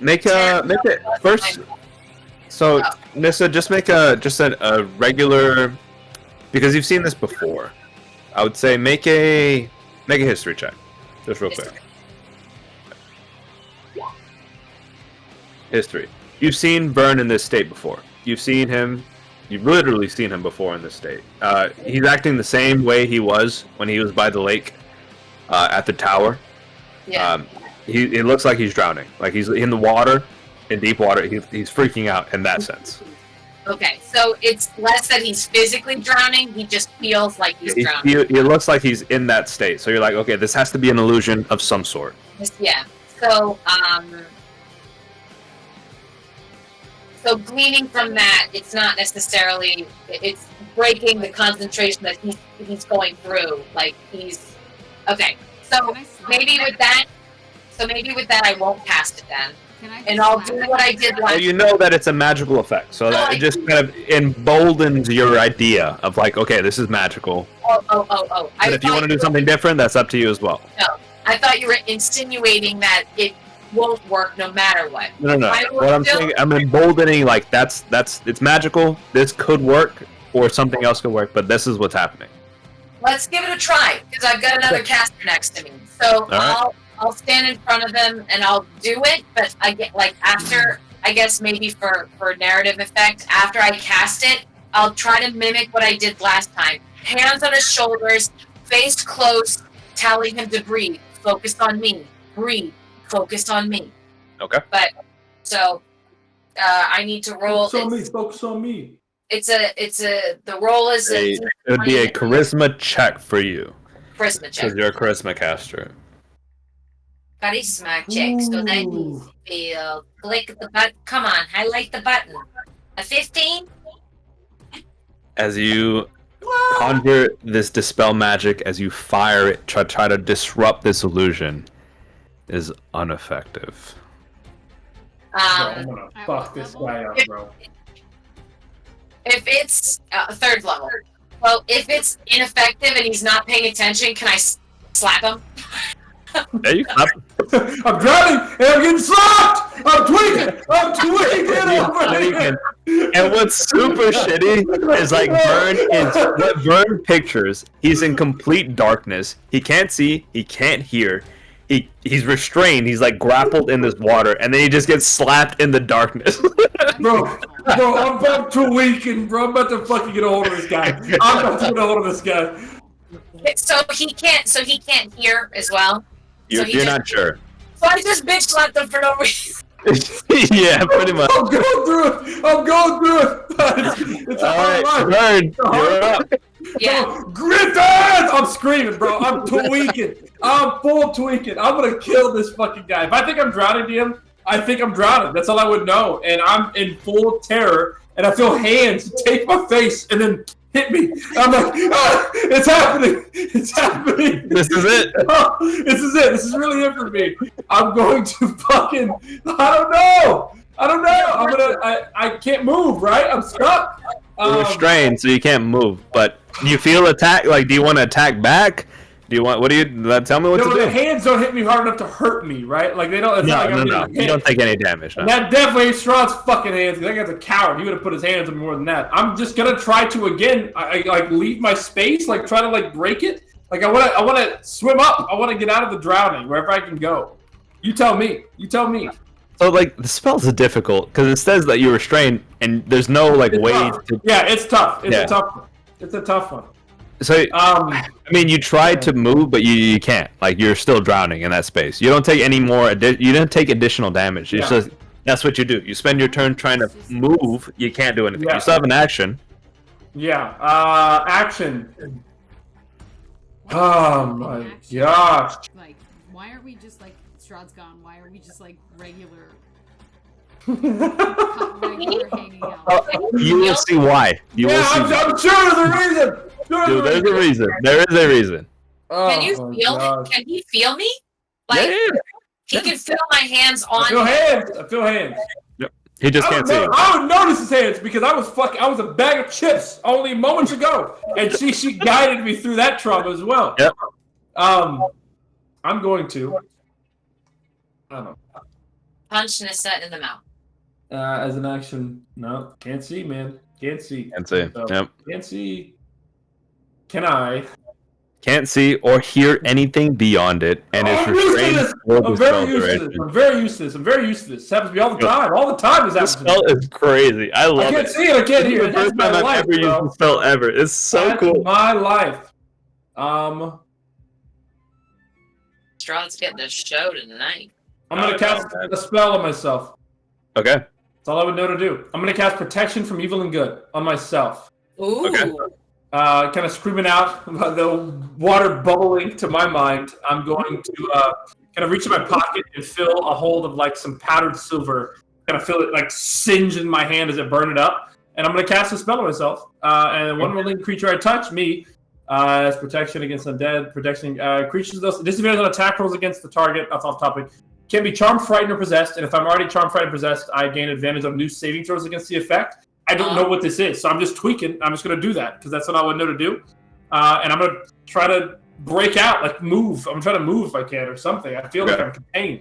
make it first. So Nissa, just make a regular, because you've seen this before. I would say make a history check, just real quick. History. You've seen Vern in this state before. You've literally seen him before in this state. He's acting the same way he was when he was by the lake at the tower. Yeah. It looks like he's drowning. Like he's in the water, in deep water. He's freaking out in that sense. Okay, so it's less that he's physically drowning. He just feels like he's drowning. It looks like he's in that state. So you're like, okay, this has to be an illusion of some sort. Yeah. So So gleaning from that, it's not necessarily, it's breaking the concentration that he's going through. Like okay. So maybe with that I won't cast it then. and I'll do what I did last. Well, you know that it's a magical effect, so that it just kind of emboldens your idea of like, okay, this is magical. Oh. But if you want to do something different, that's up to you as well. No, I thought you were insinuating that it won't work no matter what. No. What I'm saying, I'm emboldening like it's magical. This could work, or something else could work, but this is what's happening. Let's give it a try, because I've got another caster next to me. So I'll stand in front of him and I'll do it, but I get like after, I guess maybe for narrative effect, after I cast it, I'll try to mimic what I did last time. Hands on his shoulders, face close, telling him to breathe. Focus on me. Breathe. Focus on me. Okay. But so I need to roll. Focus on me. The roll is it would be a charisma check for you. Charisma check. Because you're a charisma caster. Charisma check. So that means feel. Click the button. Come on, highlight the button. A 15. As you conjure this dispel magic, as you fire it, try to disrupt this illusion, is ineffective. I'm gonna fuck this guy up, bro. If it's third level, well, if it's ineffective and he's not paying attention, can I slap him? Yeah, you slap him. I'm drowning and I'm getting slapped! I'm tweaking! And what's super shitty is like what Vern pictures. He's in complete darkness. He can't see. He can't hear. He's restrained. He's like grappled in this water, and then he just gets slapped in the darkness. Bro, I'm about to weaken, bro. I'm about to fucking get a hold of this guy. I'm about to get a hold of this guy. So he can't hear as well. You're not sure. So I just bitch slapped him for no reason. Yeah, pretty much. I'm going through it. It's a hard life. Vern, you're up. Yeah. Griffin! I'm screaming, bro. I'm tweaking. I'm full tweaking. I'm gonna kill this fucking guy. If I think I'm drowning, DM, I think I'm drowning. That's all I would know. And I'm in full terror, and I feel hands take my face and then hit me. I'm like, it's happening. It's happening. This is it. This is it. This is really it for me. I'm going to fucking, I don't know. I can't move, right? I'm stuck. You're restrained, so you can't move. But you feel attack. Like, do you want to attack back? Tell me what to do. The hands don't hit me hard enough to hurt me, right? Like they don't. No. You don't take any damage. No. That definitely is Strahd's fucking hands. That guy's a coward. He would have put his hands on more than that. I'm just gonna try to again. I like leave my space. Like try to like break it. Like I want to swim up. I want to get out of the drowning wherever I can go. You tell me. So like the spells are difficult because it says that you're restrained and there's no like way to. Yeah, it's tough. It's a tough one. So I mean, you tried to move, but you can't. Like you're still drowning in that space. You don't take any more. You don't take additional damage. It's just that's what you do. You spend your turn trying to move. You can't do anything. You still have an action. Yeah. Action. Oh my gosh. Like, why are we just like Strahd's gone? Why are we just like regular hanging out? You will see why. I'm sure there's a reason. Dude, there's a reason. There is a reason. Can you feel? Can he feel me? Like he can feel my hands on. I feel hands. Yep. He just can't see. I would notice his hands because I was a bag of chips only moments ago, and she guided me through that trauma as well. Yep. I'm going to. I don't know. Punch Nissa in the mouth. As an action, no, can't see, man. Can't see. Can't see. Yep. Can't see. Can I? Can't see or hear anything beyond it, and is restrained. I'm very used to this. This happens to me all the time. All the time. This spell is crazy. I love it. I can't see it. I can't hear it. This is the first time I've ever used the spell ever. It's so cool. My life. Strahd's getting a show tonight. I'm gonna cast a spell on myself. Okay. That's all I would know to do. I'm gonna cast Protection from Evil and Good on myself. Ooh. Okay. Kind of screaming out, the water bubbling to my mind. I'm going to kind of reach in my pocket and fill a hold of like some powdered silver. Kind of feel it like singe in my hand as it burn it up. And I'm going to cast a spell on myself. And one living creature I touch, me, has protection against undead. Protection creatures, disadvantage on attack rolls against the target. That's off topic. can be charmed, frightened, or possessed. And if I'm already charmed, frightened, possessed, I gain advantage on new saving throws against the effect. I don't know what this is, so I'm just tweaking. I'm just going to do that because that's what I would know to do. And I'm going to try to break out, like move. I'm trying to move if I can or something. I feel like I'm contained.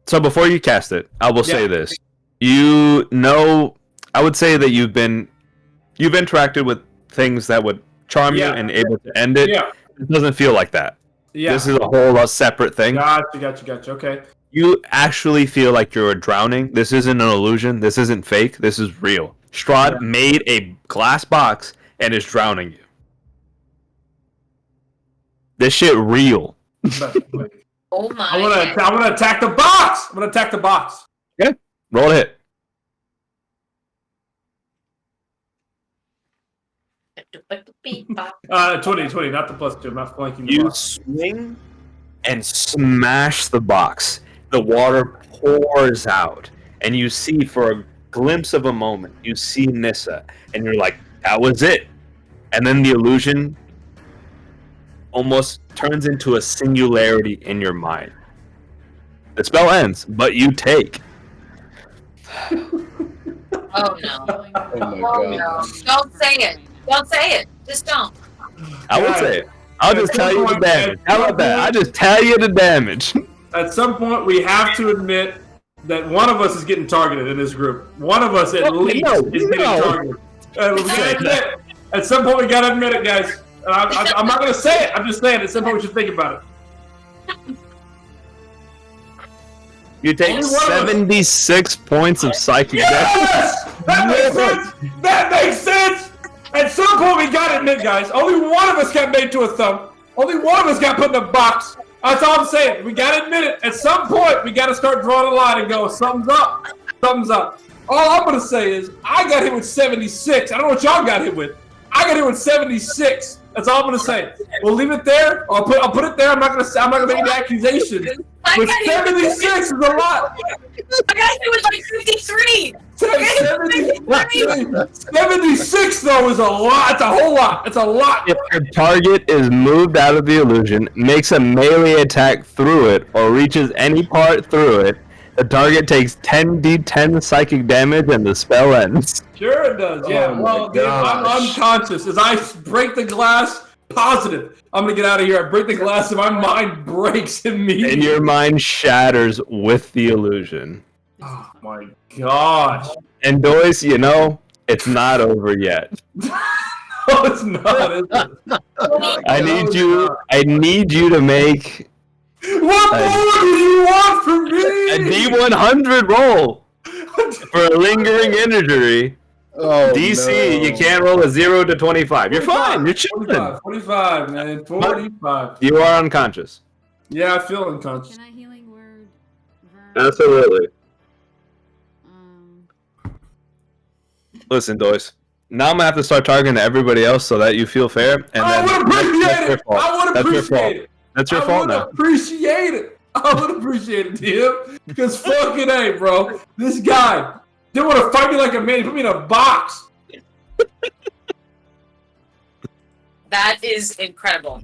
So before you cast it, I will say this. You know, I would say that you've interacted with things that would charm you and able to end it. Yeah. It doesn't feel like that. Yeah. This is a whole separate thing. Gotcha. Okay. You actually feel like you're drowning. This isn't an illusion. This isn't fake. This is real. Strahd made a glass box and is drowning you. This shit real. Oh my! I'm gonna attack the box. I'm gonna attack the box. Yeah. Roll a hit. 20, not the +2. I'm not flanking the You box. swing and smash the box. The water pours out, and you see for a glimpse of a moment, you see Nissa, and you're like, that was it. And then the illusion almost turns into a singularity in your mind. The spell ends, but you take. Oh no! Oh my Oh no! Don't say it! Don't say it! Just don't. I would say it. I'll just tell you the damage. How about that? I'll just tell you the damage. At some point, we have to admit that one of us is getting targeted in this group. One of us, at least, is getting targeted. We gotta admit it. At some point, we gotta admit it, guys. I'm not gonna say it. I'm just saying. At some point, we should think about it. You take 76 points of psychic damage. Yes! That makes sense! That makes sense! At some point, we gotta admit, guys, only one of us got made to a thumb. Only one of us got put in a box. That's all I'm saying. We gotta admit it. At some point, we gotta start drawing a line and go, something's up. Something's up. All I'm gonna say is, I got hit with 76. I don't know what y'all got hit with. I got hit with 76. That's all I'm gonna say. We'll leave it there. I'll put it there. I'm not gonna make any accusations. But 76 is a lot. I got hit with like 53. 76 though is a lot. It's a whole lot. It's a lot. If your target is moved out of the illusion, makes a melee attack through it, or reaches any part through it, the target takes 10d10 psychic damage and the spell ends. Sure it does, yeah. Well, dude, I'm unconscious. As I break the glass, positive. I'm gonna get out of here. I break the glass and my mind breaks immediately. And your mind shatters with the illusion. Oh my gosh. And Doyce, you know, it's not over yet. No, it's not, is it? I need you to make what more do you want from me? a D100 roll for a lingering injury. Oh, DC, no. you can't roll a 0 to 25. You're fine. You're chilling. 45, man. 45. You are unconscious. Yeah, I feel unconscious. Can I healing word? Vern? Absolutely. Listen, Doyce. Now I'm gonna have to start targeting everybody else so that you feel fair. And I would appreciate it. I would appreciate it. That's your fault now. I would appreciate it. I would appreciate it, DM. Because fucking A, bro. This guy didn't want to fight me like a man. He put me in a box. That is incredible.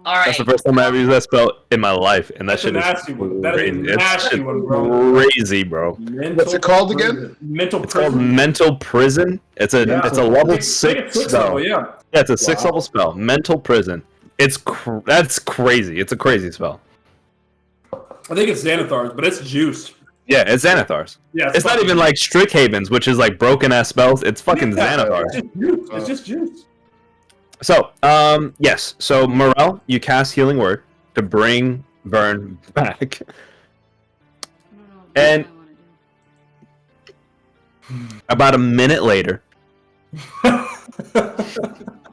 All right. That's the first time I ever used that spell in my life, and that That's shit a is nasty one. That is a crazy. nasty one, bro. Crazy, bro. What's it called again? Mental It's called prison. Mental Prison. It's a level 6 spell. Yeah. Yeah, it's a 6th level spell. Mental Prison. That's crazy. It's a crazy spell. I think it's Xanathar's, but it's juiced. Yeah, it's Xanathar's. Yeah, It's not even like Strickhaven's, which is like broken ass spells. It's fucking Xanathar's. It's just juice. So, yes. So, Morel, you cast Healing Word to bring Vern back. And about a minute later. By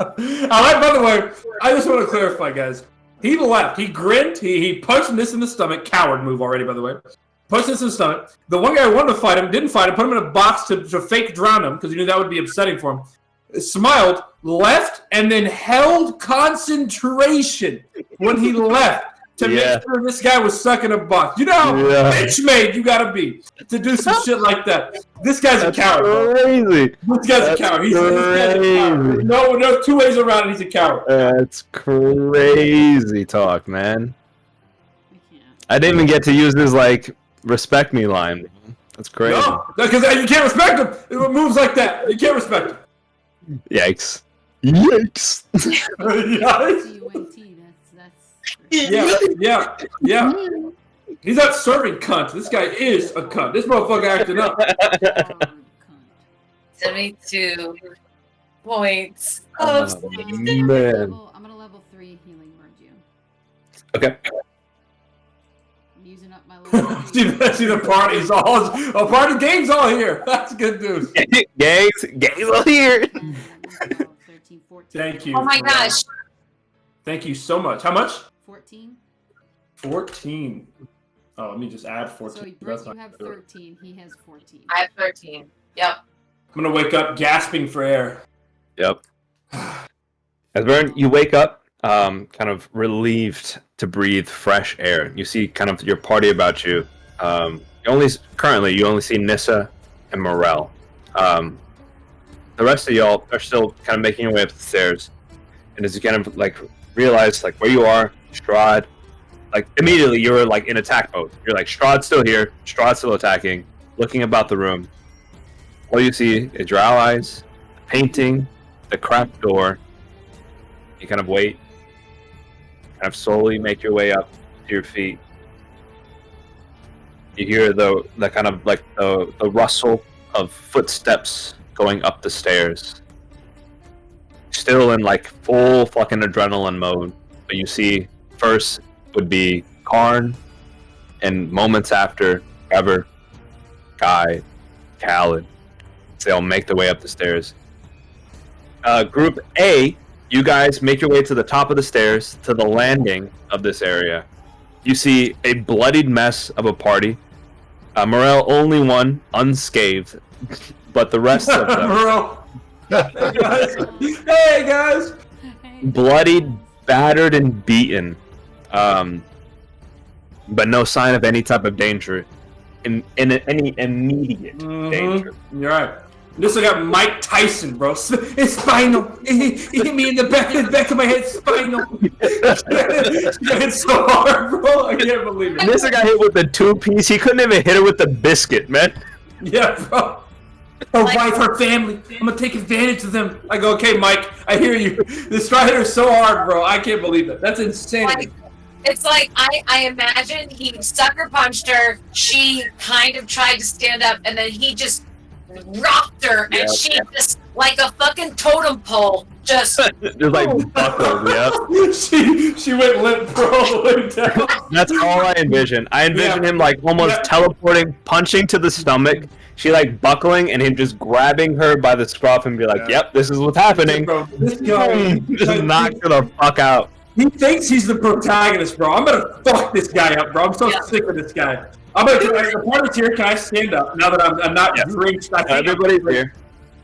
the way, I just want to clarify, guys. He left. He grinned. He punched this in the stomach. Coward move already, by the way. Punched this in the stomach. The one guy who wanted to fight him didn't fight him. Put him in a box to fake drown him because he knew that would be upsetting for him. Smiled, left, and then held concentration when he left to make sure this guy was stuck in a box. You know how bitch-made you gotta be to do some shit like that. This guy's a coward. Crazy. This guy's a coward. This guy's a coward. No two ways around it. He's a coward. That's crazy talk, man. I didn't even get to use his like respect me line. That's crazy. No, because you can't respect him. It moves like that. You can't respect him. Yikes! Yikes! Yeah. He's not serving cunt. This guy is a cunt. This motherfucker acting up. 72 points. Oh, man. I'm gonna level 3 healing word you. Okay. I'm using up my level 3. See the party's all. A party game's all here. That's good news. Gangs all here. 13, 14. Thank you. Oh my gosh. Thank you so much. How much? 14. 14. Oh, let me just add 14. So Brooke, you have 13. He has 14. I have 13. Yep. I'm gonna wake up gasping for air. Yep. As Vern, you wake up, kind of relieved to breathe fresh air. You see kind of your party about you. Currently you only see Nissa and Morel. The rest of y'all are still kind of making your way up the stairs. And as you kind of like realize like where you are, Strahd, like immediately you were like in attack mode. You're like, Strahd's still here, Strahd's still attacking, looking about the room. All you see is your allies, the painting, the cracked door. You kind of wait, kind of slowly make your way up to your feet. You hear the kind of like the rustle of footsteps going up the stairs. Still in like full fucking adrenaline mode, but you see first would be Karn, and moments after, Trevor, Guy, Khaled. They all make their way up the stairs. Group A, you guys make your way to the top of the stairs, to the landing of this area. You see a bloodied mess of a party. Morel, only one, unscathed, but the rest of them... Morel. Hey guys! Bloodied, battered, and beaten. But no sign of any type of danger. In any immediate danger. You're right. This I got Mike Tyson, bro. It's spinal. It hit me in the back of my head. Spinal. It's so hard, bro. I can't believe it. This got hit with the 2-piece. He couldn't even hit it with the biscuit, man. Yeah, bro. Her wife, her family. I'm gonna take advantage of them. I go, okay, Mike. I hear you. This strider is so hard, bro. I can't believe it. That's insane. It's like I imagine he sucker punched her. She kind of tried to stand up, and then he just rocked her, and she just like a fucking totem pole. Just like buckled. Yeah. She went limp, bro, all the way down. That's all I envision. I envision him like almost teleporting, punching to the stomach. She like buckling, and him just grabbing her by the scruff and be like, "Yep, this is what's happening." Bro, this guy just knock her the fuck out. He thinks he's the protagonist, bro. I'm gonna fuck this guy up, bro. I'm so sick of this guy. I'm gonna. The party's here. Can I stand up now that I'm not drenched? Everybody's here.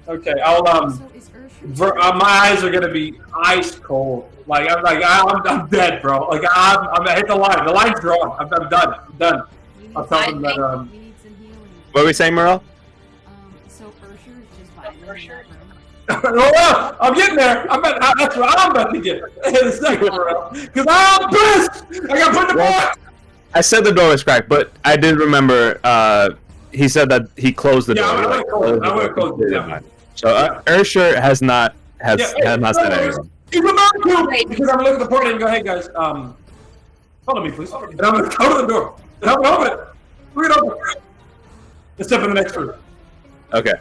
Okay, I'll my eyes are gonna be ice cold. I'm dead, bro. Like I'm hit the line. The line's drawn. I'm done. I'm done. I'll tell them that. What are we saying, Merle? So Ursher is just violent. Oh, I'm getting there. That's what I'm about to get in a second, bro. Because I'm pissed. I got put in the box. I said the door was cracked, but I did remember he said that he closed the door. I would have closed it. Yeah. So Ursher has not said anything. He's about to, because I'm looking at the party and go, hey guys, follow me, please. And I'm going to go to the door. And I'm going to open it. Bring it open. Let's step in the next room. Okay.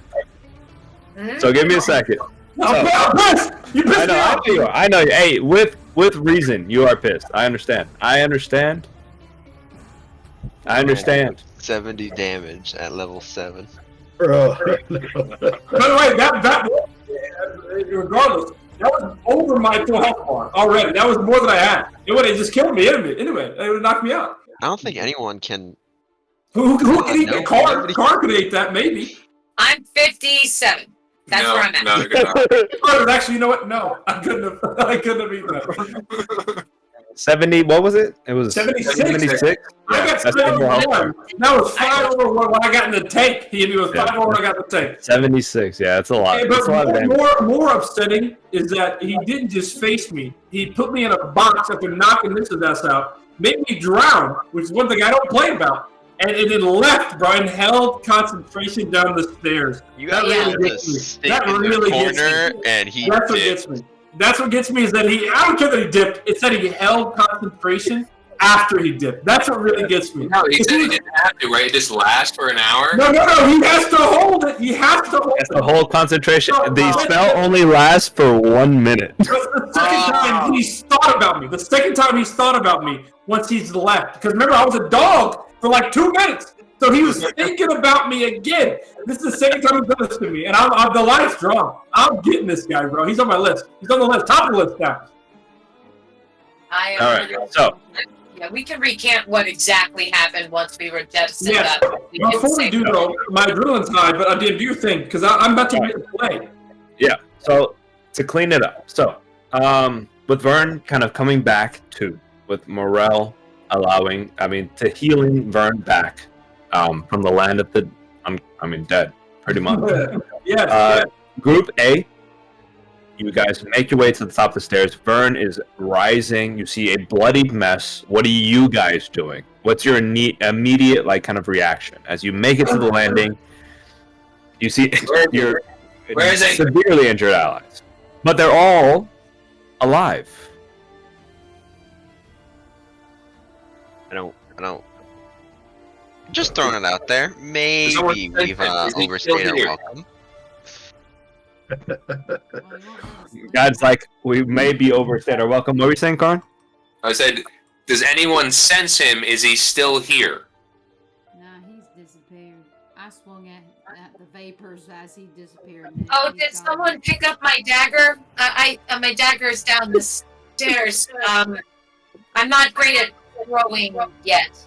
So give me a second. I'm pissed. You pissed me off. I know you. Hey, with reason, you are pissed. I understand. 70 damage at level 7. Bro. By the way, that regardless, that was over my full health bar already. That was more than I had. It would have just killed me anyway. It would have knocked me out. I don't think anyone can. Who can eat that? Car could eat that, maybe. I'm 57. That's where I'm at. Actually, you know what? No, I couldn't have eaten that. 70. What was it? It was 76. 76. I got 71. That was 5 over when I got in the tank. He hit me with 5 over when I got in the tank. 76. Yeah, that's a lot. Hey, but more upsetting is that he didn't just face me. He put me in a box after knocking this ass out. made me drown, which is one thing I don't play about. And it then left, bro, and held concentration down the stairs. You That got really to gets me. stick That in really the gets corner, me. and he That's what dipped. gets me. That's what gets me is that I don't care that he dipped. It said he held concentration after he dipped. That's what really gets me. No, he said he didn't have to, right? It just lasts for an hour. No. He has to hold it. He has to hold That's it. the whole concentration. No, The no. spell only lasts for 1 minute. That's the second time he's thought about me. The second time he's thought about me once he's left. Because remember, I was a dog for like 2 minutes. So he was thinking about me again. This is the second time he's done this to me. And I'm the line's drawn. I'm getting this guy, bro. He's on my list. He's on the list. Top of the list now. All right, so Yeah, we can recant what exactly happened once we were jettisoned Yes. up. Before we do, though, my adrenaline's high, but I did do thing because I'm about to get to play. yeah, so to clean it up, so with Vern kind of coming back to, with Morel to healing Vern back from the land of the, dead, pretty much. Yes. Group A, you guys make your way to the top of the stairs. Vern is rising. You see a bloodied mess. What are you guys doing? What's your immediate kind of reaction as you make it to the landing? You see your severely injured allies, but they're all alive. I don't. Just throwing it out there. Maybe we've overstayed our welcome. God's like, we may be overstayed our welcome. What were you saying, Karn? I said, does anyone sense him? Is he still here? Nah, he's disappeared. I swung at the vapors as he disappeared. Oh, did someone pick up my dagger? My dagger is down the stairs. I'm not great at throwing yet.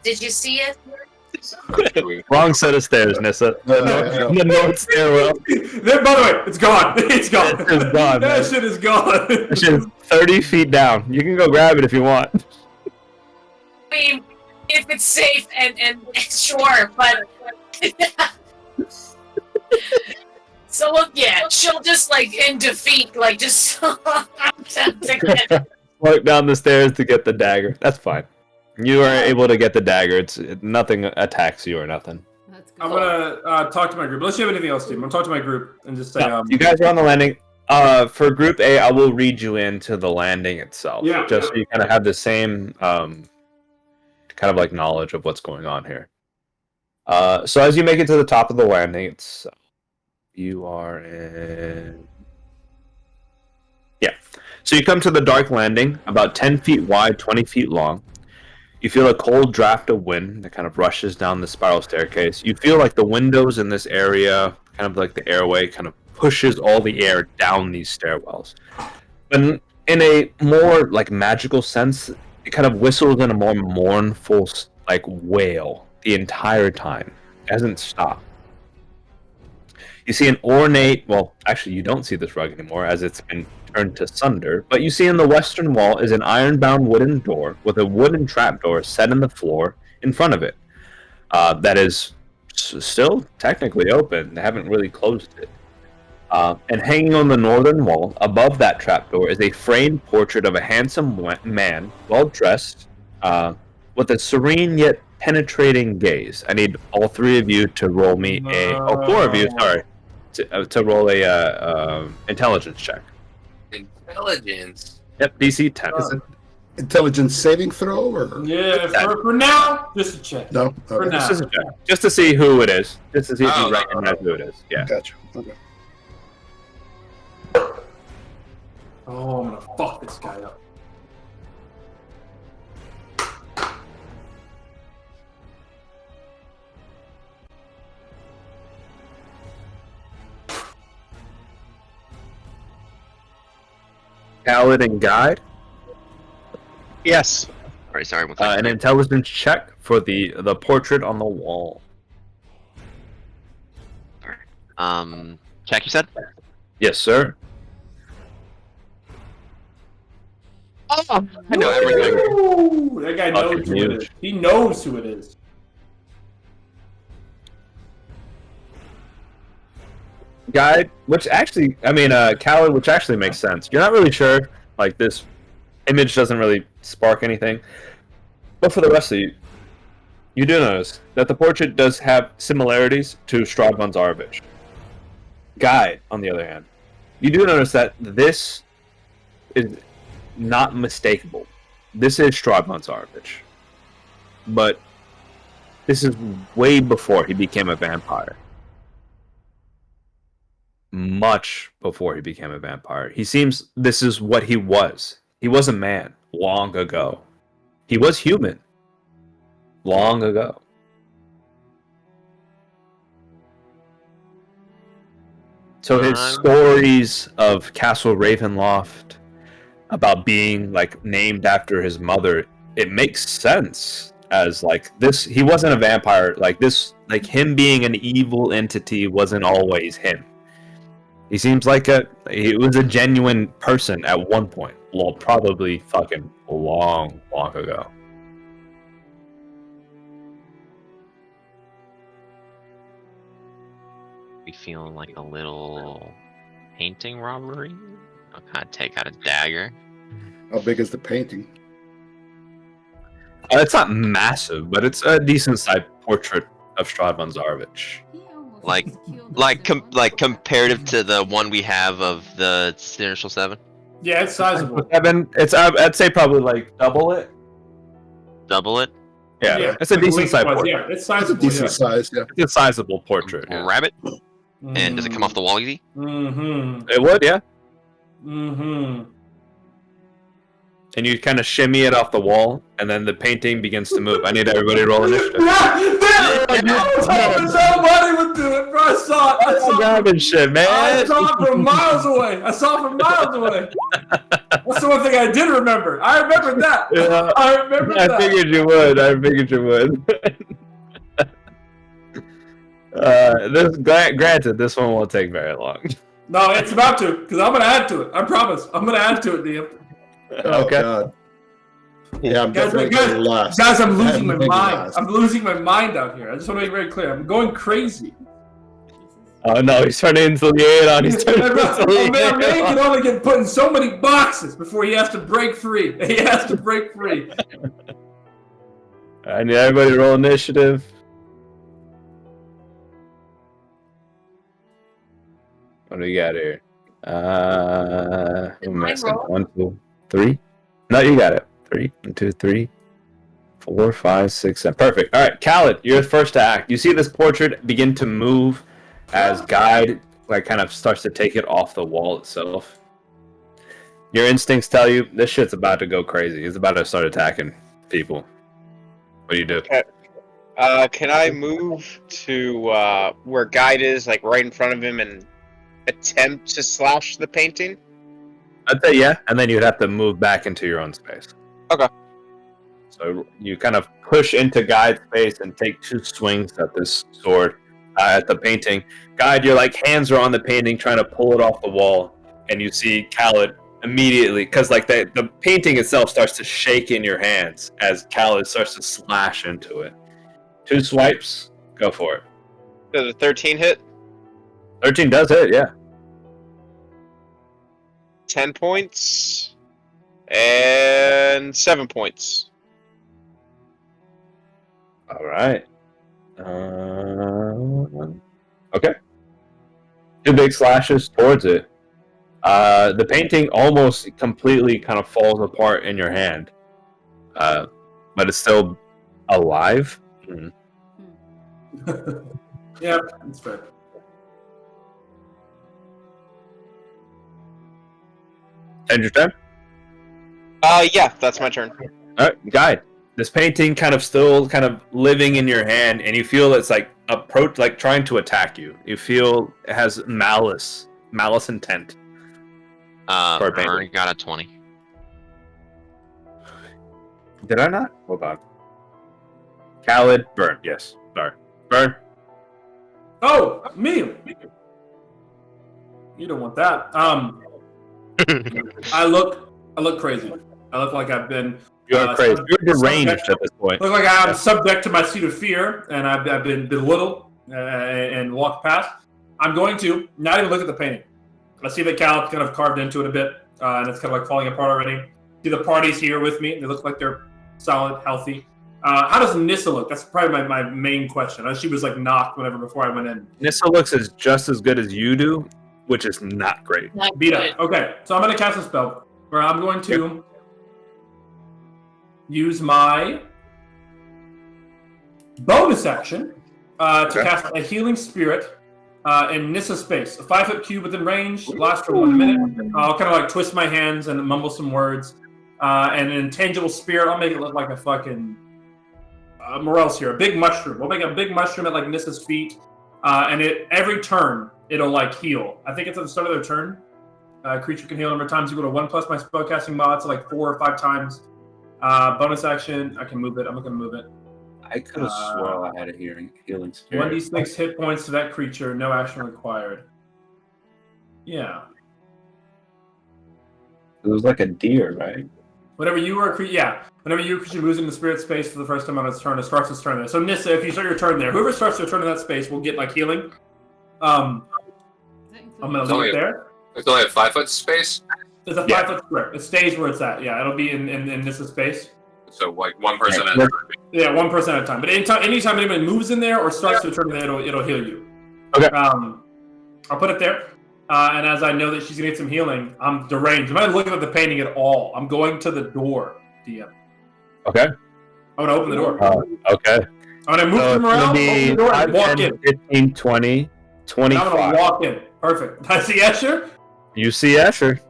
Did you see it? Wrong set of stairs, Nissa. The north stairwell. By the way, it's gone. It's gone. It's gone. That shit is gone. That shit is 30 feet down. You can go grab it if you want. I mean, if it's safe and sure, but so yeah, she'll just in defeat, just walk down the stairs to get the dagger. That's fine. You are able to get the dagger. Nothing attacks you or nothing. I'm gonna talk to my group. Unless you have anything else, Steve. I'm gonna talk to my group and just say. No, you guys are on the landing. For Group A, I will read you into the landing itself. Yeah. Just so you kind of have the same kind of knowledge of what's going on here. So as you make it to the top of the landing, you are in. Yeah. So you come to the dark landing, about 10 feet wide, 20 feet long. You feel a cold draft of wind that kind of rushes down the spiral staircase. You feel like the windows in this area, kind of like the airway, kind of pushes all the air down these stairwells. But in a more magical sense, it kind of whistles in a more mournful wail the entire time. It doesn't stop. You see an ornate, well, actually you don't see this rug anymore as it's been turned to sunder, but you see in the western wall is an iron-bound wooden door with a wooden trapdoor set in the floor in front of it. That is still technically open. They haven't really closed it. And hanging on the northern wall, above that trapdoor, is a framed portrait of a handsome man, well-dressed, with a serene yet penetrating gaze. I need all three of you to roll me four of you, sorry, to roll a intelligence check. Intelligence? Yep, DC 10. Is it intelligence saving throw or? Yeah, for now, just a check. No, For okay. now. Just a check. Just to see who it is. Just to see if you Oh, recognize who it is. Yeah. Gotcha. Okay. Oh, I'm gonna fuck this guy up. Paladin guide. Yes. Sorry. One second. An intelligence check for the portrait on the wall. Check, you said? Yes, sir. Oh, I know everything. Ooh, that guy knows Fucking who it huge. is. He knows who it is. Guide, which actually, Khaled, which actually makes sense. You're not really sure Like, this image doesn't really spark anything. But for the rest of you, you do notice that the portrait does have similarities to Strahd von Zarovich. Guide, on the other hand, you do notice that this is not mistakable. This is Strahd von Zarovich. But this is way before he became a vampire. Much before he became a vampire. He seems this is what he was. He was a man long ago. He was human long ago. So his stories of Castle Ravenloft, about being like named after his mother, it makes sense as like this. He wasn't a vampire. Like this, like him being an evil entity wasn't always him. He seems like he was a genuine person at one point. Well, probably fucking long ago. Be feeling like a little painting robbery. I'll kind of take out a dagger. How big is the painting? It's not massive, but it's a decent sized portrait of Strahd von Zarovich. Like comparative to the one we have of the Sinister 7. Yeah, it's sizable. It's I'd say probably like double it. Double it. Yeah, it's a decent sized portrait. Yeah, it's sizable. It's a decent size. Yeah, it's a sizable portrait. Yeah. Grab it. And does it come off the wall easy? Mm-hmm. It would, yeah. Mm-hmm. And you kind of shimmy it off the wall, and then the painting begins to move. I need everybody to roll initiative. I was hoping somebody would do it, bro. I saw it. Grabbing shit, man. I saw it from miles away. That's the one thing I did remember. I remembered that. Yeah. I remembered that. I figured you would. Granted, this one won't take very long. No, it's about to, because I'm going to add to it. I promise. I'm going to add to it, DM. Okay. God. Yeah, I'm definitely going last. Guys, I'm losing my mind. I'm losing my mind out here. I just want to make it very clear. I'm going crazy. Oh no, he's turning into Liaison. He's turning into Liaison. Man can only get put in so many boxes before he has to break free. He has to break free. I need everybody to roll initiative. What do we got here? Did mine roll? 1, 2, 3. No, you got it. 3, 1, 2, 3, 4, 5, 6, 7. Perfect. All right, Khaled, you're the first to act. You see this portrait begin to move as Guide kind of starts to take it off the wall itself. Your instincts tell you this shit's about to go crazy. He's about to start attacking people. What do you do? Can I move to where Guide is, like right in front of him, and attempt to slash the painting? I'd say yeah, and then you'd have to move back into your own space. Okay. So you kind of push into Guide's space and take 2 swings at this sword, at the painting. Guide, your hands are on the painting, trying to pull it off the wall, and you see Khaled immediately, because the painting itself starts to shake in your hands as Khaled starts to slash into it. 2 swipes, go for it. Does a 13 hit? 13 does hit, yeah. 10 points and 7 points. All right. Okay. 2 big slashes towards it. The painting almost completely kind of falls apart in your hand, but it's still alive. Mm. Yeah, that's fair. End your turn? Yeah, that's my turn. All right, Guide. This painting still living in your hand, and you feel it's trying to attack you. You feel it has malice intent. Burn got a 20. Did I not? Hold on. Khaled, burn. Yes. Sorry. Burn. Oh, me. You don't want that. I look crazy. I look like I've been. You're crazy. You're deranged at this point. Look like I'm subject to my seat of fear, and I've been belittled and walked past. I'm going to not even look at the painting. I see that Cal kind of carved into it a bit. and it's kind of like falling apart already. See, the party's here with me. They look like they're solid, healthy. How does Nissa look? That's probably my main question. She was like knocked whenever before I went in. Nissa looks just as good as you do, which is not great. Beat up. Okay, so I'm going to cast a spell where I'm going to use my bonus action to cast a healing spirit in Nissa's space. A 5-foot cube within range, lasts for 1 minute. I'll kind of like twist my hands and mumble some words. And an intangible spirit, I'll make it look like a fucking Morel's here, a big mushroom. We'll make a big mushroom at like Nissa's feet, and every turn it'll like heal. I think it's at the start of their turn. Creature can heal a number of times equal to 1 plus my spellcasting mod, so like 4 or 5 times. Bonus action, I can move it. I'm not gonna move it. I could have swore I had a healing spirit. 1d6 hit points to that creature. No action required. Yeah. It was like a deer, right? Whenever you are whenever you creature moves into the spirit space for the first time on its turn, it starts its turn there. So Nissa, if you start your turn there, whoever starts their turn in that space will get like healing. I'm gonna leave it there. It's only a 5-foot space. There's a 5-foot square. It stays where it's at. Yeah, it'll be in Nissa's space. So like 1 person at a time. Yeah, 1 person at a time. But anytime anybody moves in there or starts their turn there, it'll heal you. Okay. I'll put it there. And as I know that she's gonna get some healing, I'm deranged. I'm not looking at the painting at all. I'm going to the door, DM. Okay. I'm gonna open the door. Okay. I'm gonna move them around, open the door, and walk in. 15, 20, 25. I'm gonna walk in. Perfect. I see Escher. You see Escher.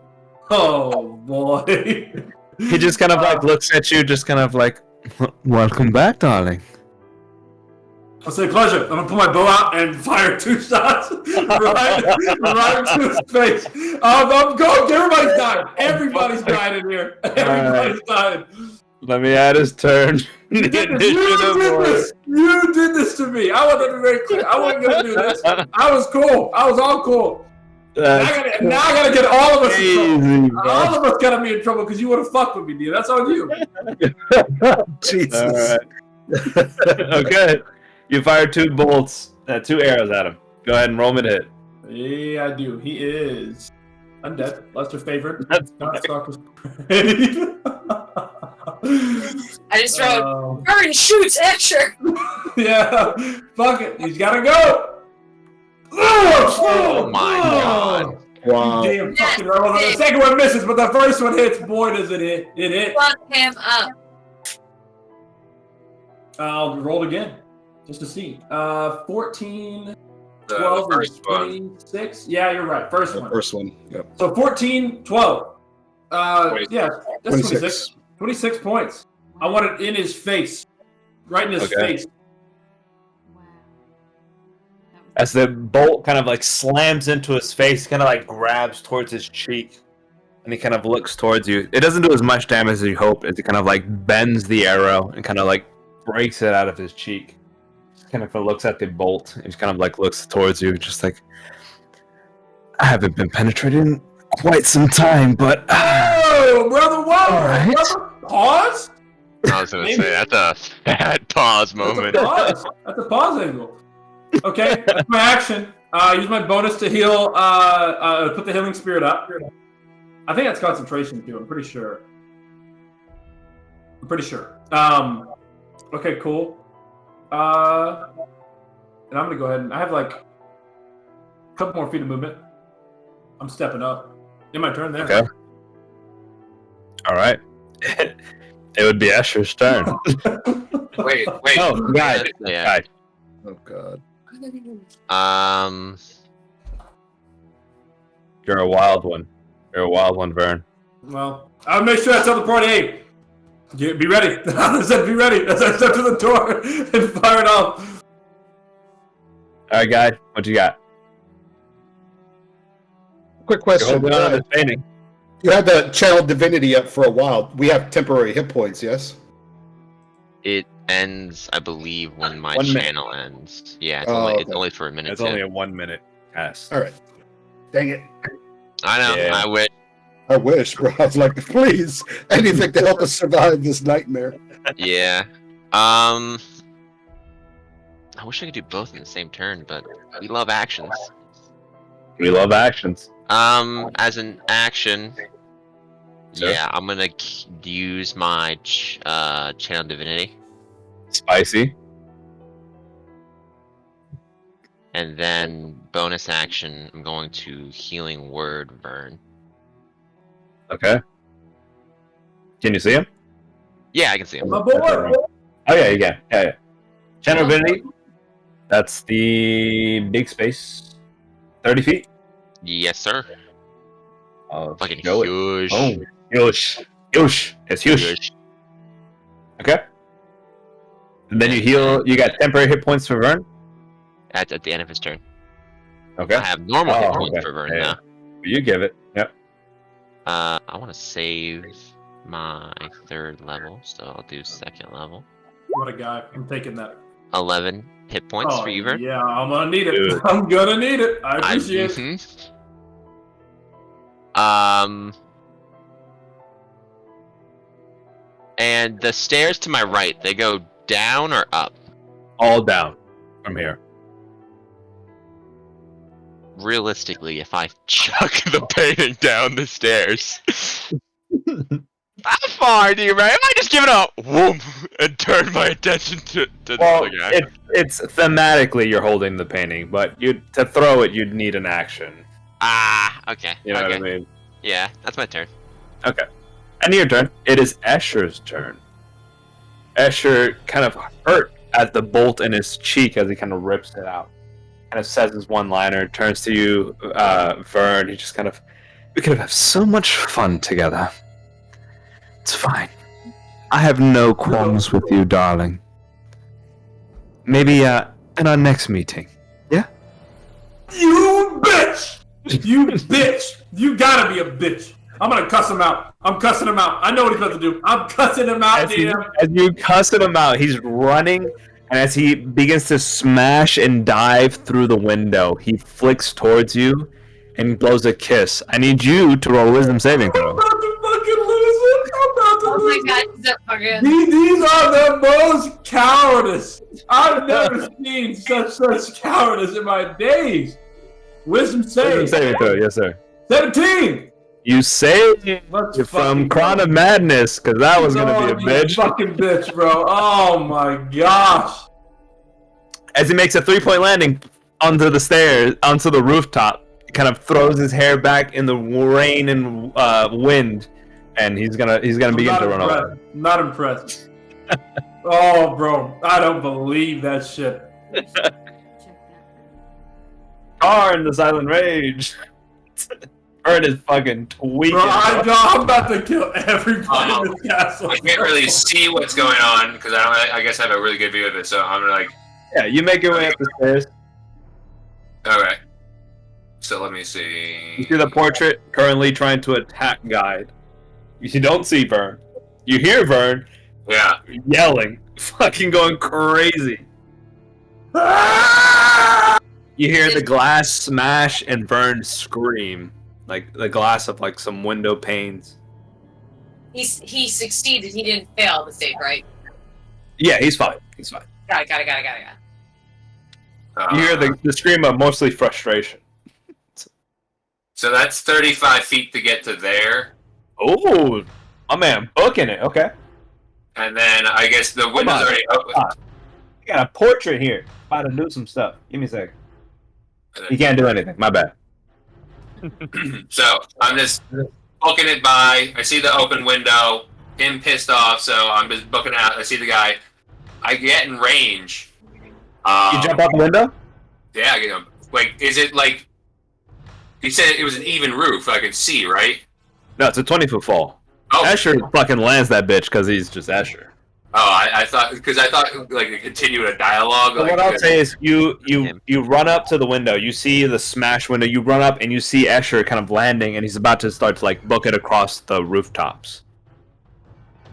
Oh boy. He just kind of like looks at you, just kind of like, welcome back, darling. I'll say pleasure. I'm gonna pull my bow out and fire 2 shots right into his face. I'm going. Everybody's dying. Everybody's dying in here. Everybody's dying. Let me add his turn. You did this to me. I want to be very clear. I wasn't gonna do this. I was cool. I was all cool. Now I gotta get all of us in trouble. All of us gotta be in trouble because you would have fucked with me, dude. That's on you. Jesus. Okay. You fire 2 bolts, 2 arrows at him. Go ahead and roll me to hit. Yeah, I do. He is undead. Lesser favored. That's not stalker's. I just wrote, Burn shoots Escher. Yeah. Fuck it. He's gotta go. Oh my god. Wow. Damn fucking roll. The second one misses, but the first one hits. Boy, does it hit. It hit. Fuck him up. I'll roll it again. Just to see. 14, 12, 26. Yeah, you're right. First one. First one. Yep. So 14, 12. Yeah, that's 26. 26 points. I want it in his face. Right in his face. As the bolt kind of like slams into his face, he kind of like grabs towards his cheek, and he kind of looks towards you. It doesn't do as much damage as you hope, as he kind of like bends the arrow and kind of like breaks it out of his cheek. Just kind of looks at the bolt and just kind of like looks towards you, just like, I haven't been penetrated in quite some time, but oh, brother, whoa, right. Brother, pause. I was gonna say that's a bad pause moment. That's a pause angle. Okay, that's my action. Use my bonus to heal. Put the healing spirit up. I think that's concentration too. I'm pretty sure. Okay, cool. And I'm gonna go ahead and I have like a couple more feet of movement. I'm stepping up. In my turn there. Okay. All right. It would be Escher's turn. Wait. Oh, guide. Yeah. Guide. Oh god. You're a wild one. You're a wild one, Vern. Well, I'll make sure I tell the party, hey, be ready. I said be ready as I step to the door and fire it off. All right, guide. What you got? Quick question. You're holding on to this painting. You had the channel divinity up for a while. We have temporary hit points, yes? It ends, I believe, when my 1 minute. channel ends. Yeah, it's only for a minute. It's only a 1 minute cast. All right. Dang it. I know. Yeah. I wish, bro. I was like, please, anything to help us survive this nightmare. Yeah. I wish I could do both in the same turn, but we love actions. We love actions. As an action, Yeah, I'm gonna use my channel divinity, Spicy. and then bonus action, I'm going to healing word Vern. Okay. Can you see him? Yeah, I can see him. My boy. Oh yeah, you can. Yeah. Channel divinity. That's the big space. 30 feet. Yes, sir. Fucking Show it. huge. Oh, huge. Huge. It's huge. Okay. And then you heal. You got temporary hit points for Vern. At the end of his turn. Okay. I have normal hit points okay. for Vern Yeah. now. You give it. Yep. I want to save my 3rd level, so I'll do 2nd level. What a guy. I'm taking that. 11 hit points for you, Vern. Yeah, I'm gonna need it. Dude. I'm gonna need it. I appreciate it. And the stairs to my right, they go down or up? All down from here. Realistically, if I chuck the painting down the stairs, how far do you right? I might just give it a whoom and turn my attention to the guy. It's thematically you're holding the painting, but to throw it, you'd need an action. Ah, okay. You know what I mean? Yeah, that's my turn. Okay. And your turn. It is Escher's turn. Escher kind of hurt at the bolt in his cheek as he kind of rips it out. Kind of says his one-liner, turns to you, Vern. He just kind of, we could have so much fun together. It's fine. I have no qualms with you, darling. Maybe in our next meeting. Yeah? You bitch! You bitch! You gotta be a bitch. I'm gonna cuss him out. I'm cussing him out. I know what he's about to do. I'm cussing him out, DM. As you cussing him out, he's running, and as he begins to smash and dive through the window, he flicks towards you and blows a kiss. I need you to roll a wisdom saving throw. I'm about to fucking lose it. I'm about to Oh lose my it. god, he's a fucking. These are the most cowardice. I've never seen such cowardice in my days. Wisdom save. Wisdom saving throw, yes sir. 17. You saved Let's from fucking Crown go. of Madness, because that was going to be a You bitch. fucking bitch, bro. Oh my gosh. As he makes a 3-point landing onto the stairs, onto the rooftop, he kind of throws his hair back in the rain and wind, and he's gonna begin to run away. Not impressed. Oh, bro, I don't believe that shit. Check that. Karn, the Silent Rage. Bird is fucking tweaking. Bro, I'm about to kill everybody in this castle. I can't really see what's going on because I guess I have a really good view of it. So I'm gonna like. Yeah, you make your way up the stairs. All right. So let me see. You see the portrait currently trying to attack Guide. You don't see Vern. You hear Vern. Yeah. Yelling, fucking going crazy. You hear the glass smash and Vern scream, like the glass of like some window panes. He succeeded. He didn't fail the save, right? Yeah, he's fine. He's fine. Got it. You hear the scream of mostly frustration. So that's 35 feet to get to there. Oh, my man, booking it. Okay. And then I guess the window's already open. I got a portrait here. About to do some stuff. Give me a second. You can't do anything. My bad. So I'm just booking it by. I see the open window. Him pissed off, so I'm just booking out. I see the guy. I get in range. You jump out the window? Yeah, I get him. Like, is it like? He said it was an even roof. I can see, right? No, it's a 20-foot fall. Oh. Escher fucking lands that bitch because he's just Escher. Oh, I thought like to continue a dialogue. So what I'll say is you run up to the window. You see the smash window. You run up and you see Escher kind of landing, and he's about to start to like book it across the rooftops.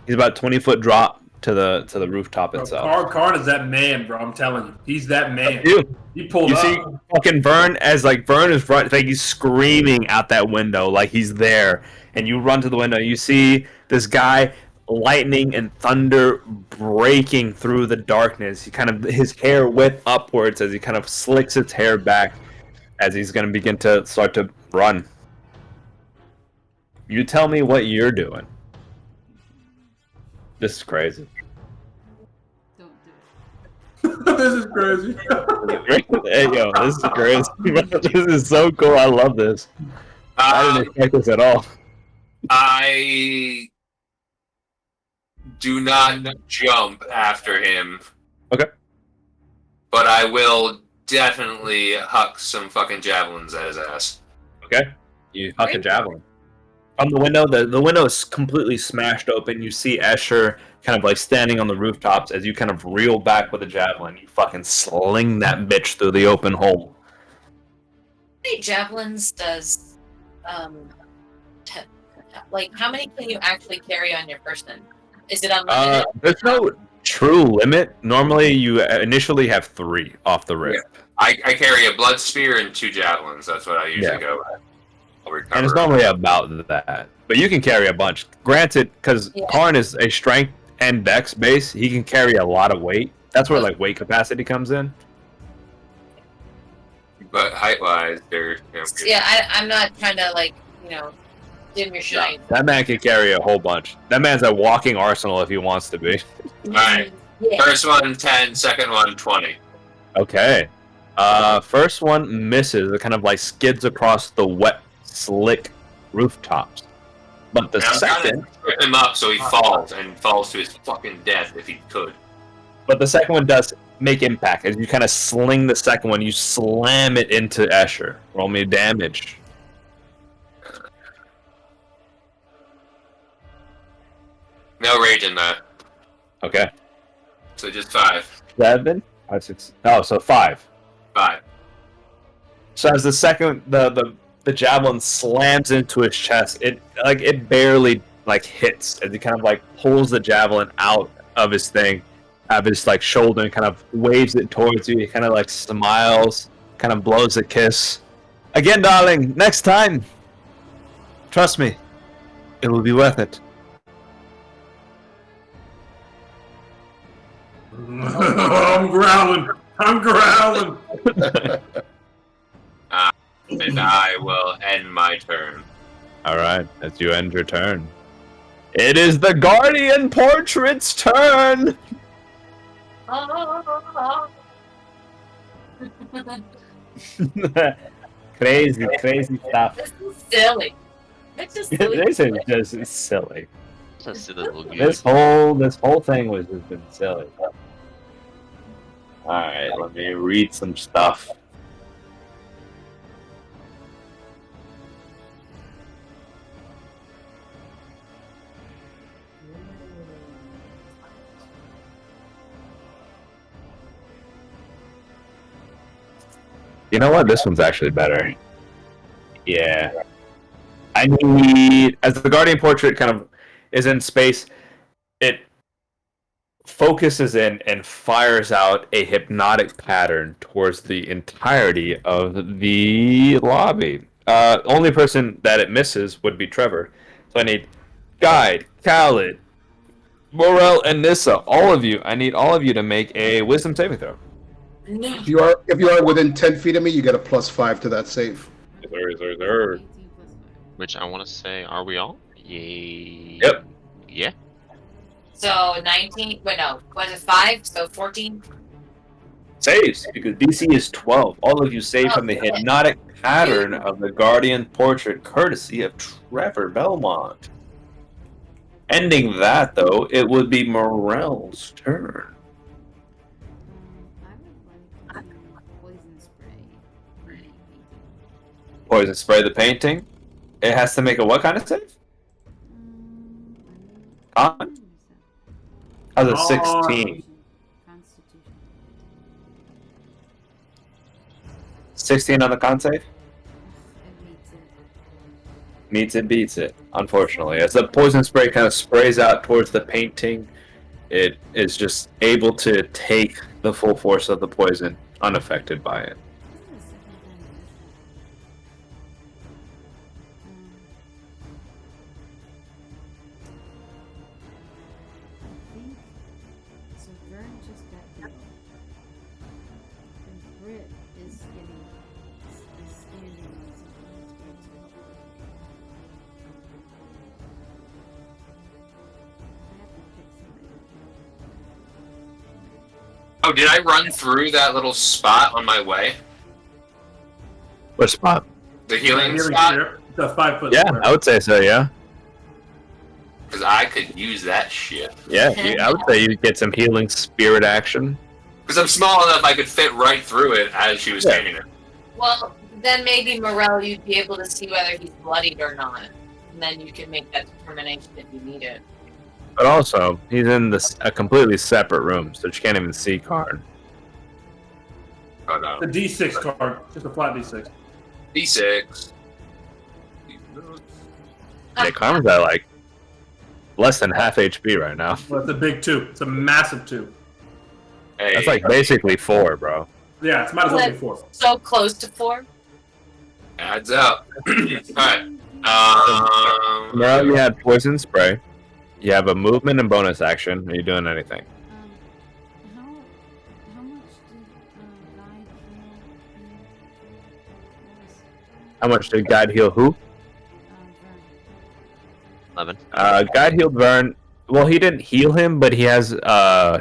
He's about 20-foot drop to the rooftop itself. Karn is that man, bro. I'm telling you, he's that man. He pulled You up. see fucking Vern as like Vern is right, like he's screaming out that window like he's there, and you run to the window. You see this guy, lightning and thunder breaking through the darkness. He kind of his hair whip upwards as he kind of slicks his hair back as he's going to begin to start to run. You tell me what you're doing. This is crazy. Don't do it. This is crazy. Hey, yo, this is crazy. This is so cool. I love this. I didn't expect this at all. I do not jump after him. Okay. But I will definitely huck some fucking javelins at his ass. Okay. You huck a javelin. From the window, the window is completely smashed open. You see Escher kind of like standing on the rooftops as you kind of reel back with a javelin. You fucking sling that bitch through the open hole. How many javelins does, like, how many can you actually carry on your person? Is it unlimited? There's no true limit. Normally, you initially have 3 off the rip. Yeah. I carry a blood spear and 2 javelins. That's what I usually go with. And it's normally about that. But you can carry a bunch. Granted, because Karn is a strength and dex base, he can carry a lot of weight. That's where like weight capacity comes in. But height-wise, they're... I'm not trying to, like, dim your shine. That man can carry a whole bunch. That man's a walking arsenal if he wants to be. Alright. Yeah. First one, 10. Second one, 20. Okay. First one misses. It kind of like skids across the wet, slick rooftops. But the second... Trip him up so he falls, and falls to his fucking death if he could. But the second one does make impact. As you kind of sling the second one, you slam it into Escher. Roll me damage. No rage in that. Okay. So just 5. 7? 5, 6. Oh, so 5. 5. So as the second, the javelin slams into his chest, it barely like hits as he kind of like pulls the javelin out of his thing, out of his like shoulder, and kind of waves it towards you. He kind of like smiles, kind of blows a kiss. Again, darling, next time. Trust me, it will be worth it. I'm growling. I'm growling. And I will end my turn. Alright, as you end your turn. It is the Guardian Portrait's turn! Crazy stuff. This is silly. It's just silly. This is just silly. Just a little good. This whole thing was just been silly. Alright, let me read some stuff. You know what? This one's actually better. Yeah. I need, as the Guardian Portrait kind of is in space, it focuses in and fires out a hypnotic pattern towards the entirety of the lobby. Only person that it misses would be Trevor. So I need Guide, Khaled, Morel, and Nissa. All of you. I need all of you to make a Wisdom saving throw. No. If you are within 10 feet of me, you get a +5 to that save. Which I want to say, are we all? Yeah. Yep. Yeah. So 19. Wait, no. Was it 5? So 14. Saves, because DC is 12. All of you save from the hypnotic pattern of the Guardian Portrait, courtesy of Trevor Belmont. Ending that, though, it would be Morel's turn. I would like poison spray. Poison spray the painting. It has to make a what kind of save? Con? How's a 16? 16 on the con save? Meets it, beats it, unfortunately. As the poison spray kind of sprays out towards the painting, it is just able to take the full force of the poison unaffected by it. So Vern just got healed. And Britt is standing on something. Oh, did I run through that little spot on my way? What spot? The healing Healing spot? sphere. The 5 foot. Yeah, square. I would say so. Yeah. Because I could use that shit. Yeah, I would say you'd get some healing spirit action. Because I'm small enough I could fit right through it as she was standing there. Well, then maybe Morel, you'd be able to see whether he's bloodied or not, and then you can make that determination if you need it. But also, he's in a completely separate room, so you can't even see Karn. Oh no. The D6 card. Just a flat D6. D6. Yeah, Karn's at like less than half HP right now. Well, it's a big 2. It's a massive 2. Hey. That's like basically 4, bro. Yeah, it's might as well be 4. So close to 4. Adds up. Alright. Morel, you had poison spray. You have a movement and bonus action. Are you doing anything? How much did Guide heal? How much did Guide heal who? Vern. 11. Guide healed Vern. Well, he didn't heal him, but he has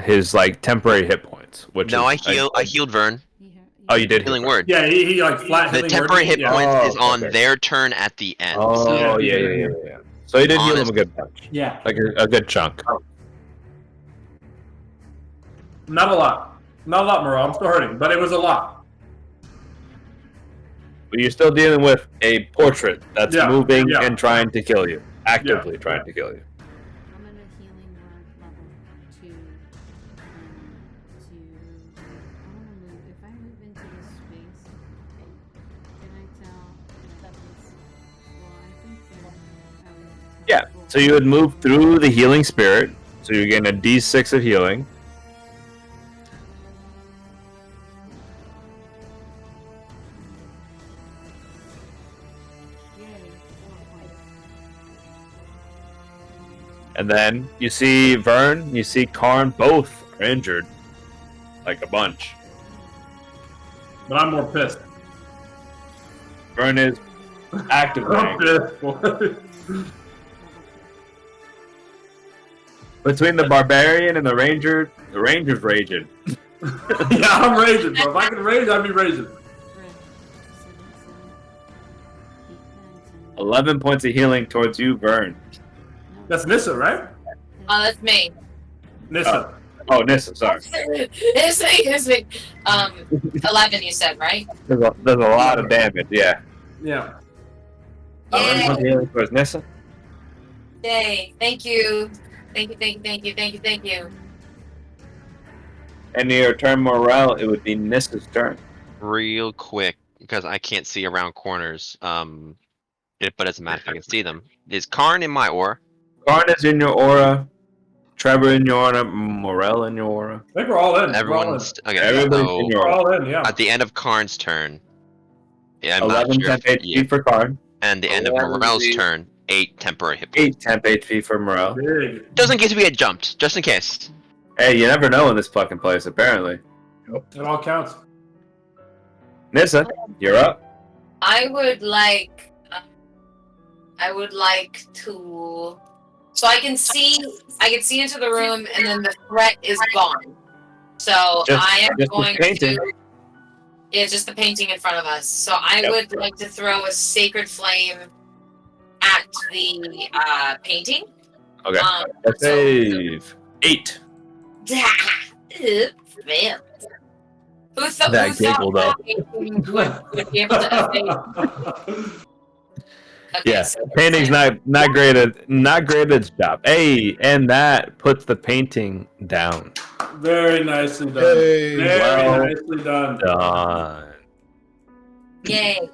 his like temporary hit points. Which No, is, I healed Vern. Oh, you did. Healing word. Yeah, he like flat. The healing temporary word. hit Yeah. points is on okay. their turn at the end. Oh, so yeah. So he did heal him a good bunch. Yeah. Like a good chunk. Not a lot. Not a lot, Morel. I'm still hurting, but it was a lot. But you're still dealing with a portrait that's Yeah, moving yeah. and trying to kill you. Actively trying to kill you. I'm at a healing word level 2. I want to move. If I move into this space, can I tell that it's? Well, I think that I would. Yeah. So you would move through the healing spirit. So you're getting a D6 of healing. Yay, 4 points. And then you see Vern, you see Karn, both are injured. Like a bunch. But I'm more pissed. Vern is actively I'm angry. pissed. Between the barbarian and the ranger's raging. Yeah, I'm raging, bro. If I can rage, I'd be raging. 11 points of healing towards you, Vern. That's Nissa, right? Oh, that's me. Nissa. Oh, Nissa, sorry. It's me. 11 you said, right? There's a lot of damage, yeah. Yeah. 11 points of healing towards Nissa. Yay. Thank you. Thank you. And your turn, Morel, it would be Nissa's turn. real quick, because I can't see around corners. But it doesn't matter if I can see them. Is Karn in my aura? Karn is in your aura. Trevor in your aura. Morel in your aura. I think we're all in. Everyone's okay. Everybody's So in your We're aura. all in, yeah. at the end of Karn's turn, yeah, I'm 11 not sure. temp HP for Karn. And the end of 11 Morel's HP. turn, 8 temporary hit points. 8 temp HP for Morel. Big. Just in case we get jumped. Just in case. Hey, you never know in this fucking place, apparently. It all counts. Nissa, you're up. I would like to. So I can see into the room, and then the threat is gone. So I am just the going painting. to. Yeah, just the painting in front of us. So I would like to throw a sacred flame at the painting. Okay. So- Save. 8. Fail. Who That giggle, though. that painting would be able to evade? Okay, Yeah, so- painting's not great at its job. Hey, and that puts the painting down. Very nicely done. Hey, Very well nicely done. Done. Yay.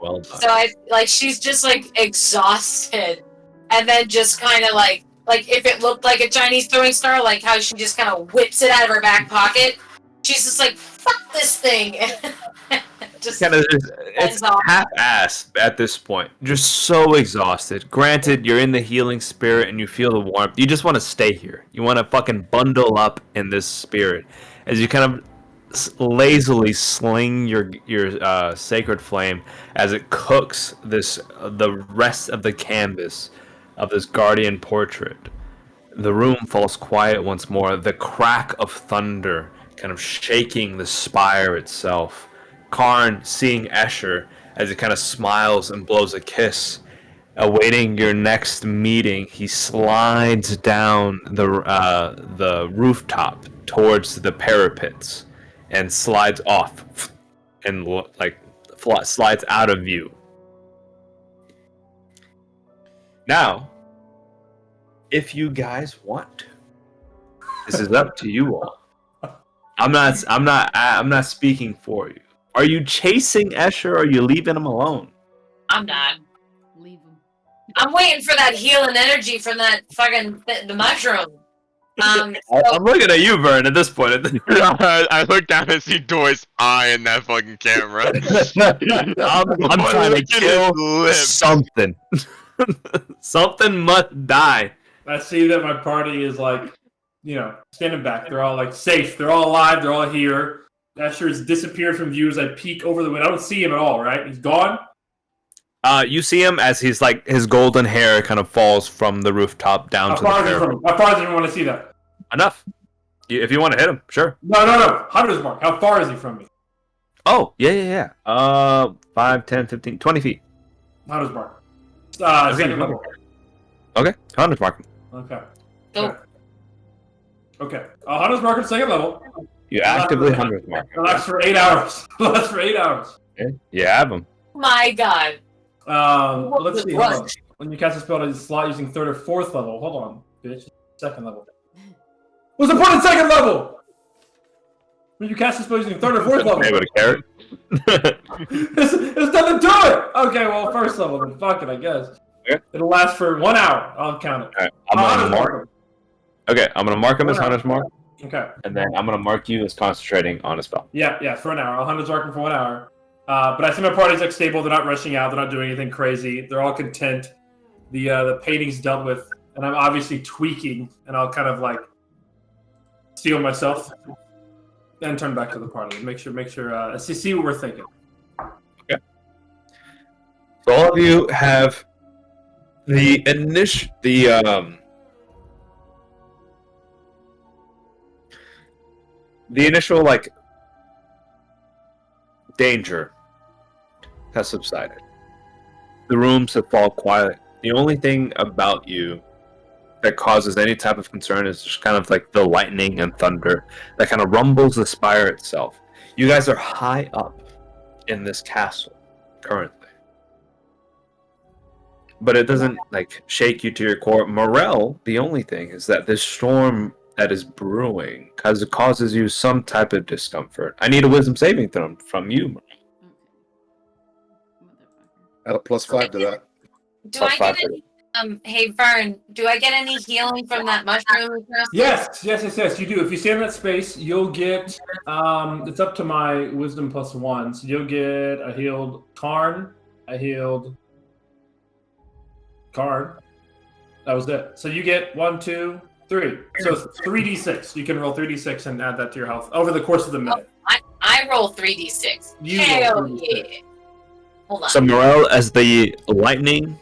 Well done. So she's just like exhausted, and then just kind of like if it looked like a Chinese throwing star, like how she just kind of whips it out of her back pocket. She's just like, fuck this thing. Just Kind of, it's off. half-assed at this point. Just so exhausted. Granted, you're in the healing spirit and you feel the warmth. You just want to stay here. You want to fucking bundle up in this spirit as you kind of lazily sling your sacred flame as it cooks the rest of the canvas of this guardian portrait. The room falls quiet once more. The crack of thunder kind of shaking the spire itself. Karn seeing Escher as he kind of smiles and blows a kiss. Awaiting your next meeting, he slides down the rooftop towards the parapets and slides off and slides out of view. Now, if you guys want to, this is up to you all. I'm not speaking for you. Are you chasing Escher or are you leaving him alone? I'm not. Leave him. I'm waiting for that healing energy from that fucking the mushroom. I'm looking at you, Vern, at this point. I look down and see Doy's eye in that fucking camera. I'm trying to kill something. Something must die. I see that my party is like, standing back. They're all like safe. They're all alive. They're all here. Escher has disappeared from view as I peek over the window. I don't see him at all, right? He's gone? You see him as he's like, his golden hair kind of falls from the rooftop down to the parapet. How far does he want to see that? Enough. If you want to hit him, sure. No. Hunter's mark. How far is he from me? Oh, yeah. 5, 10, 15, 20 feet. Hunter's mark. Okay. Second level. Okay, Hunter's mark. Okay. Oh. Okay. Hunter's mark at second level. You actively Hunter's mark. It lasts for 8 hours. Okay. You have him. My God. Let's see. Hold on. When you cast a spell, it's slot using third or fourth level. Hold on, bitch. Second level. What's the point of second level? When you cast a spell using third or fourth level. Hey, with a carrot. It's nothing to it. Okay, well, first level, then fuck it, I guess. Okay. It'll last for 1 hour. I'll count it. All right, I'm gonna mark him. Okay, I'm gonna mark him as Hunter's mark. Okay. And then I'm gonna mark you as concentrating on a spell. Yeah, for an hour. I'll Hunter's mark him for 1 hour. But I see my party's like stable. They're not rushing out. They're not doing anything crazy. They're all content. The painting's dealt with, and I'm obviously tweaking. And I'll kind of like steel myself and turn back to the party. Make sure. See what we're thinking. Okay. So all of you have the initial like danger has subsided. The rooms have fallen quiet. The only thing about you that causes any type of concern is just kind of like the lightning and thunder that kind of rumbles the spire itself. You guys are high up in this castle currently, but it doesn't like shake you to your core. Morel, the only thing is that this storm that is brewing causes you some type of discomfort. I need a wisdom saving throw from you, Morel. Add a +5 to that. Do I get any? Hey Vern, do I get any healing from that mushroom? Yes, you do. If you stay in that space, you'll get. It's up to my wisdom +1, so you'll get a healed Karn, a healed Karn. That was it. So you get 1, 2, 3. So 3d6. You can roll 3d6 and add that to your health over the course of the minute. I roll 3d6. You Hell roll 3d6. yeah. Hold on. So Morel, as the lightning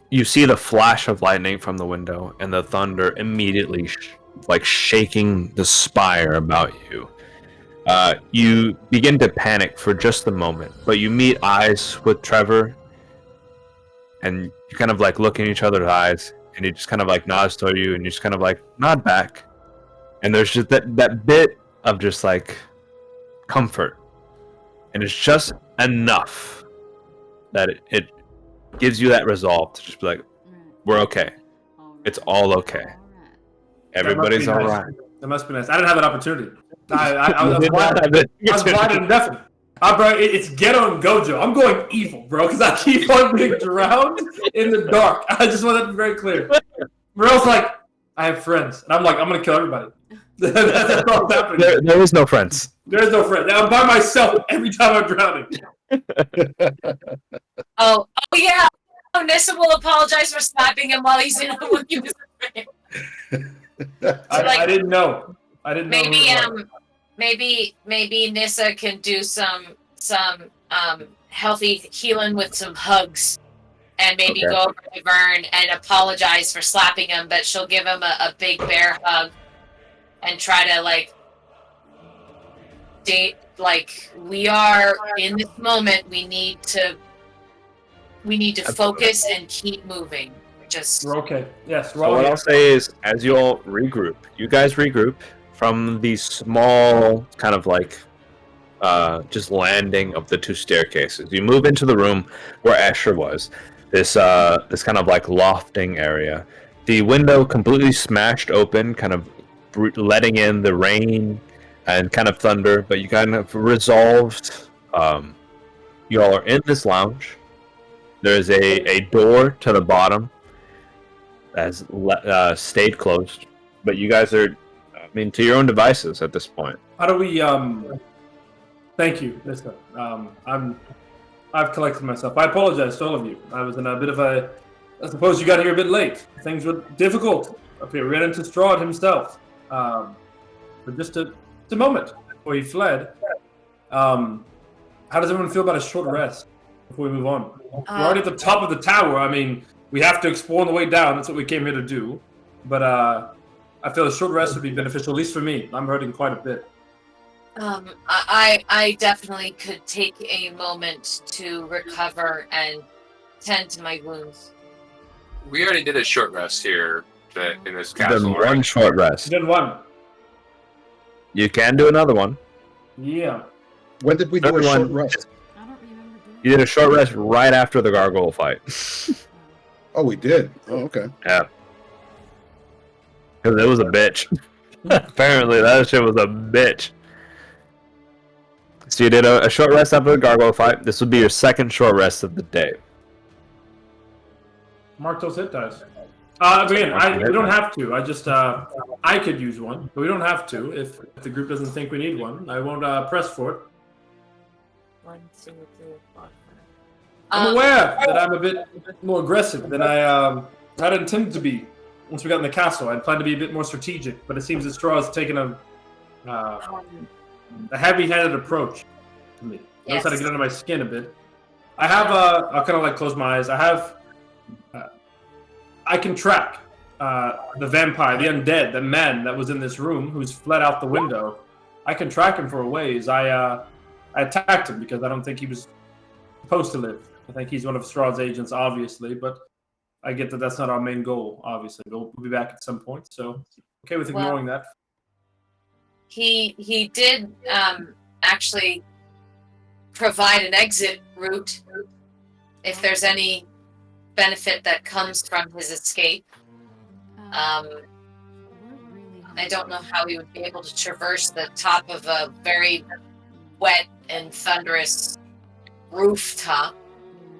you see the flash of lightning from the window and the thunder immediately shaking the spire about you. You begin to panic for just a moment, but you meet eyes with Trevor and you kind of like look in each other's eyes and he just kind of like nods to you and you just kind of like nod back. And there's just that bit of just like comfort. And it's just enough that it gives you that resolve to just be like, we're okay. It's all okay. Everybody's all right. That must be nice. I didn't have that opportunity. I was blinded to nothing. Bro, it's ghetto and Gojo. I'm going evil, bro, because I keep on being drowned in the dark. I just want that to be very clear. Morel's like, I have friends. And I'm like, I'm going to kill everybody. That's what's happening. There is no friends. There is no friend. I'm by myself every time I'm drowning. Oh yeah. Oh, Nissa will apologize for slapping him while he's in when he was I didn't know. Maybe Nissa can do some healthy healing with some hugs, and maybe go over to Vern and apologize for slapping him, but she'll give him a big bear hug and try to like we are in this moment. We need to focus and keep moving. Just We're okay. Yes, we're So all what here. I'll say is, as you all regroup, you guys regroup from the small kind of like just landing of the two staircases. You move into the room where Asher was. This kind of like lofting area. The window completely smashed open, kind of letting in the rain and kind of thunder. But you kind of resolved. You all are in this lounge. There's a door to the bottom has stayed closed, but you guys are, I mean, to your own devices at this point. How do we? Thank you. Listen, I've collected myself. I apologize to all of you. I was in a bit of a. I suppose you got here a bit late. Things were difficult up here. We ran into Strahd himself, for just a moment before he fled. How does everyone feel about a short rest before we move on? We're already at the top of the tower. I mean, we have to explore on the way down. That's what we came here to do. But I feel a short rest would be beneficial, at least for me. I'm hurting quite a bit. I definitely could take a moment to recover and tend to my wounds. We already did a short rest here in this Then castle. one short rest. Did one. You can do another one. Yeah. When did we do a Everyone- short rest? I don't remember doing You did a short rest right after the gargoyle fight. Oh, we did. Oh, okay. Yeah. Because it was a bitch. Apparently, that shit was a bitch. So you did a short rest after the gargoyle fight. This would be your second short rest of the day. Mark those hit dice. Again, we don't have to. I just, I could use one, but we don't have to. If the group doesn't think we need one, I won't press for it. 1, 2, 3, 4, 5. I'm aware that I'm a bit more aggressive than I had intended to be once we got in the castle. I planned to be a bit more strategic, but it seems that Strahd's taken a heavy-handed approach to me. He knows how to get under my skin a bit. I have I'll kind of like close my eyes. I can track the vampire, the undead, the man that was in this room who's fled out the window. I can track him for a ways. I attacked him because I don't think he was supposed to live. I think he's one of Strahd's agents, obviously, but I get that that's not our main goal, obviously. We'll be back at some point, so okay with ignoring that. He did actually provide an exit route if there's any benefit that comes from his escape. I don't know how he would be able to traverse the top of a very wet and thunderous rooftop.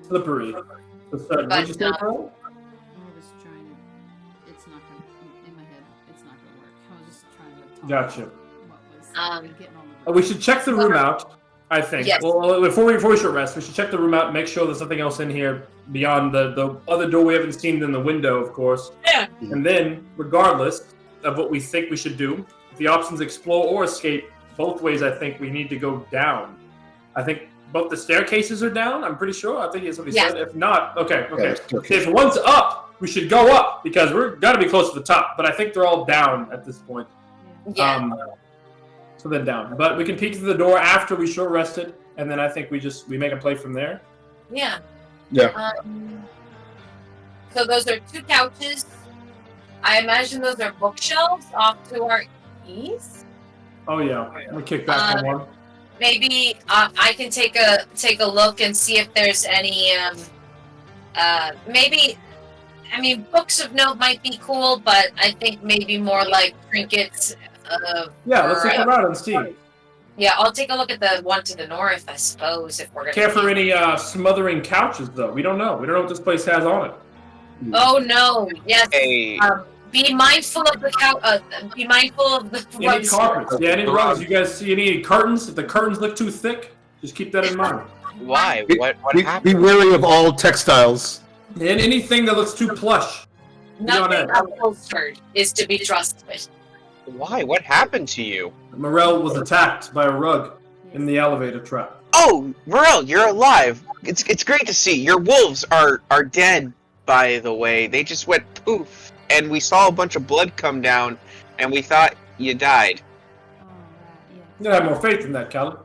Slippery. What'd you say, Pearl? I was trying to. It's not gonna. In my head, it's not gonna work. I was just trying to talk Gotcha. about what was getting on the We should check the room out, I think. Yes. Well, before we short rest, we should check the room out and make sure there's nothing else in here beyond the other door we haven't seen in the window, of course. Yeah. And then, regardless of what we think we should do, if the options explore or escape, both ways I think we need to go down. I think both the staircases are down, I'm pretty sure. I think that's what he said. If not, okay. If one's up, we should go up because we're got to be close to the top. But I think they're all down at this point. Yeah. So then down. But we can peek through the door after we short rested, and then I think we make a play from there. Yeah. Yeah. So those are 2 couches. I imagine those are bookshelves off to our east. Oh yeah. I'm gonna kick back on one. Maybe I can take a look and see if there's any maybe. I mean, books of note might be cool, but I think maybe more like trinkets. Yeah, let's look around and see. Yeah, I'll take a look at the one to the north, I suppose, if we're gonna. Care for any smothering couches though? We don't know. We don't know what this place has on it. Oh no! Yes. Hey. Be mindful of the be mindful of the Any rugs. carpets? Yeah, any rugs? You guys see any curtains? If the curtains look too thick, just keep that in mind. Why? What happened? Be wary of all textiles. And anything that looks too plush. Nothing upholstered is to be trusted. Why? What happened to you? Morel was attacked by a rug in the elevator trap. Oh, Morel, you're alive. It's great to see. Your wolves are dead, by the way. They just went poof. And we saw a bunch of blood come down, and we thought you died. Oh, right, You have more faith in that, Callan.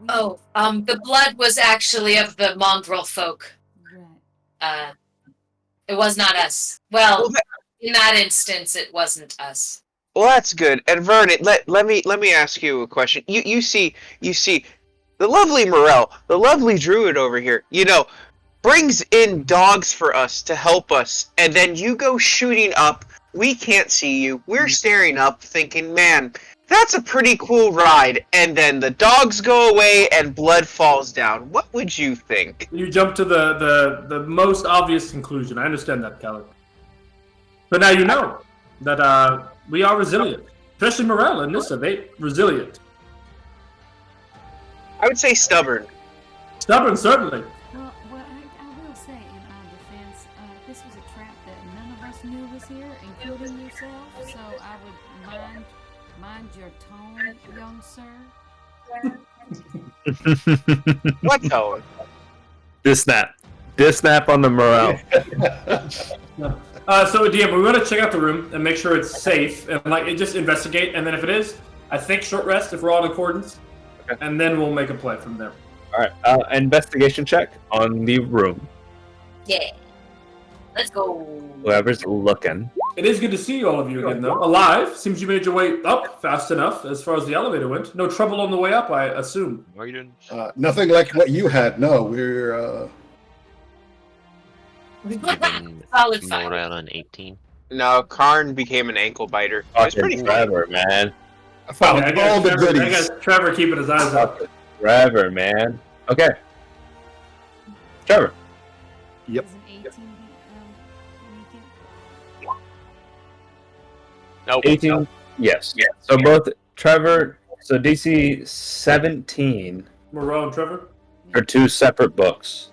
Oh, the blood was actually of the mongrel folk. Right. It was not us. Well, in that instance, it wasn't us. Well, that's good. And Vernon, let me ask you a question. You see the lovely Morel, the lovely druid over here, brings in dogs for us to help us, and then you go shooting up. We can't see you. We're staring up, thinking, man, that's a pretty cool ride. And then the dogs go away and blood falls down. What would you think? You jump to the most obvious conclusion. I understand that, Callan. But now you know that we are resilient. Especially Morel and Nissa, they resilient. I would say stubborn. Stubborn, certainly. Well, I will say, in our defense, this was a trap that none of us knew was here, including yourself. So I would mind your tone, young sir. What tone? Snap on the morale. So DM, we want to check out the room and make sure it's safe, and just investigate. And then if it is, I think short rest if we're all in accordance, and then we'll make a play from there. All right, investigation check on the room. Yeah. Let's go. Whoever's looking. It is good to see all of you again, though. Alive. Seems you made your way up fast enough as far as the elevator went. No trouble on the way up, I assume. What are you doing? Nothing like what you had. No, we're. Solid five. Morale on 18. No, Karn became an ankle biter. It was pretty funny. Trevor, man. I found I all the guess goodies. Trevor keeping his eyes up. Trevor, man. Okay. Trevor. Yep. Is an 18 make it? Nope. 18. Yes. So both Trevor. So DC 17 Moreau and Trevor. are two separate books.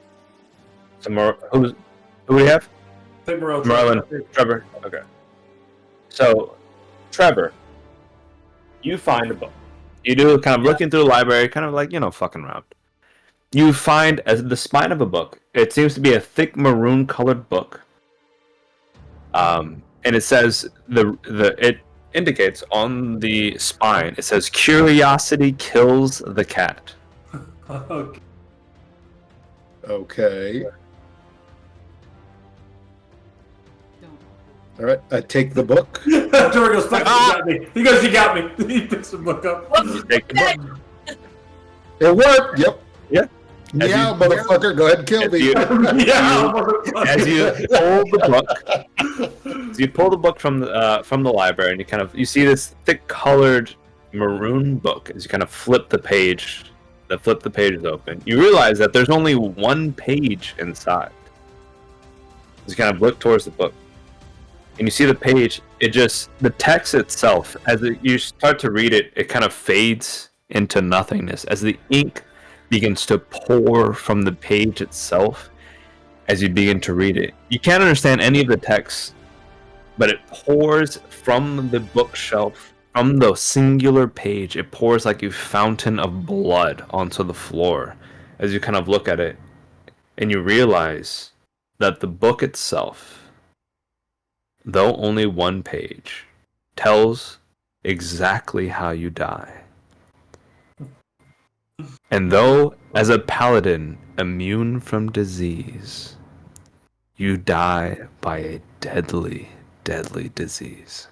So who do we have? I think Moreau. Merlin, Trevor. Okay. So, Trevor, you find a book. You do kind of looking through the library, kind of like, fucking around. You find as the spine of a book. It seems to be a thick maroon colored book. And it says it indicates on the spine. It says curiosity kills the cat. Okay. All right, I take the book. Trevor goes, "Fuck, you got me." He goes, "You got me." He picks the book up. You take the book. It worked. Yep. Yeah. Yeah, motherfucker. Go ahead and kill me. As you pull the book, you pull the book from the library, and you see this thick colored maroon book. As you kind of flip the page, the page is open. You realize that there's only one page inside. As you kind of look towards the book, and you see the page. The text itself, you start to read it, it kind of fades into nothingness as the ink begins to pour from the page itself as you begin to read it. You can't understand any of the text, but it pours from the bookshelf, from the singular page. It pours like a fountain of blood onto the floor as you kind of look at it, and you realize that the book itself, though only one page, tells exactly how you die. And though, as a paladin immune from disease, you die by a deadly, deadly disease.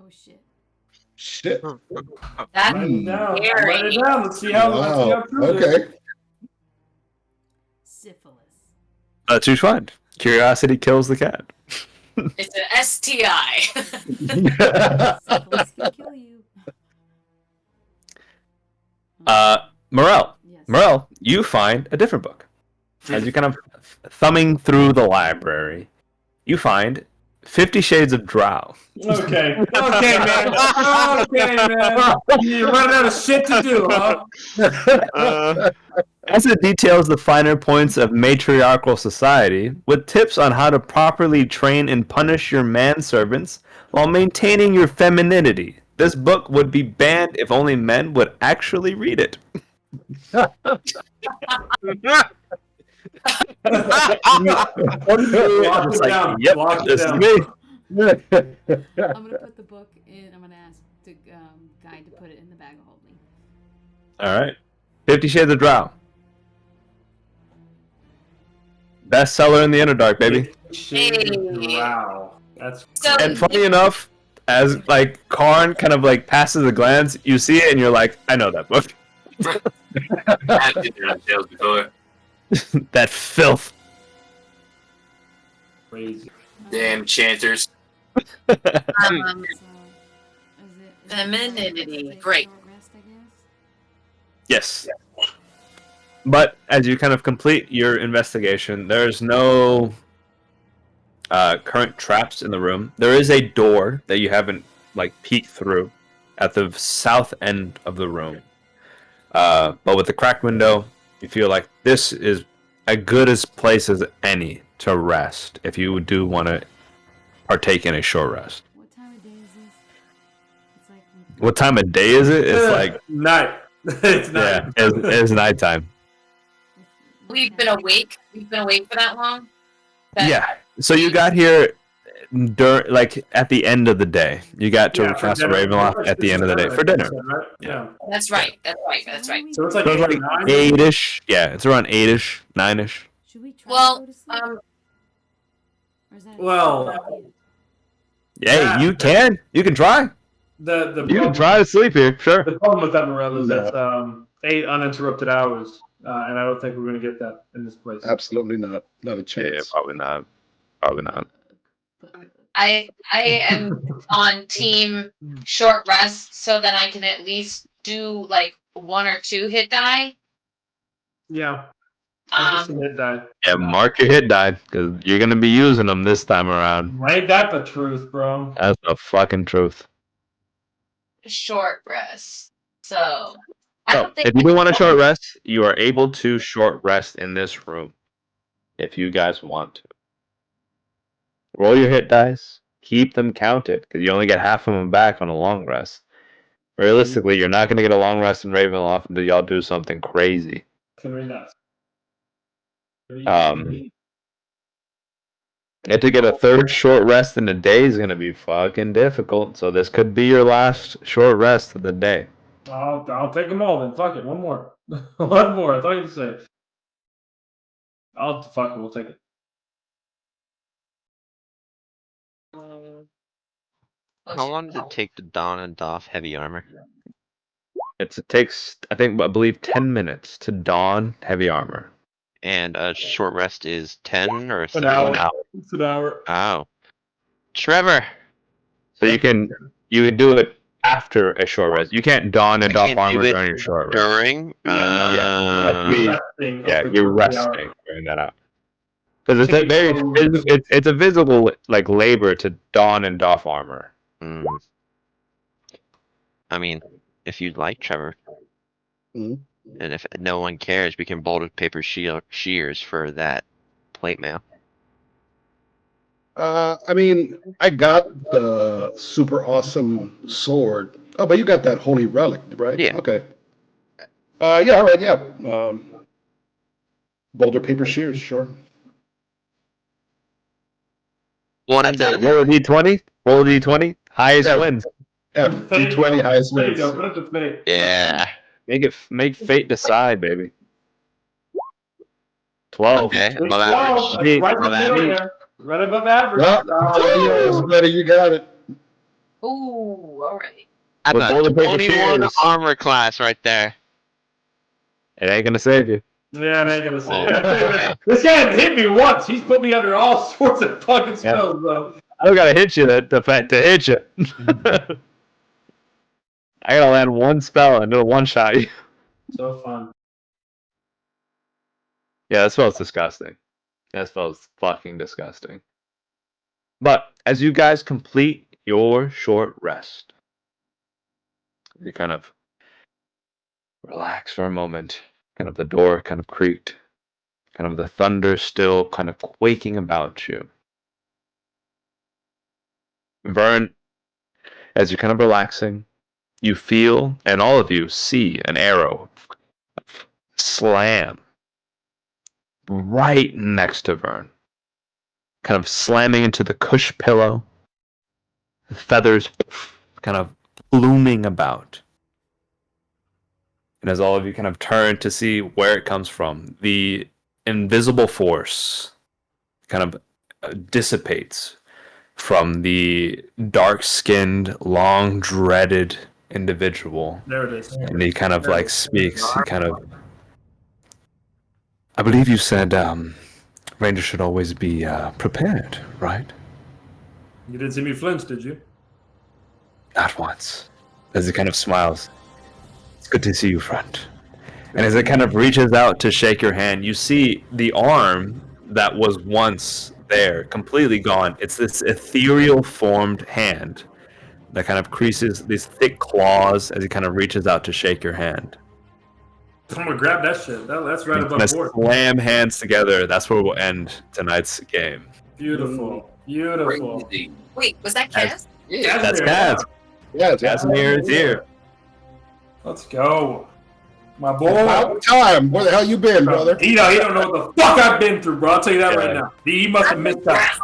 Oh shit. Shit. That's Write it down. scary. Write it down. Let's see how. Wow. True it is. Okay. Syphilis. That's what you find. Curiosity kills the cat. It's an STI. Syphilis can kill you. Morel. Yes. Morel, you find a different book. As you kind of thumbing through the library, you find 50 Shades of Drow. Okay. Okay, man. Okay, man. You're running out of shit to do, huh? As it details the finer points of matriarchal society, with tips on how to properly train and punish your manservants while maintaining your femininity. This book would be banned if only men would actually read it. Lock it Yep, down. this Lock it is down. me. I'm gonna put the book in. I'm gonna ask the guide to put it in the bag of holding. All right. 50 Shades of Drow. Bestseller in the Underdark, baby. Wow. That's So- And funny enough, as like Karn kind of like passes a glance, you see it and you're like, I know that book. I've been there on sales before. That filth. crazy. Damn chanters. Um, So, is it Femininity, take a great. short rest, I guess? Yes. But as you kind of complete your investigation, there's no current traps in the room. There is a door that you haven't like peeked through at the south end of the room. But with the cracked window, you feel like this is as good as place as any to rest if you do want to partake in a short rest. What time of day is this? It's like What time of day is it? It's like night. It's night. yeah, it's nighttime. We've been awake. We've been awake for that long. Yeah. So you got here during, like, at the end of the day. You got to for Castle dinner. Ravenloft at the end of the day for dinner. Right? Yeah. That's right. That's right. That's right. So it's like, So it's 8 or like 9? 8-ish. Yeah, it's around 8-ish, 9-ish. Should we try Well, to go to sleep? Or is that well, Hey, Yeah. you can. You can try. the You can try to sleep here, sure. The problem with that, Morel, is that's 8 uninterrupted hours, and I don't think we're going to get that in this place. Absolutely not. Not a Yeah, chance. probably not. Probably not. I am on team short rest, so then I can at least do like 1 or 2 hit die. Yeah. I just hit that. Yeah, mark your hit die, because you're going to be using them this time around. Ain't that the truth, bro? That's the fucking truth. Short rest. So I So, don't think if you do want a short rest, you are able to short rest in this room. If you guys want to. Roll your hit dice. Keep them counted, because you only get half of them back on a long rest. Realistically, you're not going to get a long rest in Ravenloft until y'all do something crazy. Can we not? And to get a third short rest in a day is going to be fucking difficult, so this could be your last short rest of the day. I'll take them all then. Fuck it. One more. One more. I thought you'd say. Fuck it. We'll take it. How long does it take to don and doff heavy armor? It takes, I believe 10 minutes to don heavy armor. And a short rest is 10 or An hour. 1 hour. It's an hour. Oh. Trevor! So you can do it after a short rest. You can't don and doff can't do armor it during your short rest. During? You're resting during that out. Because it's a very it's a visible like labor to don and doff armor. Mm. I mean, if you'd like, Trevor. Mhm. And if no one cares, we can bolt paper shears for that plate mail. I mean, I got the super awesome sword. Oh, but you got that holy relic, right? Yeah. Okay. Yeah, all right, yeah. Boulder, paper, shears, sure. Well, and the, Roll a d20. Roll a d20. Highest Yeah. wins. Yeah, D20 highest There you wins. go. Put it to fate. yeah. Make fate decide, baby. 12. Okay, above Wow, average. that's Me. right in the Above middle average. there. Right above average. Well, better you got it. Ooh, all right. That's With all the a paper 21 shears. armor class right there. It ain't gonna save you. Yeah, I ain't gonna say Oh, it. This guy has hit me once. He's put me under all sorts of fucking spells, though. I don't gotta hit you to hit you. I gotta land one spell and do a one shot. So fun. Yeah, that spell's disgusting. That spell's fucking disgusting. But as you guys complete your short rest, you kind of relax for a moment. Kind of the door kind of creaked. Kind of the thunder still kind of quaking about you. Vern, as you're kind of relaxing, you feel, and all of you see, an arrow slam right next to Vern. Kind of slamming into the cush pillow feathers kind of pluming about. And as all of you kind of turn to see where it comes from, the invisible force kind of dissipates from the dark-skinned, long-dreaded individual. There it is. And he kind of like speaks, he kind of... I believe you said Rangers should always be prepared, right? You didn't see me flinch, did you? Not once. As he kind of smiles. It's good to see you, friend. And as it kind of reaches out to shake your hand, you see the arm that was once there, completely gone. It's this ethereal formed hand that kind of creases these thick claws as he kind of reaches out to shake your hand. I'm gonna grab that shit. That's right above Let's board. slam hands together. That's where we'll end tonight's game. Beautiful. Beautiful. Crazy. Wait, was that Kaz? Yeah. That's Kaz. Yeah, Casimir is here. Let's go. My boy. About time. Where the hell you been, brother? He don't know what the fuck I've been through, bro. I'll tell you that right now. He must have missed that.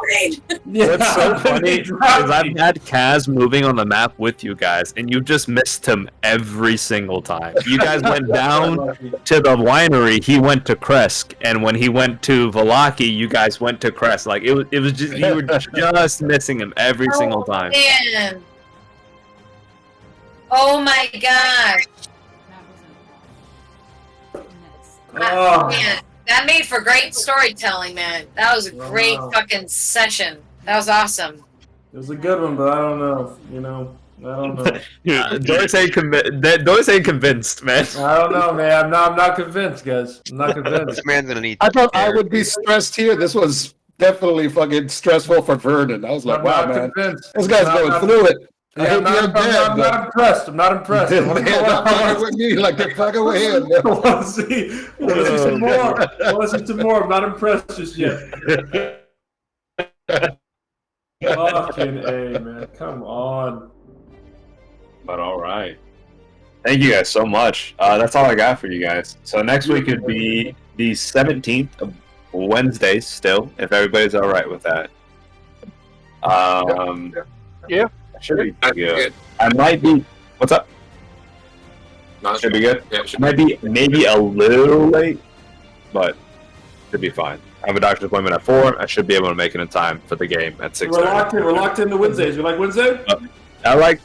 Yeah. What's so funny is I've had Kaz moving on the map with you guys, and you just missed him every single time. You guys went down to the winery, he went to Kresk, and when he went to Valaki, you guys went to Kresk. Like it was just you were just missing him every single time. Man. Oh my gosh. Oh. Man, that made for great storytelling, man. That was a great fucking session. That was awesome. It was a good one, but I don't know. I don't know. Doris ain't convinced, man. I don't know, man. I'm not convinced, guys. I'm not convinced. This man's gonna need. I thought I would be stressed here. This was definitely fucking stressful for Vernon. I was like, I'm wow, not man. convinced. This guy's going through it. Yeah, I'm not impressed. I'm not impressed. They're fucking with me like they're fucking with him. I want to see some more. I want to see some more. I'm not impressed just yet. Fucking A, man. Come on. But all right. Thank you guys so much. That's all I got for you guys. So next week would be the 17th of Wednesday still, if everybody's all right with that. Yeah. Should be good. I might be... What's up? No, Should be good? Yeah, it should Might be maybe a little late, but should be fine. I have a doctor's appointment at 4. I should be able to make it in time for the game at 6:30. We're locked into Wednesdays. You like Wednesday? I like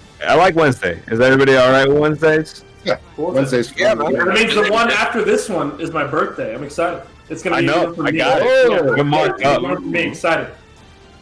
Wednesday. Is everybody all right with Wednesdays? Yeah, Wednesday's Yeah, man. That means the one after this one is my birthday. I'm excited. It's gonna I be know. for I me. got it. Yeah. Good mark up. I'm excited.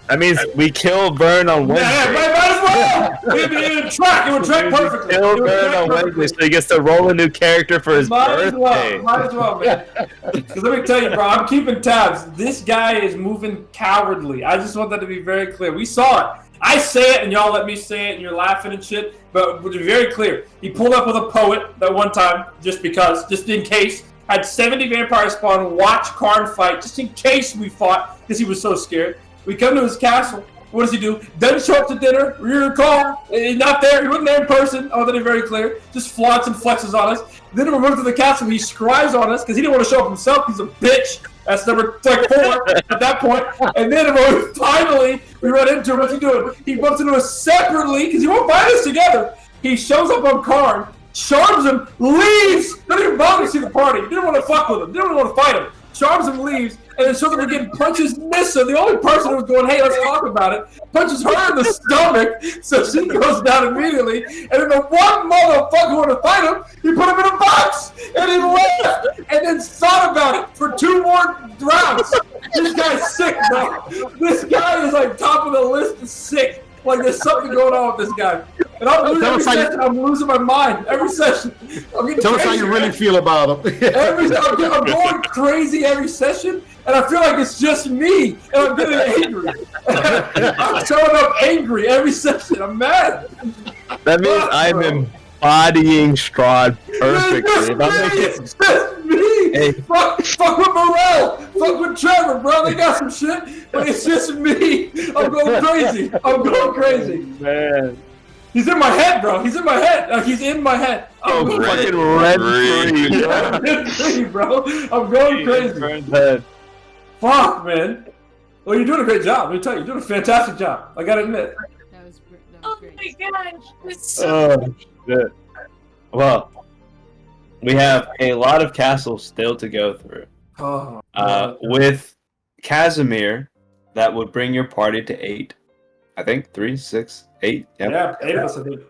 That means we kill Vern on Wednesday. Yeah, might as well. It would track. It would track perfectly. Kill It would Vern track on perfectly. Wednesday, so he gets to roll a new character for his birthday. Might as well, man. Because let me tell you, bro, I'm keeping tabs. This guy is moving cowardly. I just want that to be very clear. We saw it. I say it, and y'all let me say it, and you're laughing and shit. But to be very clear, he pulled up with a poet that one time, just in case. Had 70 vampires spawn, watch Karn fight, just in case we fought, because he was so scared. We come to his castle. What does he do? Doesn't show up to dinner. We recall. He's not there. He wasn't there in person. I want that to be very clear. Just flaunts and flexes on us. Then we move to the castle. He scries on us because he didn't want to show up himself. He's a bitch. That's number 4 at that point. And then finally we run into him. What's he doing? He bumps into us separately because he won't find us together. He shows up on Karn, charms him, leaves. Doesn't even bother to see the party. Didn't want to fuck with him. Didn't want to fight him. Charms him, leaves, and then shows up again, punches Nissa, the only person who was going, hey, let's talk about it, punches her in the stomach, so she goes down immediately, and then the one motherfucker who wanted to fight him, he put him in a box, and he left, and then thought about it for 2 more rounds. This guy's sick, bro. This guy is like top of the list of sick. Like there's something going on with this guy. And I'm losing my mind every session. Tell us how you really feel about him. I'm going crazy every session, and I feel like it's just me, and I'm getting angry. I'm showing up angry every session. I'm mad. That means I'm embodying Strahd perfectly. It's just me. Hey. Fuck with Morel. Fuck with Trevor, bro. They got some shit, but it's just me. I'm going crazy. Man. He's in my head, bro. He's in my head. He's in my head. Oh, fucking red free, bro. I'm going crazy. Fuck, man. Well, you're doing a great job. Let me tell you, you're doing a fantastic job. I gotta admit. Oh great. my gosh. It's so Oh, shit. Well, we have a lot of castles still to go through. Oh, With Casimir, that would bring your party to 8. I think 3, 6, 8. Yep. yeah, 8 of us, I think.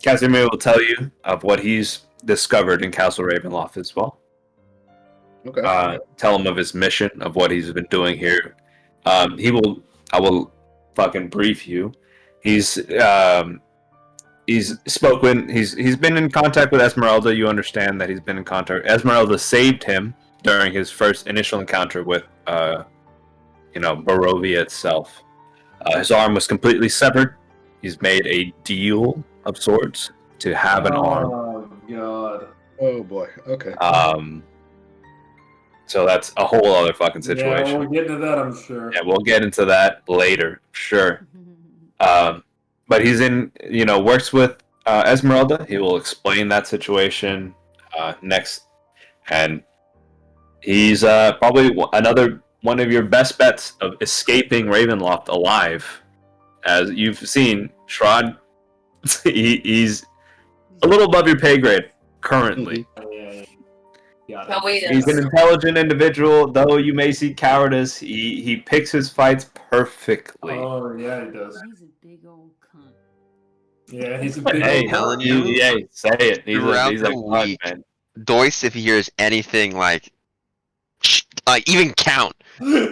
Casimir will tell you of what he's discovered in Castle Ravenloft as well. Okay. Tell him of his mission, of what he's been doing here. I will fucking brief you. He's spoken. He's been in contact with Esmeralda. You understand that he's been in contact. Esmeralda saved him during his first initial encounter with Barovia itself. His arm was completely severed. He's made a deal of sorts to have an arm. Oh god. Oh boy. Okay. So that's a whole other fucking situation. Yeah, we'll get into that, I'm sure. Yeah, we'll get into that later, sure. But he's works with Esmeralda. He will explain that situation next, and he's probably another one of your best bets of escaping Ravenloft alive. As you've seen, Strahd, he's a little above your pay grade currently. No, wait, He's an intelligent individual, though you may see cowardice. He picks his fights perfectly. Oh yeah, he does. He's a big old cunt. Yeah, he's a big Hey, telling you, hey, say it. throughout He's the a cunt, week, man. Doyce, if he hears anything like even count,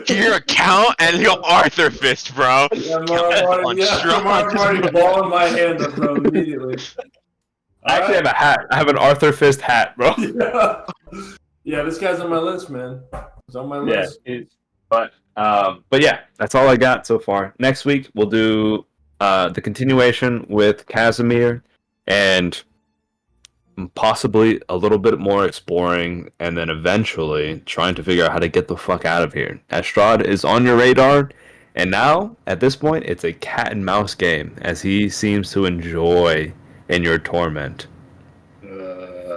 hear a count and he'll Arthur fist, bro. I'm already balling my hand up, bro, immediately. I actually have a hat. I have an Arthur Fist hat, bro. Yeah, this guy's on my list, man. He's on my list. But yeah, that's all I got so far. Next week we'll do the continuation with Casimir and possibly a little bit more exploring, and then eventually trying to figure out how to get the fuck out of here. Strahd is on your radar, and now at this point it's a cat and mouse game as he seems to enjoy in your torment.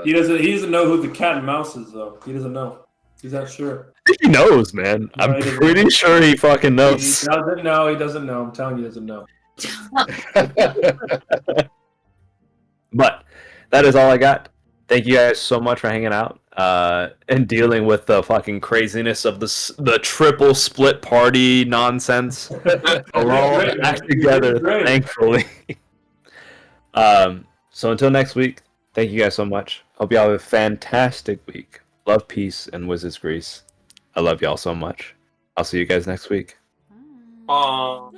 He doesn't know who the cat and mouse is, though. He doesn't know. He's not sure. He knows, man. No, I'm pretty sure he fucking knows. He doesn't know. He doesn't know. I'm telling you, he doesn't know. But that is all I got. Thank you guys so much for hanging out and dealing with the fucking craziness of the triple split party nonsense. We're all back together, thankfully. So until next week, thank you guys so much. Hope y'all have a fantastic week. Love, peace, and Wizards Grease. I love y'all so much. I'll see you guys next week. Bye.